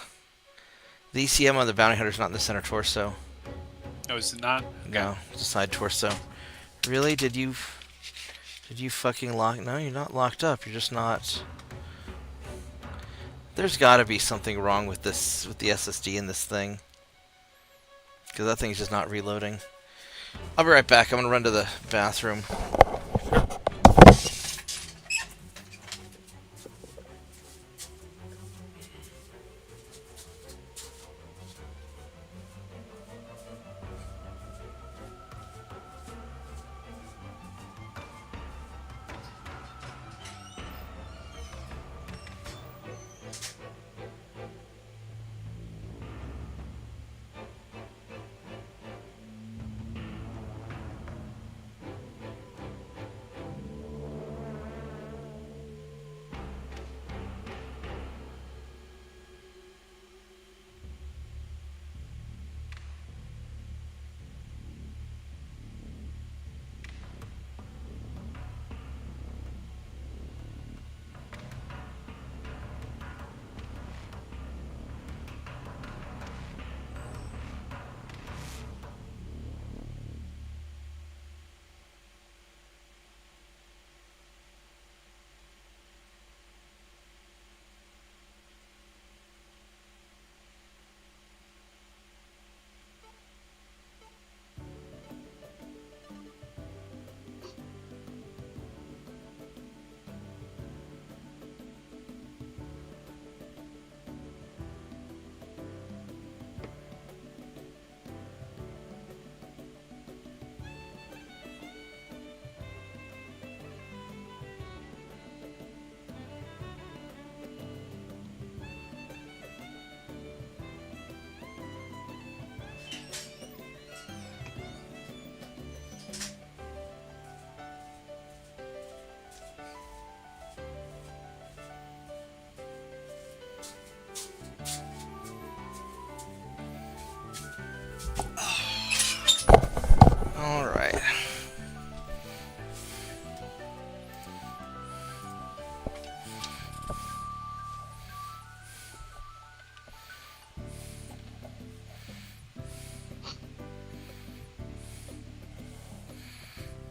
The ECM on the bounty hunter's not in the center torso. No, is it not? No, it's a side torso. Really? Did you fucking lock... No, you're not locked up. You're just not... There's gotta be something wrong with this, with the SSD in this thing. Because that thing's just not reloading. I'll be right back. I'm gonna run to the bathroom.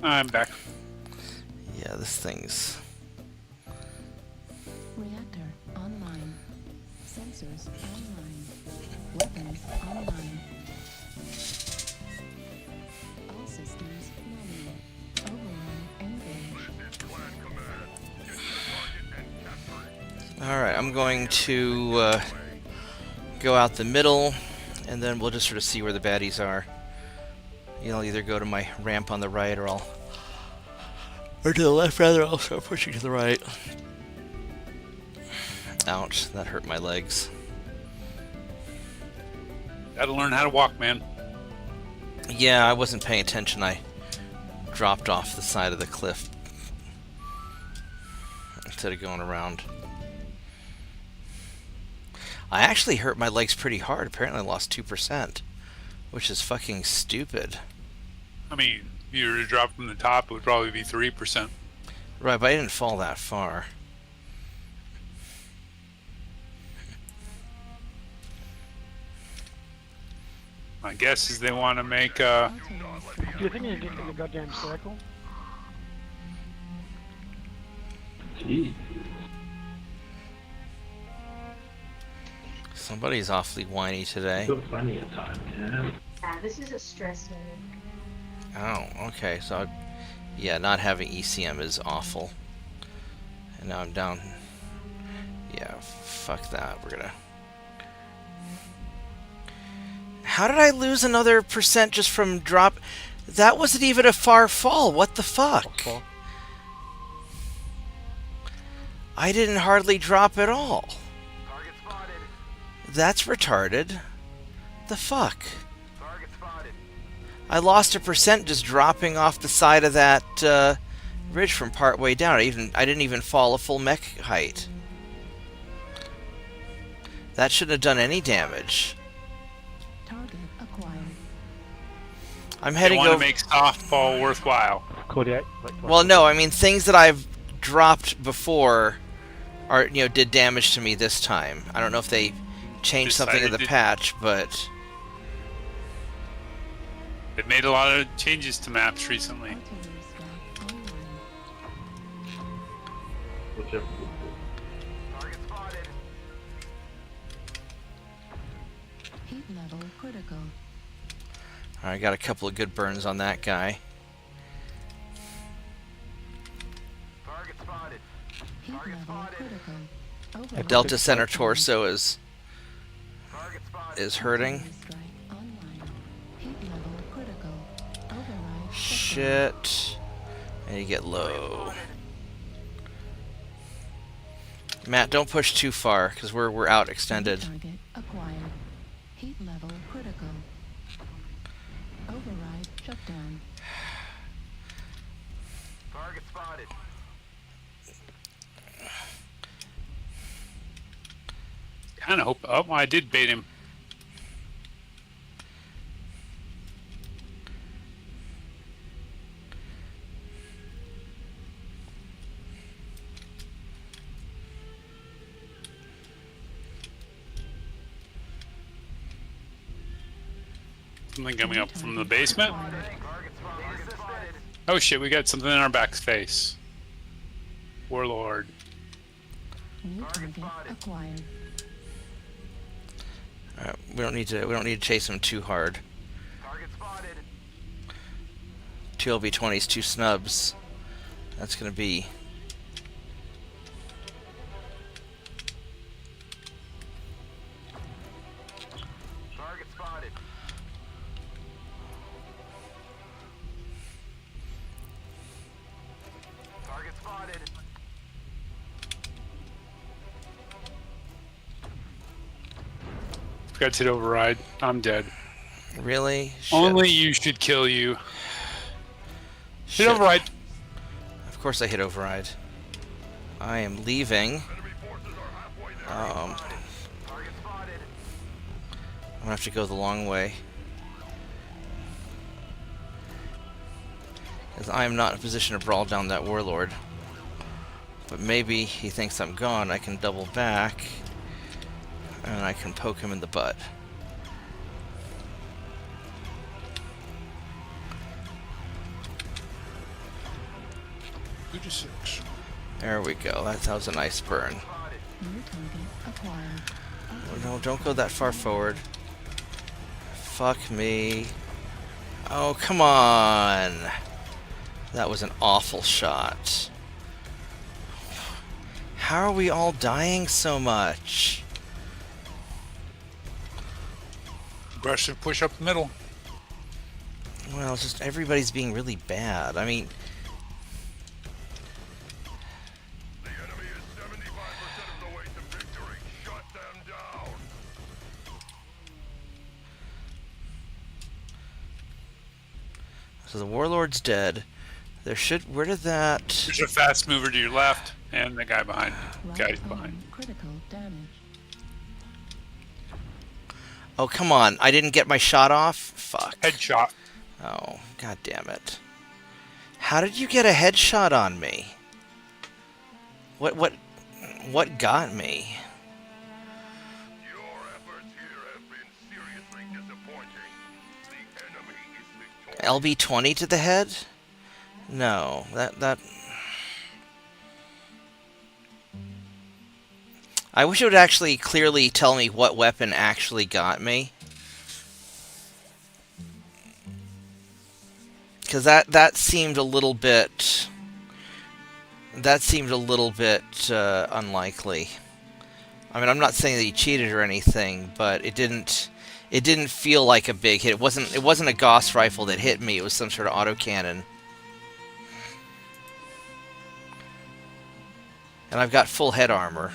I'm back. Yeah, this thing's... Reactor online. Sensors online. Weapons online. All systems nominal. Override engaged. Alright, I'm going to go out the middle, and then we'll just sort of see where the baddies are. I'll either go to my ramp on the right, or or to the left, rather. I'll start pushing to the right. Ouch, that hurt my legs. Gotta learn how to walk, man. Yeah, I wasn't paying attention. I dropped off the side of the cliff instead of going around. I actually hurt my legs pretty hard. Apparently I lost 2%, which is fucking stupid. I mean, if you were to drop from the top, it would probably be 3%. Right, but I didn't fall that far. My guess is they want to make Do you think you get to the goddamn circle? Jeez. Somebody's awfully whiny today. Still plenty of time, yeah. Yeah, this is a stress mode. Oh, okay, so yeah, not having ECM is awful. And now I'm down. Yeah, fuck that. We're gonna... How did I lose another % just from drop? That wasn't even a far fall. What the fuck? I didn't hardly drop at all. That's retarded. The fuck? I lost a % just dropping off the side of that ridge from part way down. I didn't even fall a full mech height. That shouldn't have done any damage. Target acquired. I'm heading over. over. Want to make softball worthwhile. Kodiak. Well, no, I mean things that I've dropped before are did damage to me this time. I don't know if they changed something in the patch, but they've made a lot of changes to maps recently. Heat level critical. I got a couple of good burns on that guy. Heat level critical. Override. Delta Center torso is hurting. Heat level critical. Override. Shit. And you get low. Matt, don't push too far because we're out extended. Target acquired. Heat level critical. Override shutdown. Target spotted. Kind of hope. Oh, I did bait him. Something coming up from the basement. Oh shit, we got something in our back face. Warlord. New target acquired. Alright, we don't need to chase him too hard. 2 LB-20s, 2 snubs. That's gonna be... Target spotted. Target spotted. Forgot to hit override. I'm dead. Really? Shit. Only you should kill you. Shit. Hit override. Of course I hit override. I am leaving. I'm gonna have to go the long way. Because I am not in a position to brawl down that warlord. But maybe he thinks I'm gone. I can double back. And I can poke him in the butt. 2d6. There we go. That was a nice burn. New target acquired. Oh, no, don't go that far forward. Fuck me. Oh, come on. That was an awful shot. How are we all dying so much? Aggressive push up the middle. Well, it's just everybody's being really bad. I mean... The enemy is 75% of the way to victory. Shut them down. So the Warlord's dead. There should... Where did that... There's a fast mover to your left, and the guy behind. Guy's behind. Critical damage. Oh, come on. I didn't get my shot off? Fuck. Headshot. Oh, god damn it. How did you get a headshot on me? What got me? Your efforts here have been seriously disappointing. The enemy is victorious. LB-20 to the head? No, that... I wish it would actually clearly tell me what weapon actually got me. Because that seemed a little bit... That seemed a little bit unlikely. I mean, I'm not saying that he cheated or anything, but it didn't feel like a big hit. It wasn't a Gauss rifle that hit me. It was some sort of autocannon. And I've got full head armor.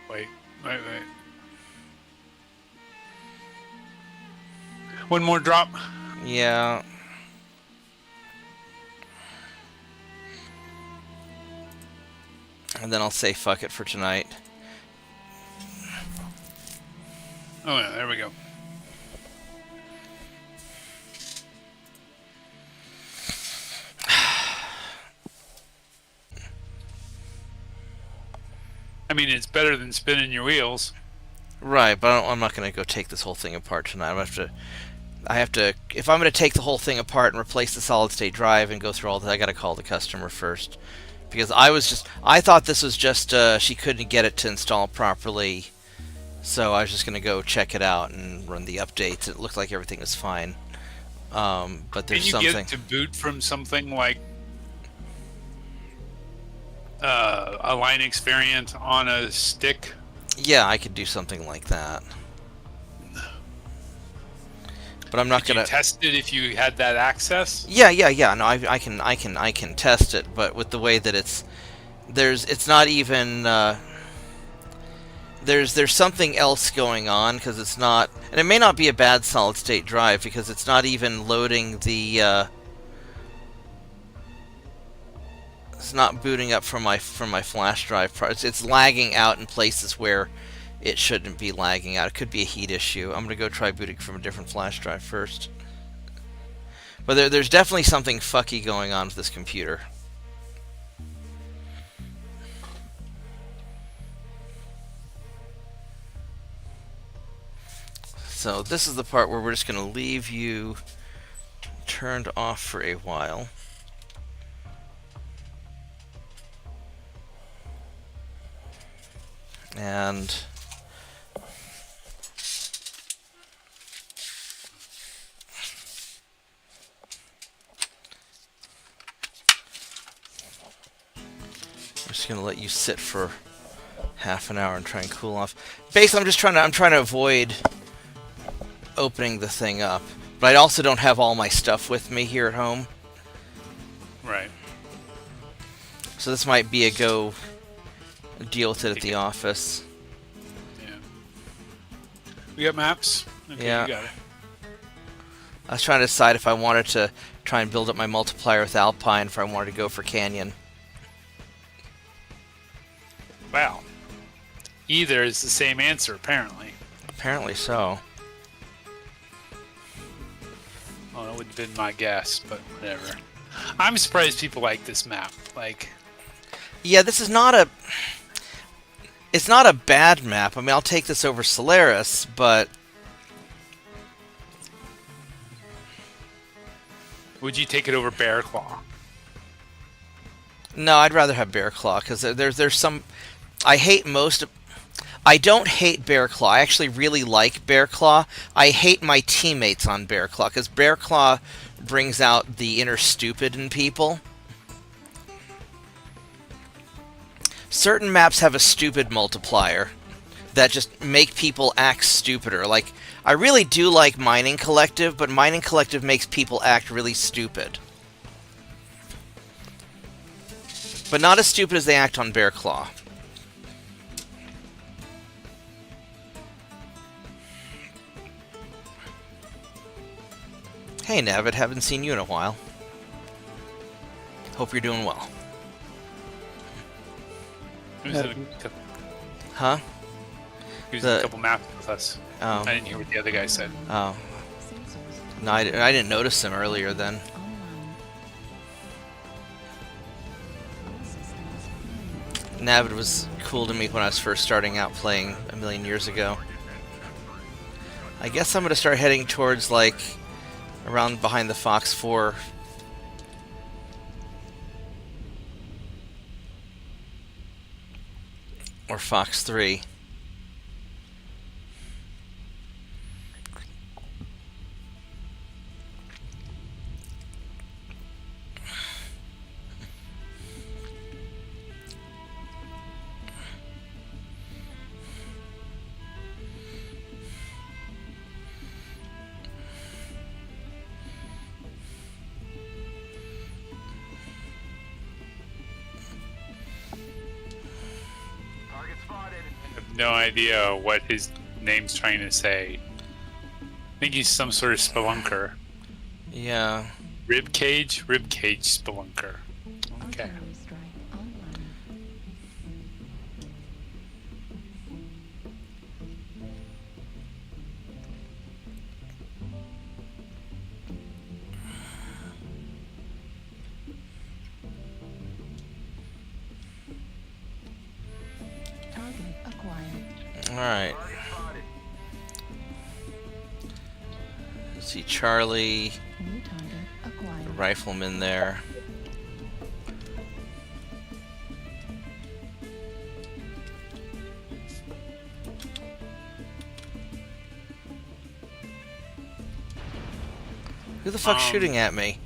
Wait. One more drop. Yeah. And then I'll say fuck it for tonight. Oh yeah, there we go. I mean, it's better than spinning your wheels. Right, but I'm not going to go take this whole thing apart tonight. I have to, if I'm going to take the whole thing apart and replace the solid state drive and go through all that, I got to call the customer first. Because I thought this was just, she couldn't get it to install properly. So I was just going to go check it out and run the updates. It looked like everything was fine. But there's something. Can you get to boot from something like a Linux variant on a stick? Yeah, I could do something like that. But I'm not gonna test it if you had that access. Yeah. No, I can test it, but with the way that it's not even. There's something else going on because it's not, and it may not be a bad solid state drive because it's not even loading the. It's not booting up from my flash drive. It's lagging out in places where it shouldn't be lagging out. It could be a heat issue. I'm gonna go try booting from a different flash drive first. But there's definitely something fucky going on with this computer. So this is the part where we're just gonna leave you turned off for a while. And I'm just gonna let you sit for half an hour and try and cool off. Basically, I'm trying to avoid opening the thing up, but I also don't have all my stuff with me here at home. Right. So this might be a go deal with it at the office. Yeah. We got maps? Okay, Yeah. You got it. I was trying to decide if I wanted to try and build up my multiplier with Alpine, if I wanted to go for Canyon. Wow. Either is the same answer, apparently. Apparently so. Oh, that would have been my guess, but whatever. I'm surprised people like this map. Like, yeah, this is not a... It's not a bad map. I mean, I'll take this over Solaris, but... Would you take it over Bear Claw? No, I'd rather have Bear Claw because there's some. I hate most. I don't hate Bear Claw. I actually really like Bear Claw. I hate my teammates on Bear Claw because Bear Claw brings out the inner stupid in people. Certain maps have a stupid multiplier that just make people act stupider. Like, I really do like Mining Collective, but Mining Collective makes people act really stupid. But not as stupid as they act on Bear Claw. Hey, Navid, haven't seen you in a while. Hope you're doing well. Huh? He was in a couple maps with us. Oh. I didn't hear what the other guy said. Oh. No, I didn't notice him earlier then. Navid was cool to me when I was first starting out playing a million years ago. I guess I'm going to start heading towards, like, around behind the Fox 4. Or Fox 3. No idea what his name's trying to say. I think he's some sort of spelunker. Yeah. Ribcage spelunker. Okay. Alright. See Charlie, the rifleman there. Who the fuck's shooting at me?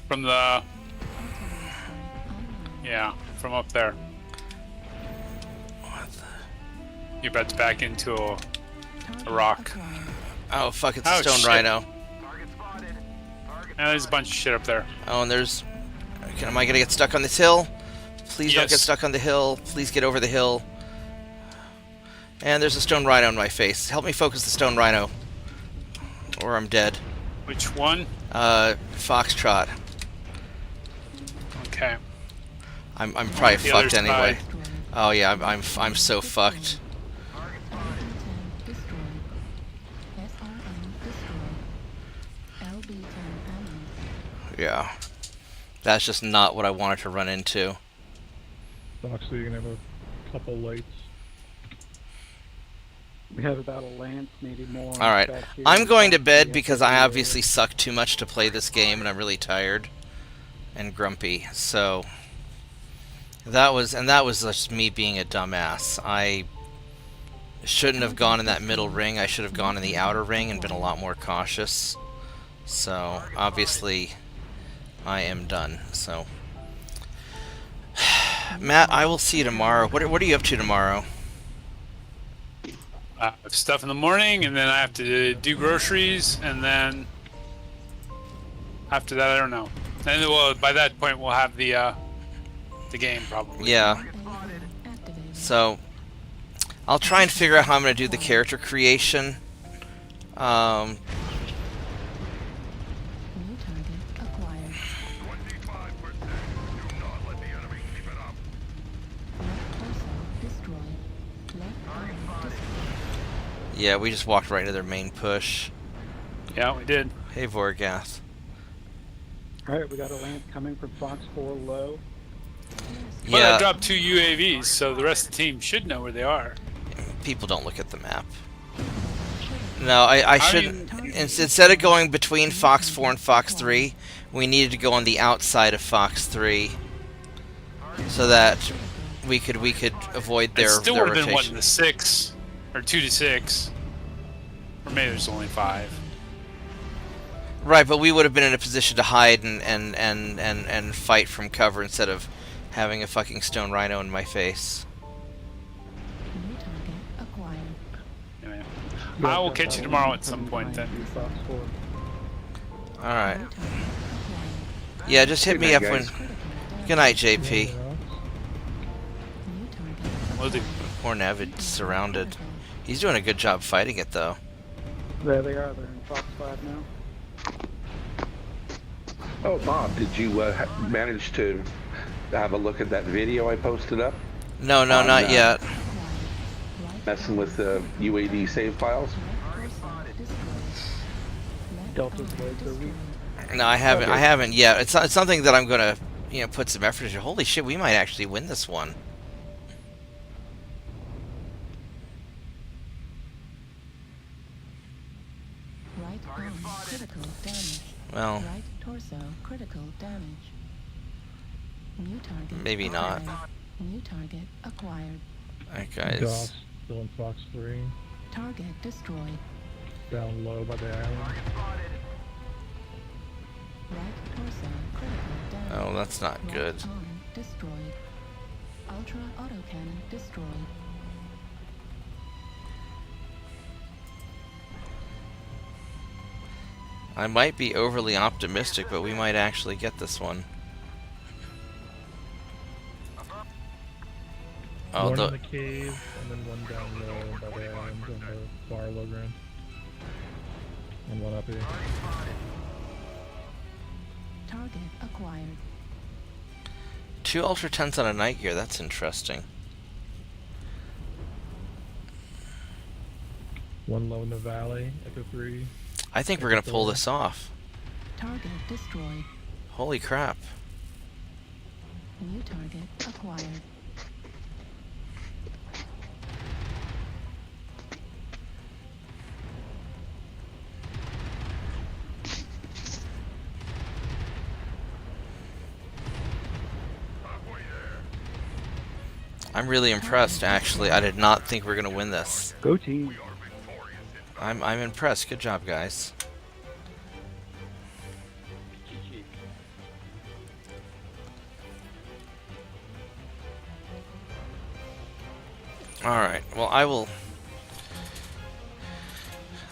From the... Yeah, from up there. You're about to back into a rock. Oh, fuck, it's a stone rhino. And there's a bunch of shit up there. Oh, and there's... Am I gonna get stuck on this hill? Please don't get stuck on the hill. Please get over the hill. And there's a stone rhino in my face. Help me focus the stone rhino. Or I'm dead. Which one? Foxtrot. Okay. I'm probably fucked anyway. Oh yeah, I'm so fucked. Yeah. That's just not what I wanted to run into. Fox, so you can have a couple lights. We have about a lance, maybe more. Alright. I'm going to bed because I obviously suck too much to play this game and I'm really tired and grumpy. So that was just me being a dumbass. I shouldn't have gone in that middle ring. I should have gone in the outer ring and been a lot more cautious. So obviously I am done. So Matt, I will see you tomorrow. What are you up to tomorrow? Stuff in the morning, and then I have to do groceries, and then after that, I don't know. And well, by that point, we'll have the game probably. Yeah. So I'll try and figure out how I'm going to do the character creation. Yeah, we just walked right into their main push. Yeah, we did. Hey, Vorgath. Alright, we got a lance coming from Fox 4 low. But I dropped 2 UAVs, so the rest of the team should know where they are. People don't look at the map. No, I How do shouldn't. Instead of going between Fox 4 and Fox 3, we needed to go on the outside of Fox 3, so that we could avoid It their still their would have been, what, rotation. the 6? Or 2 to 6? Or maybe there's only 5. Right, but we would have been in a position to hide and fight from cover instead of having a fucking stone rhino in my face. Anyway, I will catch you tomorrow at some point then. Alright. Yeah, just hit me up when... Good night, JP. Will do. Poor Navid's surrounded. He's doing a good job fighting it, though. There they are. They're in Fox 5 now. Oh, Bob, did you manage to have a look at that video I posted up? No, not yet. Messing with the UAD save files? Delta's legs are weak. No, I haven't. Okay. I haven't yet. It's something that I'm gonna, put some effort into. Holy shit, we might actually win this one. Right arm critical damage. Well, Right torso critical damage. New target. maybe not. acquired. New target acquired. Alright, guys. Goss, still in Fox 3. Target destroyed. Down low by the island. Right torso critical damage. Oh, that's not good. Right arm destroyed. Ultra autocannon destroyed. I might be overly optimistic, but we might actually get this one. Oh, One in the cave, and then one down low by the island on the far low ground. And one up here. Target acquired. 2 Ultra 10s on a night gear. That's interesting. One low in the valley, Echo 3. I think we're gonna pull this off. Target destroyed. Holy crap. New target acquired. I'm really impressed, actually. I did not think we were gonna win this. Go team. I'm impressed. Good job, guys. Alright, well,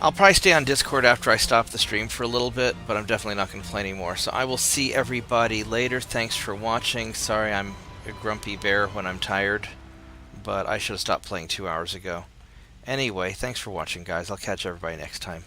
I'll probably stay on Discord after I stop the stream for a little bit, but I'm definitely not going to play anymore. So I will see everybody later. Thanks for watching. Sorry I'm a grumpy bear when I'm tired, but I should have stopped playing 2 hours ago. Anyway, thanks for watching, guys. I'll catch everybody next time.